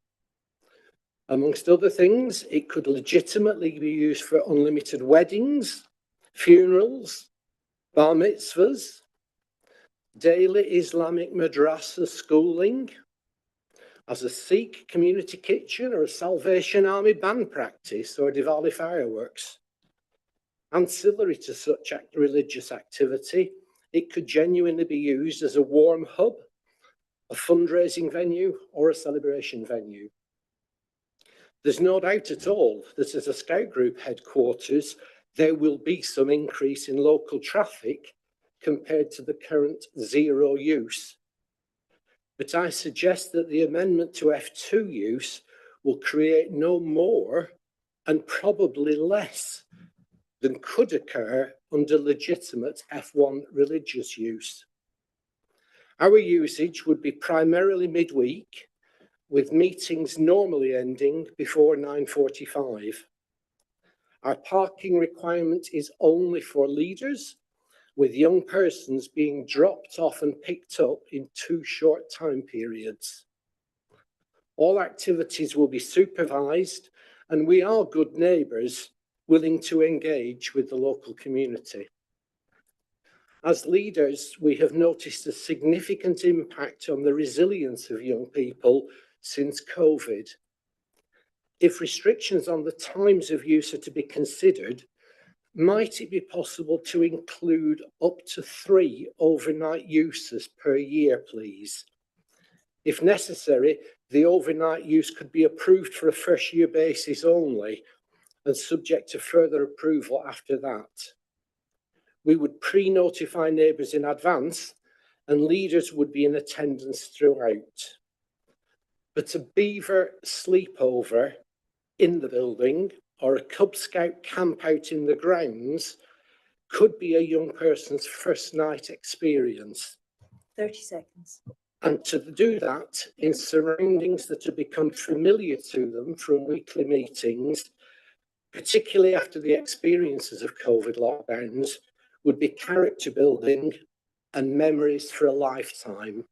Amongst other things, it could legitimately be used for unlimited weddings, funerals, bar mitzvahs, daily Islamic madrasa schooling, as a Sikh community kitchen or a Salvation Army band practice or Diwali fireworks. Ancillary to such religious activity, it could genuinely be used as a warm hub, a fundraising venue, or a celebration venue. There's no doubt at all that as a Scout Group headquarters, there will be some increase in local traffic compared to the current zero use. But I suggest that the amendment to F2 use will create no more and probably less than could occur under legitimate F1 religious use. Our usage would be primarily midweek, with meetings normally ending before 9:45. Our parking requirement is only for leaders, with young persons being dropped off and picked up in 2 short time periods. All activities will be supervised, and we are good neighbours willing to engage with the local community. As leaders, we have noticed a significant impact on the resilience of young people since COVID. If restrictions on the times of use are to be considered, might it be possible to include up to 3 overnight uses per year, please? If necessary, the overnight use could be approved for a first year basis only and subject to further approval after that. We would pre-notify neighbours in advance and leaders would be in attendance throughout. But a beaver sleepover in the building or a Cub Scout camp out in the grounds could be a young person's first night experience. 30 seconds. And to do that in surroundings that have become familiar to them from weekly meetings, particularly after the experiences of COVID lockdowns, would be character building and memories for a lifetime.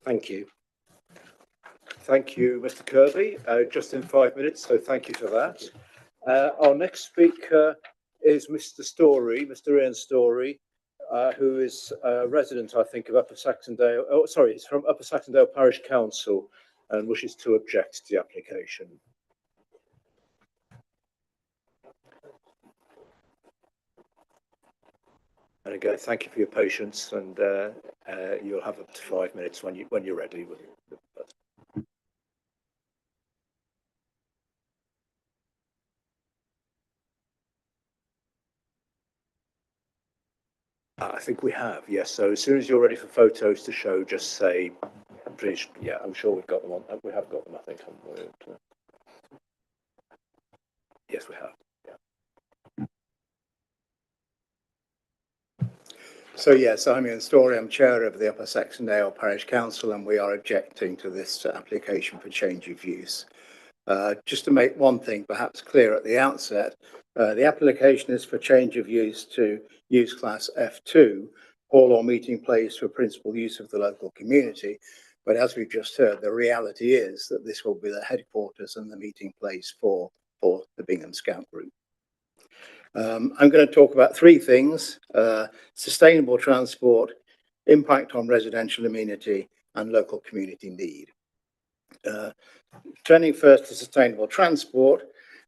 Thank you. Thank you, Mr. Kirby. Just in 5 minutes, so thank you for that. Our next speaker is Mr. Story, Mr. Ian Story, who is a resident, I think, of Upper Saxondale. Oh, sorry, he's from Upper Saxondale Parish Council and wishes to object to the application. And again, thank you for your patience, and you'll have up to 5 minutes when you're ready. I think we have, yes. So as soon as you're ready for photos to show, just say, please. Yeah, I'm sure we've got them on. We have got them, I think, haven't we? Yes, we have. Yeah. So yes, I'm Ian Story. I'm chair of the Upper Saxondale Parish Council, and we are objecting to this application for change of use. Just to make one thing perhaps clear at the outset, the application is for change of use to use class F2, hall or meeting place for principal use of the local community. But as we've just heard, the reality is that this will be the headquarters and the meeting place for the Bingham Scout Group. I'm going to talk about three things: sustainable transport, impact on residential amenity, and local community need. Turning first to sustainable transport,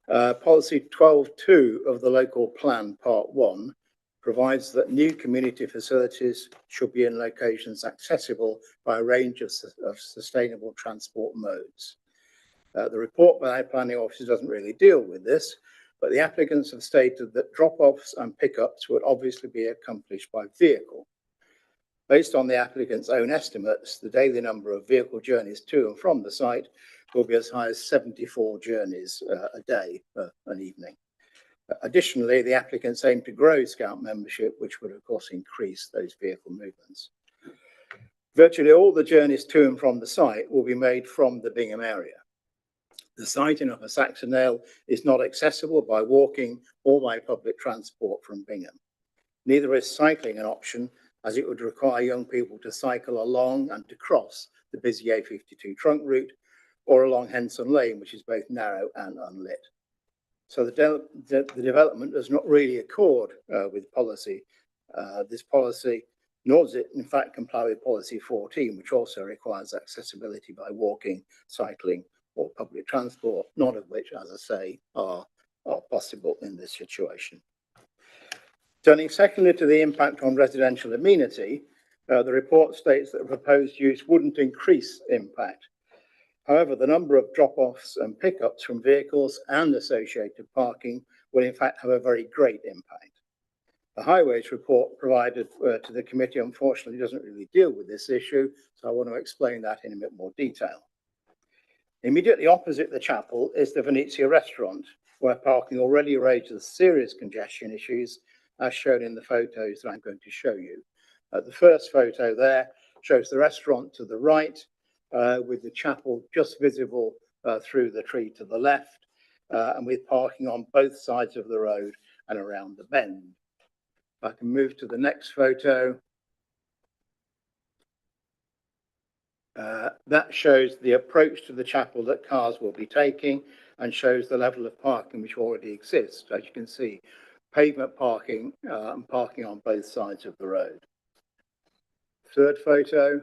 policy 12.2 of the local plan part 1 provides that new community facilities should be in locations accessible by a range of sustainable transport modes. The report by our planning officer doesn't really deal with this, but the applicants have stated that drop-offs and pickups would obviously be accomplished by vehicle. Based on the applicant's own estimates, the daily number of vehicle journeys to and from the site will be as high as 74 journeys a day an evening. Additionally, the applicants aim to grow Scout membership, which would of course increase those vehicle movements. Virtually all the journeys to and from the site will be made from the Bingham area. The site in Upper Saxondale is not accessible by walking or by public transport from Bingham. Neither is cycling an option, as it would require young people to cycle along and to cross the busy A52 trunk route or along Henson Lane, which is both narrow and unlit. So the development does not really accord with policy. This policy, nor does it in fact comply with policy 14, which also requires accessibility by walking, cycling or public transport, none of which, as I say, are possible in this situation. Turning secondly to the impact on residential amenity, the report states that the proposed use wouldn't increase impact. However, the number of drop-offs and pickups from vehicles and associated parking will in fact have a very great impact. The highways report provided to the committee unfortunately doesn't really deal with this issue, so I want to explain that in a bit more detail. Immediately opposite the chapel is the Venezia restaurant, where parking already raises serious congestion issues, as shown in the photos that I'm going to show you. The first photo there shows the restaurant to the right, with the chapel just visible through the tree to the left, and with parking on both sides of the road and around the bend. If I can move to the next photo. That shows the approach to the chapel that cars will be taking and shows the level of parking which already exists. As you can see, pavement parking and parking on both sides of the road. Third photo.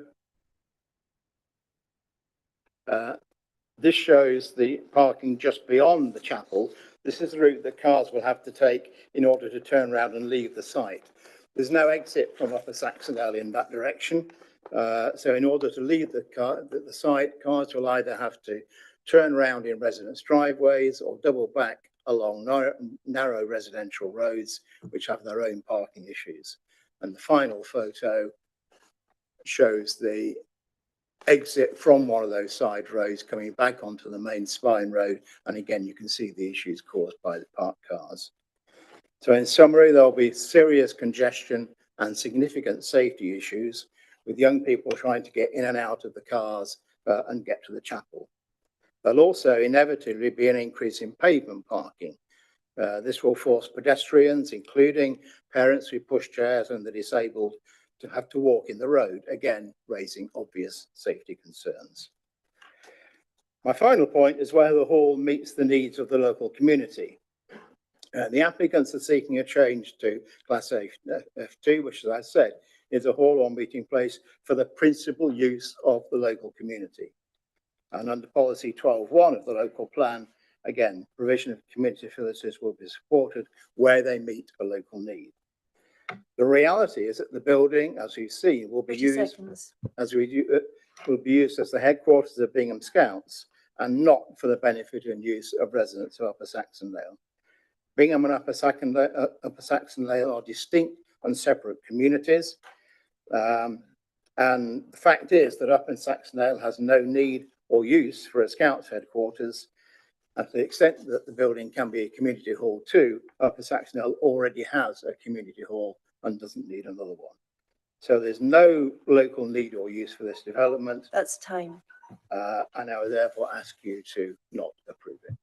This shows the parking just beyond the chapel. This is the route that cars will have to take in order to turn around and leave the site. There's no exit from Upper Saxondale in that direction. So in order to leave the site, cars will either have to turn around in residence driveways or double back along narrow residential roads, which have their own parking issues. And the final photo shows the exit from one of those side roads coming back onto the main spine road. And again, you can see the issues caused by the parked cars. So in summary, there'll be serious congestion and significant safety issues with young people trying to get in and out of the cars and get to the chapel. There'll also inevitably be an increase in pavement parking. This will force pedestrians, including parents with pushchairs and the disabled, to have to walk in the road, again, raising obvious safety concerns. My final point is where the hall meets the needs of the local community. The applicants are seeking a change to Class F2, which, as I said, is a hall or meeting place for the principal use of the local community. And under policy 12.1 of the local plan, again, provision of community facilities will be supported where they meet a local need. The reality is that the building, as we've seen, will be used as the headquarters of Bingham Scouts and not for the benefit and use of residents of Upper Saxondale. Bingham and Upper Saxondale are distinct and separate communities. And the fact is that Upper Saxondale has no need or use for a Scouts headquarters. And to the extent that the building can be a community hall too, Upper Saxondale already has a community hall and doesn't need another one. So there's no local need or use for this development. That's time. And I would therefore ask you to not approve it.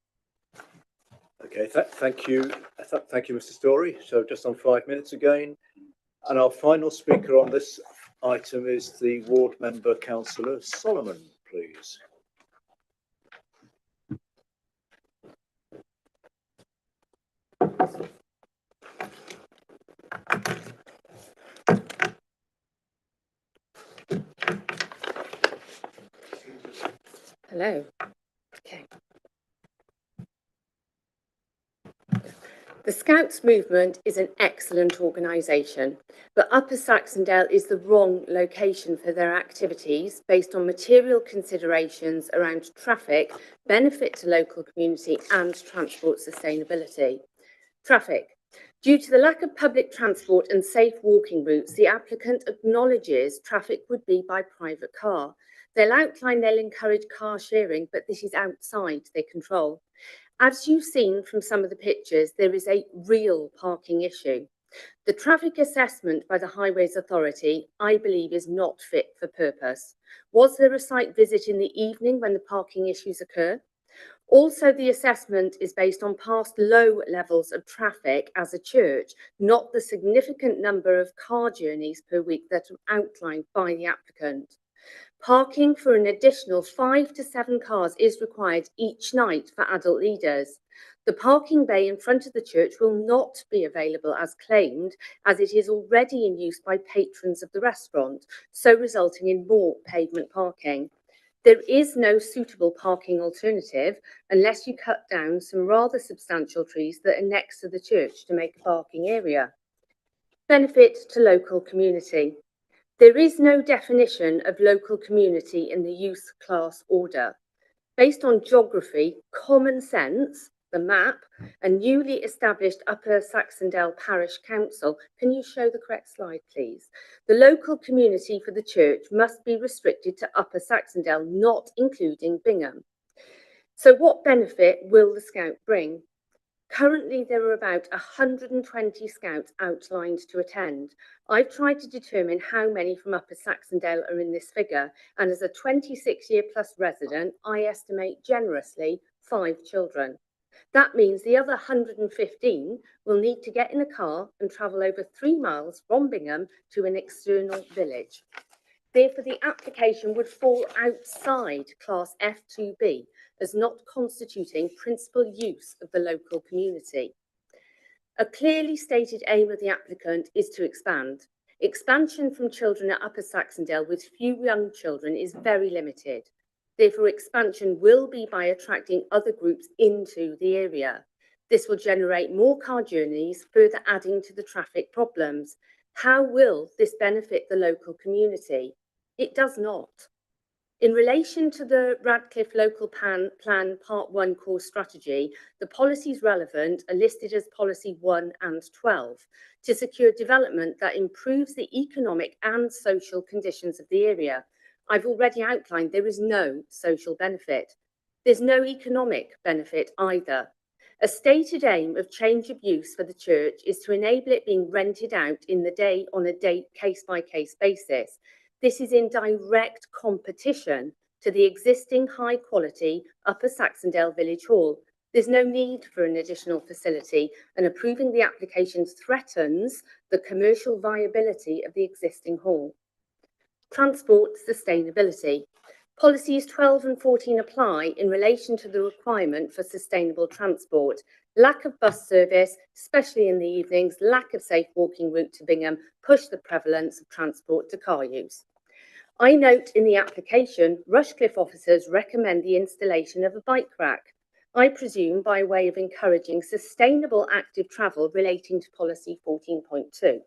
Okay, thank you. Thank you, Mr. Story. So just on 5 minutes again. And our final speaker on this item is the ward member, Councillor Solomon, please. Hello. Okay. The Scouts movement is an excellent organisation, but Upper Saxondale is the wrong location for their activities based on material considerations around traffic, benefit to local community and transport sustainability. Traffic. Due to the lack of public transport and safe walking routes, the applicant acknowledges traffic would be by private car. They'll outline they'll encourage car sharing, but this is outside their control. As you've seen from some of the pictures, there is a real parking issue. The traffic assessment by the Highways Authority, I believe, is not fit for purpose. Was there a site visit in the evening when the parking issues occur? Also, the assessment is based on past low levels of traffic as a church, not the significant number of car journeys per week that are outlined by the applicant. Parking for an additional 5 to 7 cars is required each night for adult leaders. The parking bay in front of the church will not be available as claimed, as it is already in use by patrons of the restaurant, so resulting in more pavement parking. There is no suitable parking alternative unless you cut down some rather substantial trees that are next to the church to make a parking area. Benefit to local community. There is no definition of local community in the use class order. Based on geography, common sense, the map, and newly established Upper Saxondale Parish Council, can you show the correct slide, please? The local community for the church must be restricted to Upper Saxondale, not including Bingham. So what benefit will the Scout bring? Currently, there are about 120 Scouts outlined to attend. I've tried to determine how many from Upper Saxondale are in this figure, and as a 26-year-plus resident, I estimate generously 5 children. That means the other 115 will need to get in a car and travel over 3 miles from Bingham to an external village. Therefore, the application would fall outside Class F2B as not constituting principal use of the local community. A clearly stated aim of the applicant is to expand. Expansion from children at Upper Saxondale with few young children is very limited. Therefore, expansion will be by attracting other groups into the area. This will generate more car journeys, further adding to the traffic problems. How will this benefit the local community? It does not. In relation to the Rushcliffe Local Plan Part 1 core strategy, the policies relevant are listed as Policy 1 and 12 to secure development that improves the economic and social conditions of the area. I've already outlined there is no social benefit. There's no economic benefit either. A stated aim of change of use for the church is to enable it being rented out in the day on a case-by-case basis. This is in direct competition to the existing high-quality Upper Saxondale Village Hall. There's no need for an additional facility, and approving the application threatens the commercial viability of the existing hall. Transport sustainability. Policies 12 and 14 apply in relation to the requirement for sustainable transport. Lack of bus service, especially in the evenings, lack of safe walking route to Bingham, push the prevalence of transport to car use. I note in the application, Rushcliffe officers recommend the installation of a bike rack, I presume by way of encouraging sustainable active travel relating to policy 14.2.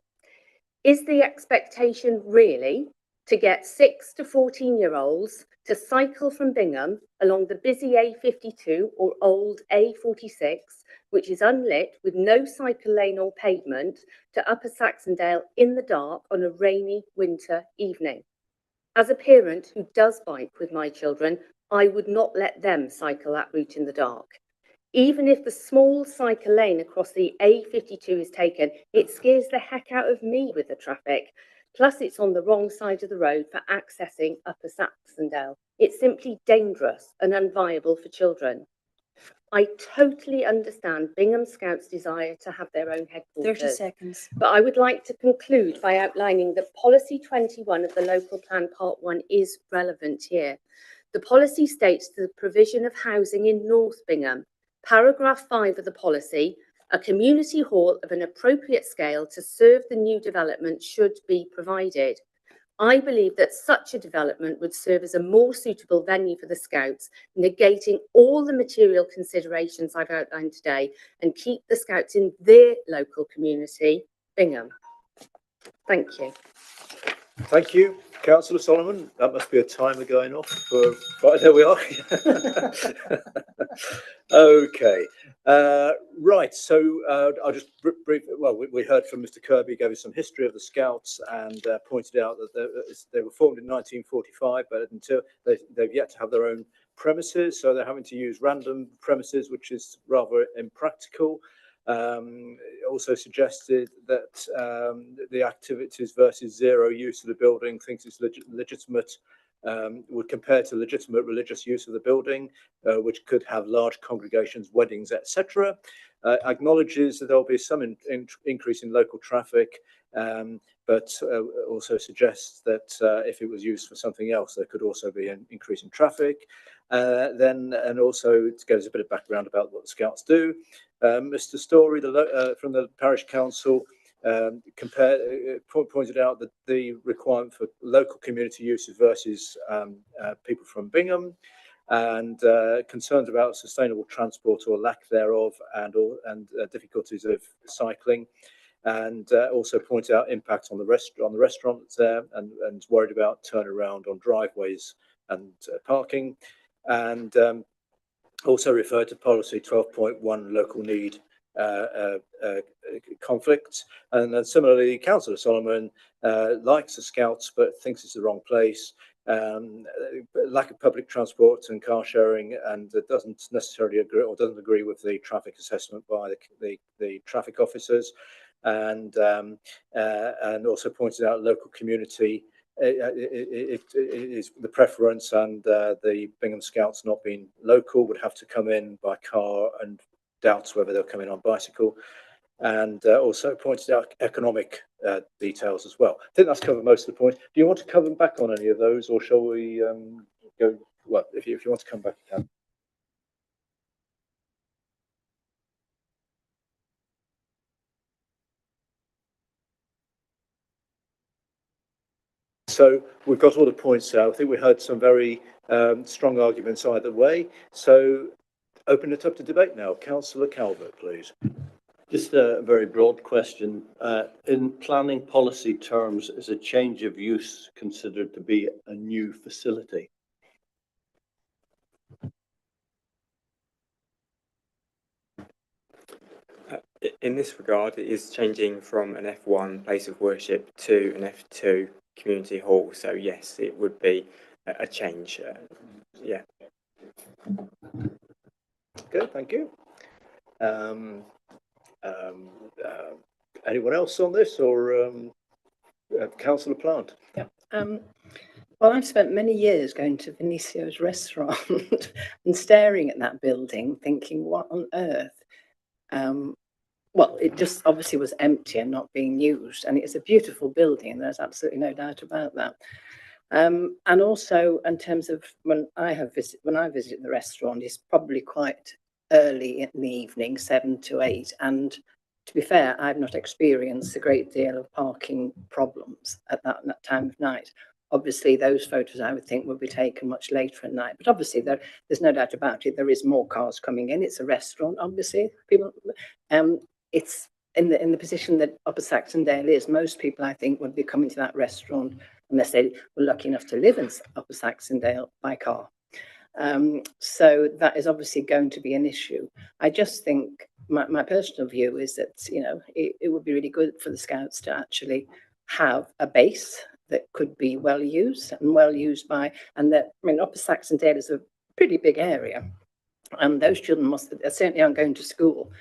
Is the expectation really to get 6 to 14-year-olds to cycle from Bingham along the busy A52 or old A46, which is unlit with no cycle lane or pavement, to Upper Saxondale in the dark on a rainy winter evening. As a parent who does bike with my children, I would not let them cycle that route in the dark. Even if the small cycle lane across the A52 is taken, it scares the heck out of me with the traffic. Plus, it's on the wrong side of the road for accessing Upper Saxondale. It's simply dangerous and unviable for children. I totally understand Bingham Scouts' desire to have their own headquarters. 30 seconds. But I would like to conclude by outlining that Policy 21 of the Local Plan Part 1 is relevant here. The policy states the provision of housing in North Bingham. Paragraph 5 of the policy, a community hall of an appropriate scale to serve the new development should be provided. I believe that such a development would serve as a more suitable venue for the Scouts, negating all the material considerations I've outlined today and keep the Scouts in their local community, Bingham. Thank you. Thank you, Councillor Solomon. That must be a timer going off. Right, there we are. Okay. Right. So I'll just briefly. Well, we heard from Mr. Kirby, gave us some history of the Scouts, and pointed out that they were formed in 1945, but until they've yet to have their own premises, so they're having to use random premises, which is rather impractical. Also suggested that the activities versus zero use of the building, thinks it's legitimate, would compare to legitimate religious use of the building, which could have large congregations, weddings, etc. Acknowledges that there'll be some increase in local traffic, but also suggests that if it was used for something else, there could also be an increase in traffic. And also to give us a bit of background about what the Scouts do. Mr. Story from the Parish Council pointed out that the requirement for local community uses versus people from Bingham, and concerns about sustainable transport or lack thereof, and difficulties of cycling, and also pointed out impact on the restaurants there, and worried about turnaround on driveways and parking, and also referred to policy 12.1 local need conflicts. And then similarly, Councillor Solomon likes the Scouts but thinks it's the wrong place. Lack of public transport and car sharing, and doesn't necessarily agree, or doesn't agree with the traffic assessment by the traffic officers, and also pointed out local community. It is the preference, and the Bingham Scouts not being local would have to come in by car, and doubts whether they'll come in on bicycle, and also pointed out economic details as well. I think that's covered most of the point. Do you want to come back on any of those, or shall we go? Well, if you want to come back, you can. So we've got all the points out. I think we heard some very strong arguments either way. So open it up to debate now. Councillor Calvert, please. Just a very broad question. In planning policy terms, is a change of use considered to be a new facility? In this regard, it is changing from an F1 place of worship to an F2 community hall. So yes, it would be a change. Yeah. Okay, thank you. Anyone else on this, or Councillor Plant? Yeah. Well, I've spent many years going to Venicio's restaurant and staring at that building, thinking, what on earth? Well, it just obviously was empty and not being used, and it's a beautiful building, and there's absolutely no doubt about that. And also, in terms of when I visit the restaurant, it's probably quite early in the evening, 7 to 8, and to be fair, I've not experienced a great deal of parking problems at that time of night. Obviously, those photos I would think would be taken much later at night, but obviously there's no doubt about it. There is more cars coming in. It's a restaurant, obviously. People, it's in the position that Upper Saxondale is. Most people, I think, would be coming to that restaurant unless they were lucky enough to live in Upper Saxondale by car. So that is obviously going to be an issue. I just think my personal view is that, you know, it would be really good for the Scouts to actually have a base that could be well used by, and that, I mean, Upper Saxondale is a pretty big area, and those children certainly aren't going to school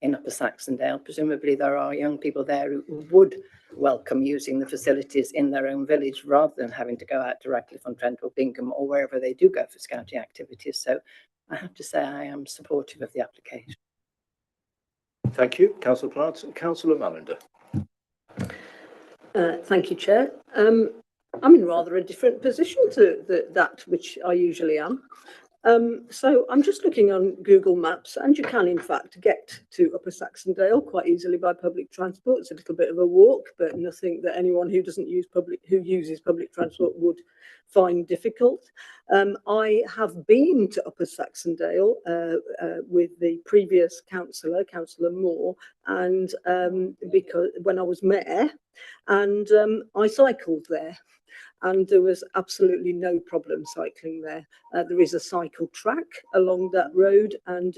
in Upper Saxondale. Presumably there are young people there who would welcome using the facilities in their own village rather than having to go out to Rushcliffe-on-Trent or Bingham or wherever they do go for scouting activities. So I have to say I am supportive of the application. Thank you, Councillor Plant. Councillor Mallender. Thank you, Chair. I'm in rather a different position to that which I usually am. So I'm just looking on Google Maps, and you can in fact get to Upper Saxondale quite easily by public transport. It's a little bit of a walk, but nothing that anyone who uses public transport would find difficult. I have been to Upper Saxondale with the previous councillor, Councillor Moore, and because when I was mayor, and I cycled there. And there was absolutely no problem cycling there. There is a cycle track along that road, and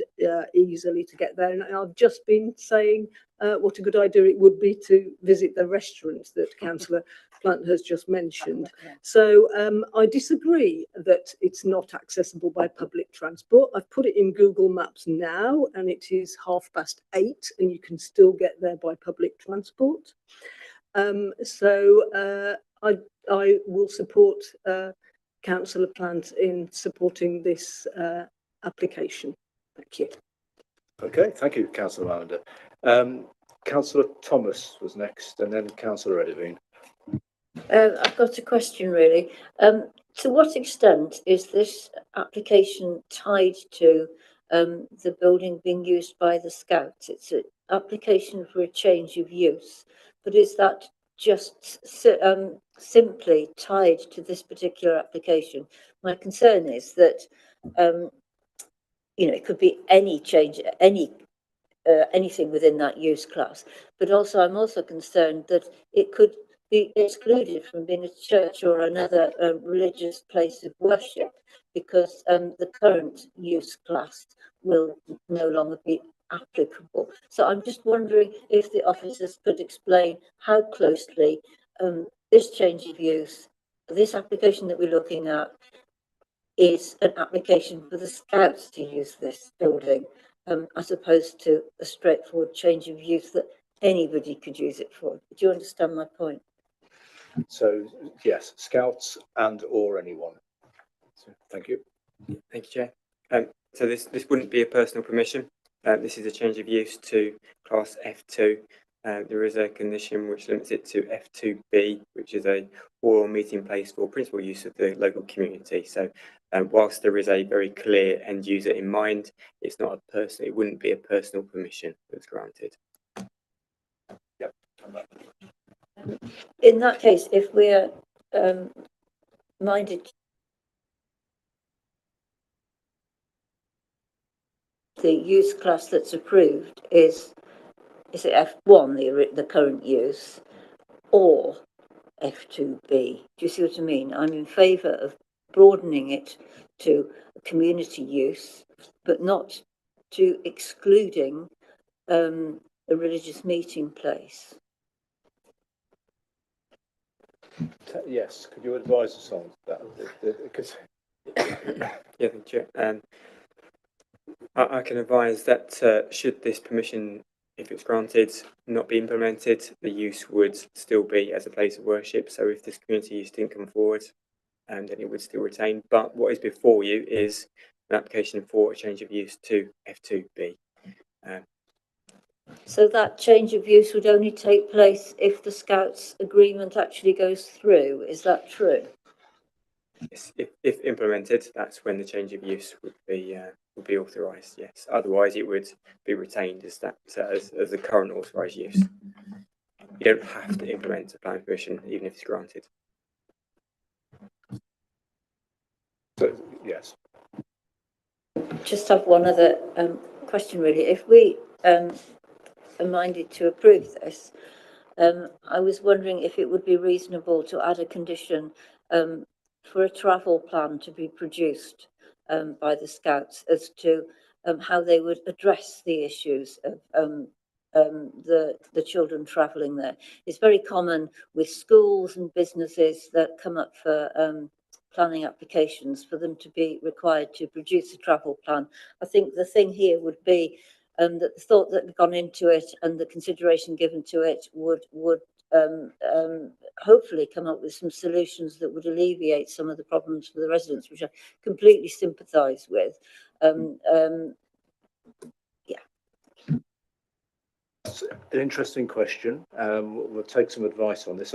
easily to get there. And I've just been saying what a good idea it would be to visit the restaurant that Councillor Plant has just mentioned. So I disagree that it's not accessible by public transport. I've put it in Google Maps now, and it is 8:30, and you can still get there by public transport. I will support Councillor Plant in supporting this application. Thank you. Okay, thank you, Councillor Mallender. Councillor Thomas was next, and then Councillor Edivine. I've got a question really. To what extent is this application tied to the building being used by the Scouts? It's an application for a change of use, but is that just simply tied to this particular application? My concern is that you know, it could be any change, anything within that use class, but also I'm also concerned that it could be excluded from being a church or another religious place of worship, because the current use class will no longer be applicable. So I'm just wondering if the officers could explain how closely this change of use, this application that we're looking at, is an application for the Scouts to use this building, as opposed to a straightforward change of use that anybody could use it for. Do you understand my point? So, yes, Scouts and or anyone. So, thank you. Thank you, Chair. So this wouldn't be a personal permission. This is a change of use to class F2. There is a condition which limits it to F2B, which is a oral meeting place for principal use of the local community. So whilst there is a very clear end user in mind, it's not a personal, it wouldn't be a personal permission that's granted. Yep. In that case, if we're minded, the use class that's approved is it F1, the current use, or F2B? Do you see what I mean? I'm in favour of broadening it to community use, but not to excluding a religious meeting place. Yes, could you advise us on that? Because Yeah, thank you. I can advise that should this permission, if it's granted, not be implemented, the use would still be as a place of worship. So if this community use didn't come forward, then it would still retain. But what is before you is an application for a change of use to F2B. So that change of use would only take place if the Scouts agreement actually goes through. Is that true? Yes, if implemented, that's when the change of use would be authorised. Yes, otherwise it would be retained as that as the current authorised use. You don't have to implement a planning permission even if it's granted. So, yes. Just have one other question really. If we are minded to approve this, I was wondering if it would be reasonable to add a condition for a travel plan to be produced by the Scouts as to how they would address the issues of the children travelling there. It's very common with schools and businesses that come up for planning applications for them to be required to produce a travel plan. I think the thing here would be that the thought that had gone into it and the consideration given to it would hopefully come up with some solutions that would alleviate some of the problems for the residents, which I completely sympathise with. An interesting question. We'll take some advice on this.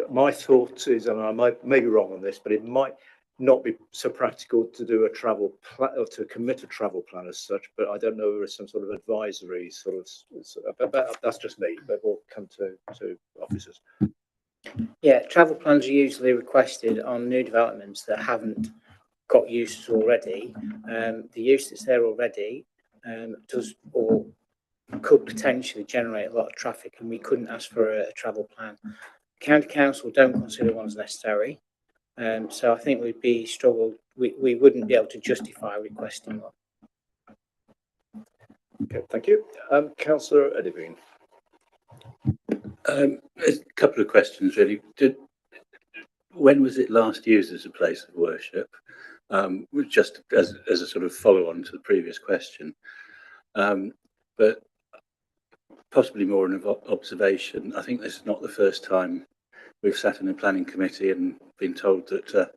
My thought is, and I may be wrong on this, but it might not be so practical to do a travel plan or to commit a travel plan as such. But I don't know if there is some sort of advisory sort of. But that's just me. But we'll come to officers. Yeah, travel plans are usually requested on new developments that haven't got uses already. The use that's there already does or could potentially generate a lot of traffic, and we couldn't ask for a travel plan. County Council don't consider one as necessary, so I think we'd be struggled. We wouldn't be able to justify requesting one. Okay, thank you. Councillor Edivine. A couple of questions, really. When was it last used as a place of worship? Just as a sort of follow-on to the previous question. But possibly more an observation. I think this is not the first time we've sat in a planning committee and been told that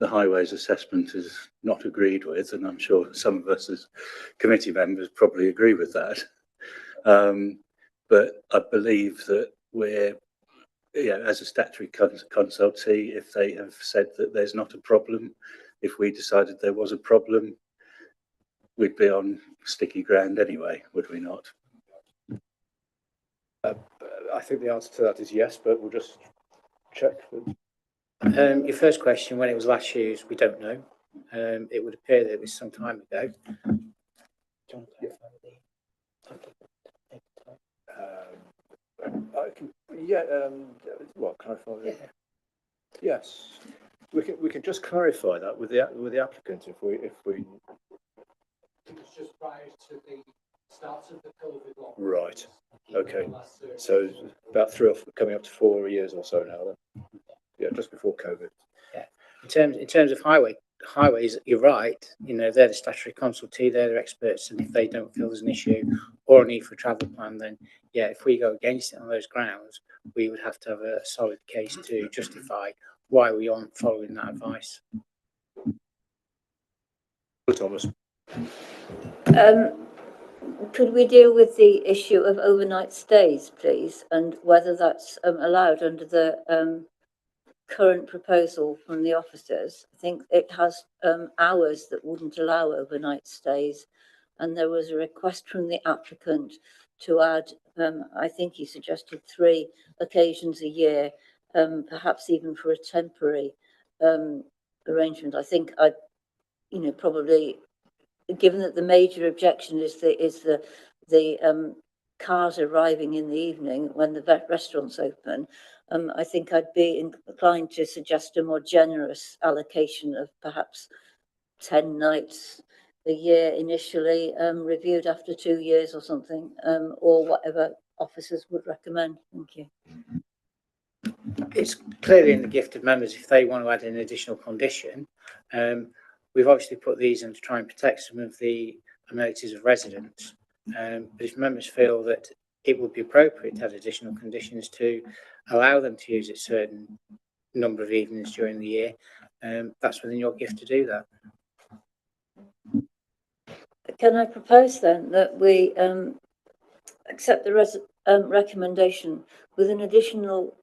the highways assessment is not agreed with, and I'm sure some of us as committee members probably agree with that. But I believe that we're, as a statutory consultee, if they have said that there's not a problem, if we decided there was a problem, we'd be on sticky ground anyway, would we not? I think the answer to that is yes, but we'll just check. Your first question, when it was last used, we don't know. It would appear that it was some time ago. I can, well, clarify. Yeah. Yes, we can just clarify that with the applicant if we. It was just prior to the start of the COVID lockdown. Right. Okay. So about 3 or coming up to 4 years or so now. Then. Yeah, just before COVID. Yeah. In terms of highways, you're right. They're the statutory consultee, they're the experts, and if they don't feel there's an issue or a need for a travel plan, then yeah, if we go against it on those grounds, we would have to have a solid case to justify why we aren't following that advice. Thomas. Could we deal with the issue of overnight stays, please, and whether that's allowed under the current proposal from the officers? I think it has hours that wouldn't allow overnight stays, and there was a request from the applicant to add, I think he suggested 3 occasions a year, perhaps even for a temporary arrangement. I think I'd, probably, given that the major objection is the cars arriving in the evening when the restaurant's open, I think I'd be inclined to suggest a more generous allocation of perhaps 10 nights a year initially, reviewed after 2 years or something, or whatever officers would recommend. Thank you. It's clearly in the gift of members if they want to add an additional condition. We've obviously put these in to try and protect some of the amenities of residents. But if members feel that it would be appropriate to add additional conditions to allow them to use it certain number of evenings during the year, that's within your gift to do that. Can I propose then that we accept the recommendation with an additional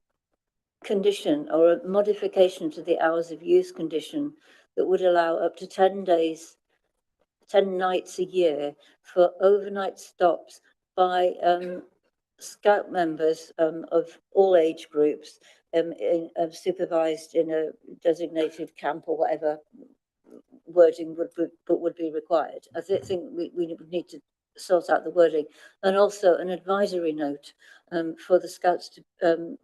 condition or a modification to the hours of use condition that would allow up to 10 nights a year for overnight stops by Scout members of all age groups, supervised in a designated camp or whatever wording would be required. I think we need to sort out the wording, and also an advisory note for the Scouts to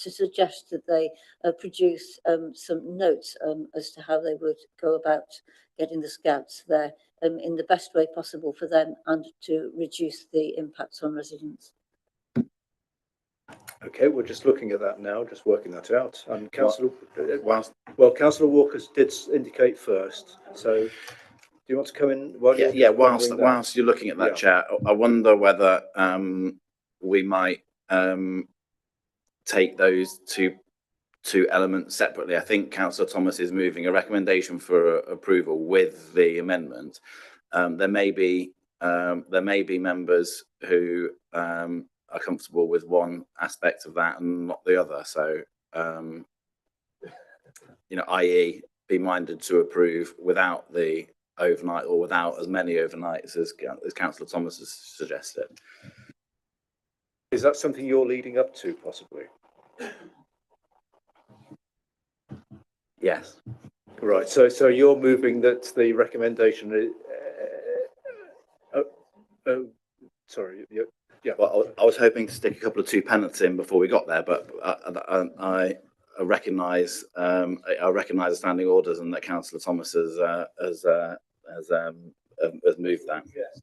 suggest that they produce some notes as to how they would go about getting the Scouts there in the best way possible for them and to reduce the impacts on residents. Okay, we're just looking at that now, just working that out. And Councillor, Councillor Walker did indicate first. So, do you want to come in? Whilst you're looking at that, Chair, I wonder whether we might take those two elements separately. I think Councillor Thomas is moving a recommendation for approval with the amendment. There may be members who are comfortable with one aspect of that and not the other. So, i.e., be minded to approve without the overnight or without as many overnights as Councillor Thomas has suggested. Is that something you're leading up to, possibly? Yes. Right. So you're moving that the recommendation is. Sorry. Yeah. Well, I was hoping to stick a couple of two pennants in before we got there, but I recognise the standing orders and that Councillor Thomas has moved that. Yes.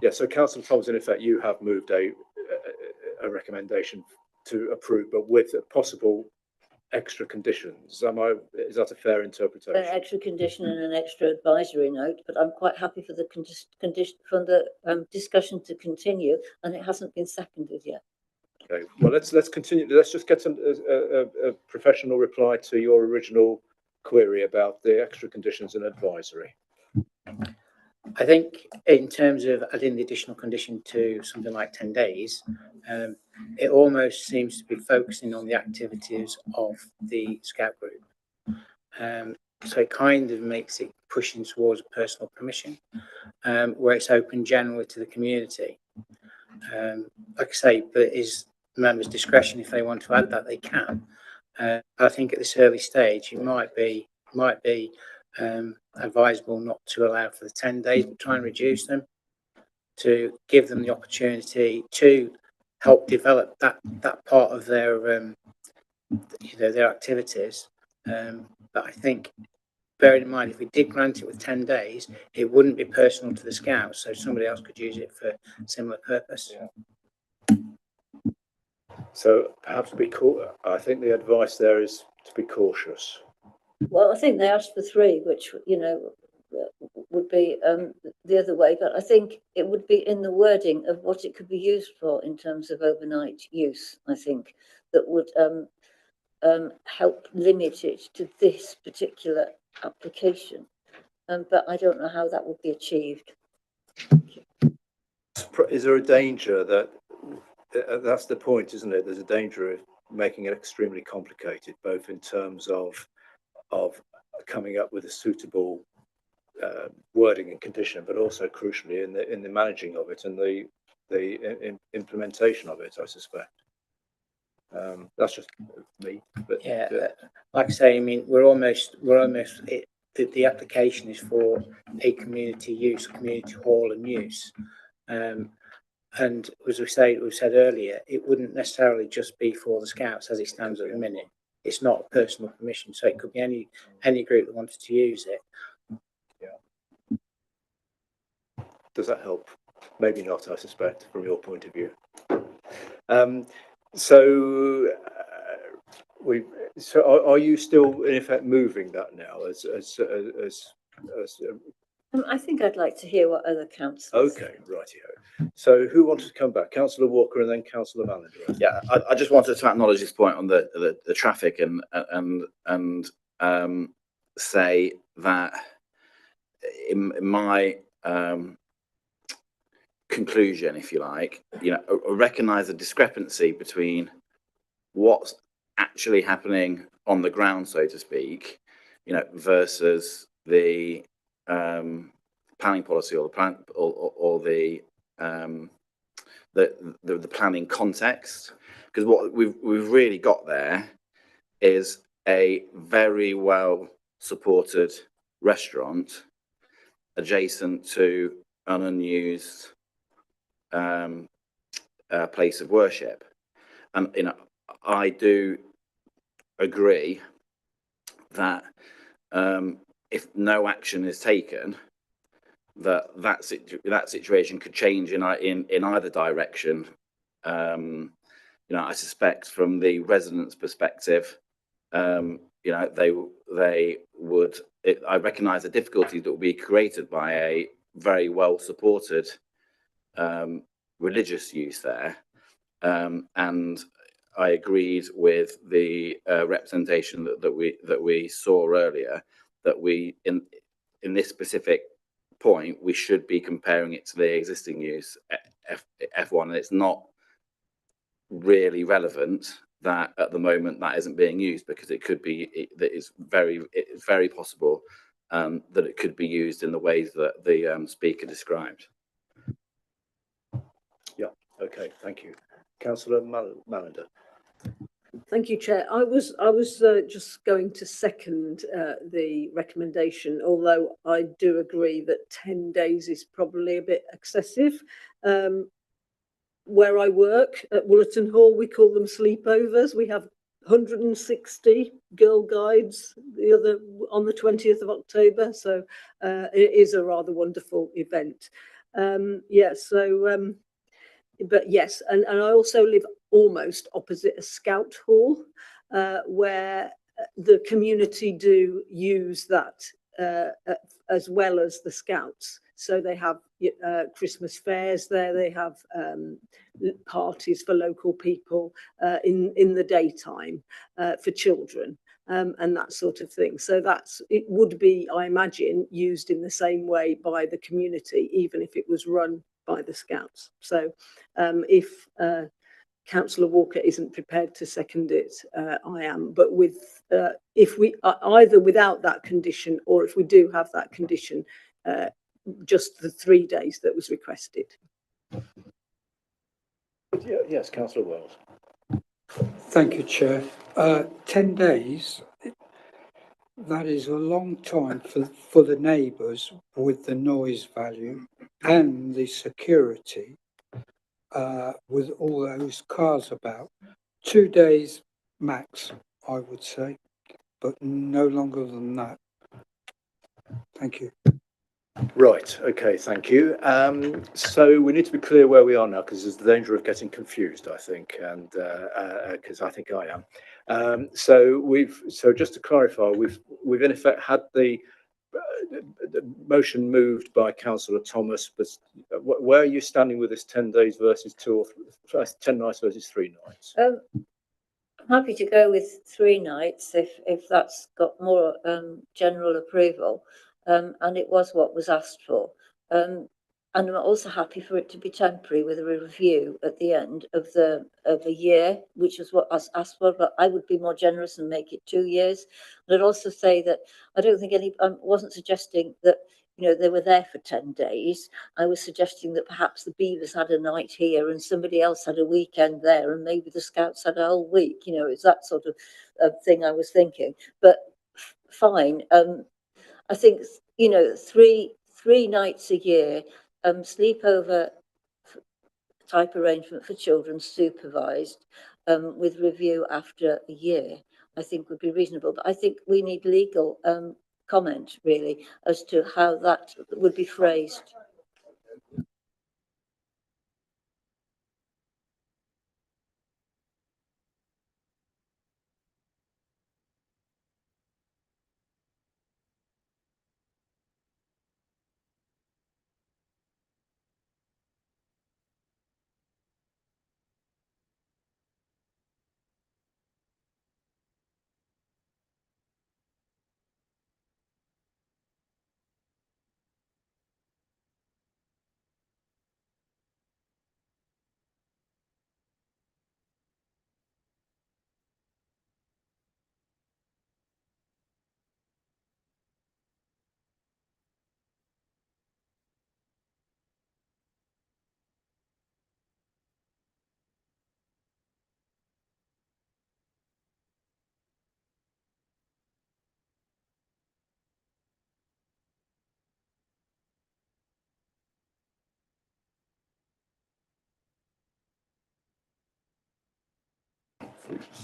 Yeah. So Councillor Thomas, in effect, you have moved a recommendation to approve, but with possible extra conditions. Is that a fair interpretation? An extra condition and an extra advisory note, but I'm quite happy for the discussion to continue, and it hasn't been seconded yet. Okay. Well, let's continue. Let's just get a professional reply to your original query about the extra conditions and advisory. I think in terms of adding the additional condition to something like 10 days, it almost seems to be focusing on the activities of the Scout group. So it kind of makes it pushing towards personal permission, where it's open generally to the community. Like I say, but it is the members' discretion. If they want to add that, they can. I think at this early stage, it might be advisable not to allow for the 10 days, but try and reduce them to give them the opportunity to help develop that part of their their activities. But I think, bearing in mind, if we did grant it with 10 days, it wouldn't be personal to the Scouts, so somebody else could use it for a similar purpose. Yeah. So perhaps I think the advice there is to be cautious. Well, I think they asked for 3, which, would be the other way. But I think it would be in the wording of what it could be used for in terms of overnight use, I think, that would help limit it to this particular application. But I don't know how that would be achieved. Is there a danger that that's the point, isn't it? There's a danger of making it extremely complicated, both in terms of coming up with a suitable wording and condition, but also crucially in the managing of it and the implementation of it, I suspect. That's just me. But like I say, I mean, we're almost the application is for a community use, community hall and use. And as we've said earlier, it wouldn't necessarily just be for the Scouts as it stands at the minute. It's not personal permission, so it could be any group that wanted to use it. Yeah. Does that help? Maybe not, I suspect, from your point of view. So are you still in effect moving that now I think I'd like to hear what other councillors. Okay, rightio. So who wants to come back? Councillor Walker and then Councillor Manager. Yeah, I just wanted to acknowledge this point on the traffic and say that in my conclusion, if you like, recognise a discrepancy between what's actually happening on the ground, so to speak, versus the planning policy or the the planning context. Because what we've really got there is a very well supported restaurant adjacent to an unused place of worship. And I do agree that if no action is taken, that situation could change in either direction. I suspect from the residents' perspective, they would. I recognise the difficulties that will be created by a very well supported religious use there, and I agreed with the representation that we saw earlier, that we in this specific point we should be comparing it to the existing use F1, and it's not really relevant that at the moment that isn't being used, because it could be it's very possible that it could be used in the ways that the speaker described. Yeah. Okay. Thank you, Councillor Mallender. Thank you, Chair. I was just going to second the recommendation, although I do agree that 10 days is probably a bit excessive. Where I work at Woollerton Hall, we call them sleepovers. We have 160 Girl Guides on the 20th of October, so it is a rather wonderful event. But yes, and I also live almost opposite a scout hall, where the community do use that as well as the scouts. So they have Christmas fairs there, they have parties for local people in the daytime for children. And that sort of thing. So it would be, I imagine, used in the same way by the community, even if it was run by the scouts. So if Councillor Walker isn't prepared to second it, I am. But if we either without that condition, or if we do have that condition, just the 3 days that was requested. Yes, Councillor Wells. Thank you, Chair. 10 days, that is a long time for the neighbours with the noise value and the security with all those cars about. 2 days max, I would say, but no longer than that. Thank you. Right. Okay. Thank you. So we need to be clear where we are now, because there's the danger of getting confused, I think, and because I think I am. So just to clarify, we've in effect had the motion moved by Councillor Thomas, but where are you standing with this 10 days versus 10 nights versus 3 nights? I'm happy to go with 3 nights if that's got more general approval, and it was what was asked for. And I'm also happy for it to be temporary with a review at the end of a year, which is what I was asked for. But I would be more generous and make it 2 years. And I'd also say that I don't think I wasn't suggesting that they were there for 10 days. I was suggesting that perhaps the Beavers had a night here and somebody else had a weekend there, and maybe the Scouts had a whole week. It's that sort of thing I was thinking. But fine. I think 3 nights a year, sleepover type arrangement for children, supervised, with review after a year, I think would be reasonable. But I think we need legal comment, really, as to how that would be phrased.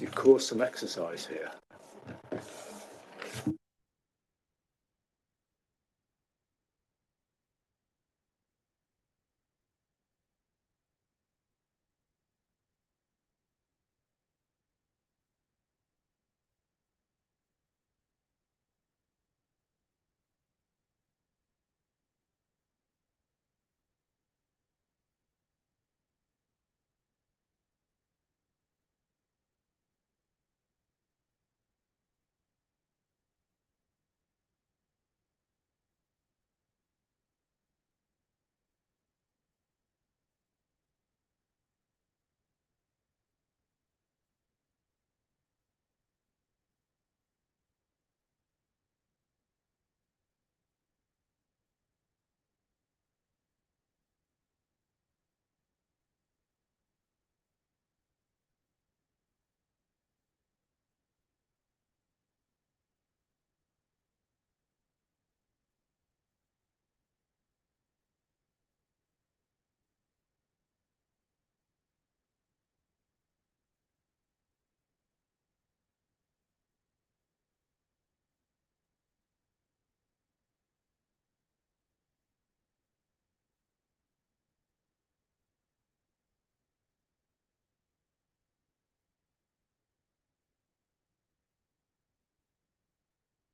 You've caused some exercise here.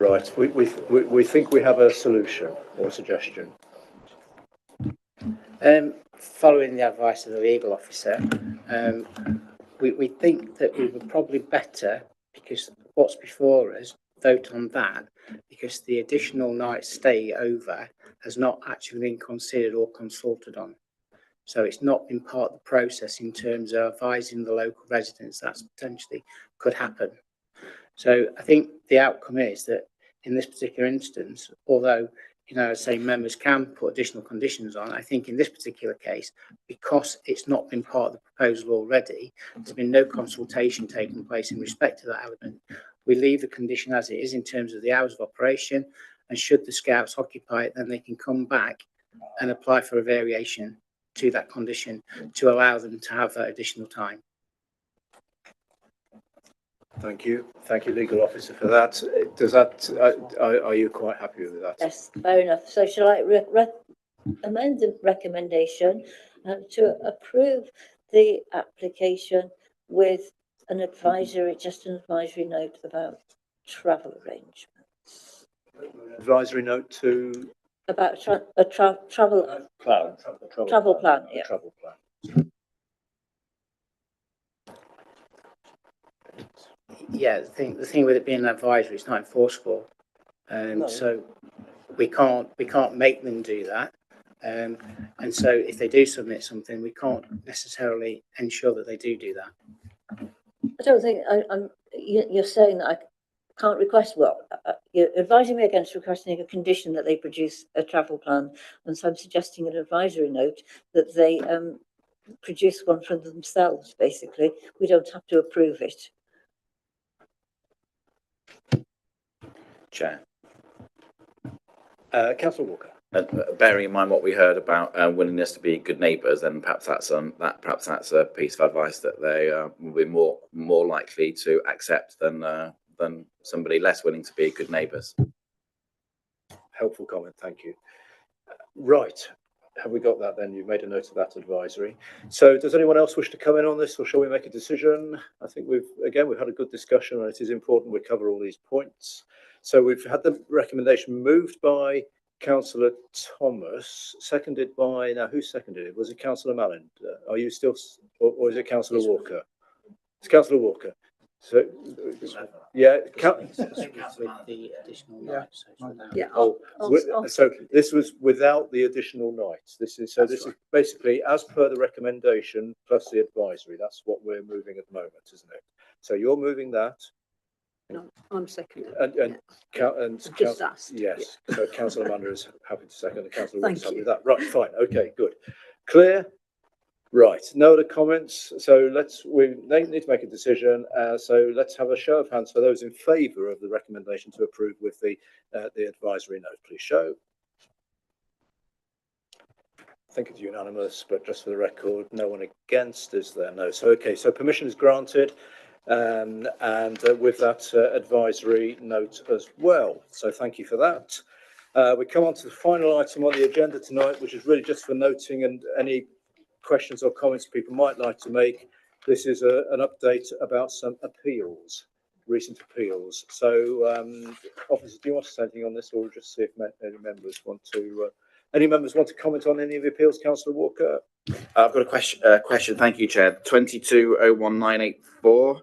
Right, we think we have a solution or suggestion. Following the advice of the legal officer, we think that we were probably better, because what's before us, vote on that, because the additional night stay over has not actually been considered or consulted on. So it's not been part of the process in terms of advising the local residents that potentially could happen. So I think the outcome is that in this particular instance, although, you know, say members can put additional conditions on, I think in this particular case, because it's not been part of the proposal already, there's been no consultation taking place in respect to that element. We leave the condition as it is in terms of the hours of operation, and should the scouts occupy it, then they can come back and apply for a variation to that condition to allow them to have that additional time. Thank you, legal officer, for that. Does that? Are you quite happy with that? Yes, fair enough. So shall I amend the recommendation to approve the application with an advisory note about travel arrangements? Advisory note to? About travel plan. Travel plan, yeah. Travel plan. Yeah, the thing with it being an advisory, it's not enforceable, No. so we can't make them do that, and so if they do submit something, we can't necessarily ensure that they do that. I don't think you're saying that I can't request. Well, you're advising me against requesting a condition that they produce a travel plan, and so I'm suggesting an advisory note that they produce one for themselves. Basically, we don't have to approve it. Chair. Councillor Walker. Bearing in mind what we heard about willingness to be good neighbours, then perhaps that's a piece of advice that they will be more likely to accept than somebody less willing to be good neighbours. Helpful comment, thank you. Right, have we got that then? You've made a note of that advisory. So does anyone else wish to come in on this, or shall we make a decision? I think we've had a good discussion, and it is important we cover all these points. So we've had the recommendation moved by Councillor Thomas, seconded by, now who seconded it? Was it Councillor Malland? Are you still, or is it Councillor Walker? It's Councillor Walker. So, yeah, with the additional nights. So this was without the additional nights. This is basically as per the recommendation plus the advisory. That's what we're moving at the moment, isn't it? So you're moving that. No, I'm seconding. And just asked. Yes. Yeah. So Councillor Amanda is happy to second. And Councillor Wilson happy with that. Right. Fine. Okay. Good. Clear. Right. No other comments. So we need to make a decision. So let's have a show of hands for those in favour of the recommendation to approve with the advisory note. Please show. I think it's unanimous, but just for the record, no one against, is there? No. So okay. So permission is granted. with that advisory note as well. So thank you for that. We come on to the final item on the agenda tonight, which is really just for noting and any questions or comments people might like to make. This is an update about some appeals, recent appeals. So, officers, do you want to say anything on this, or just see if any members want to? Any members want to comment on any of the appeals, Councillor Walker? I've got a question. Thank you, Chair. 22019884.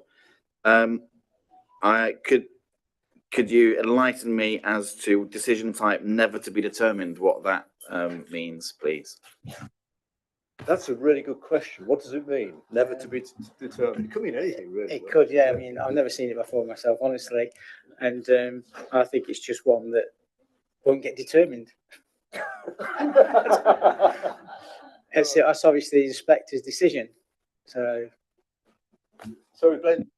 Could you enlighten me as to decision type never to be determined? What that means, please. That's a really good question. What does it mean? Never to be determined. It could mean anything, really. It could, yeah. I mean, I've never seen it before myself, honestly, and I think it's just one that won't get determined. That's obviously the inspector's decision. So sorry, Glenn.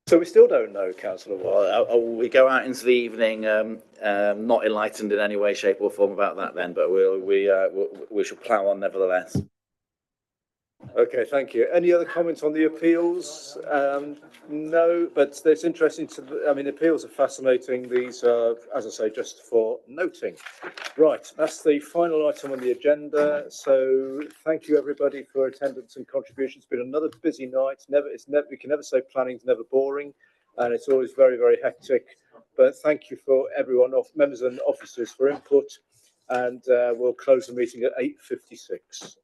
So we still don't know, Councillor. Well, we go out into the evening, not enlightened in any way, shape, or form about that. Then, but we shall plough on nevertheless. Okay, thank you. Any other comments on the appeals? No, but it's interesting to. I mean, appeals are fascinating. These are, as I say, just for noting. Right, that's the final item on the agenda. So, thank you everybody for attendance and contributions. It's been another busy night. We can never say planning's never boring, and it's always very, very hectic. But thank you for everyone, members and officers, for input. And we'll close the meeting at 8:56.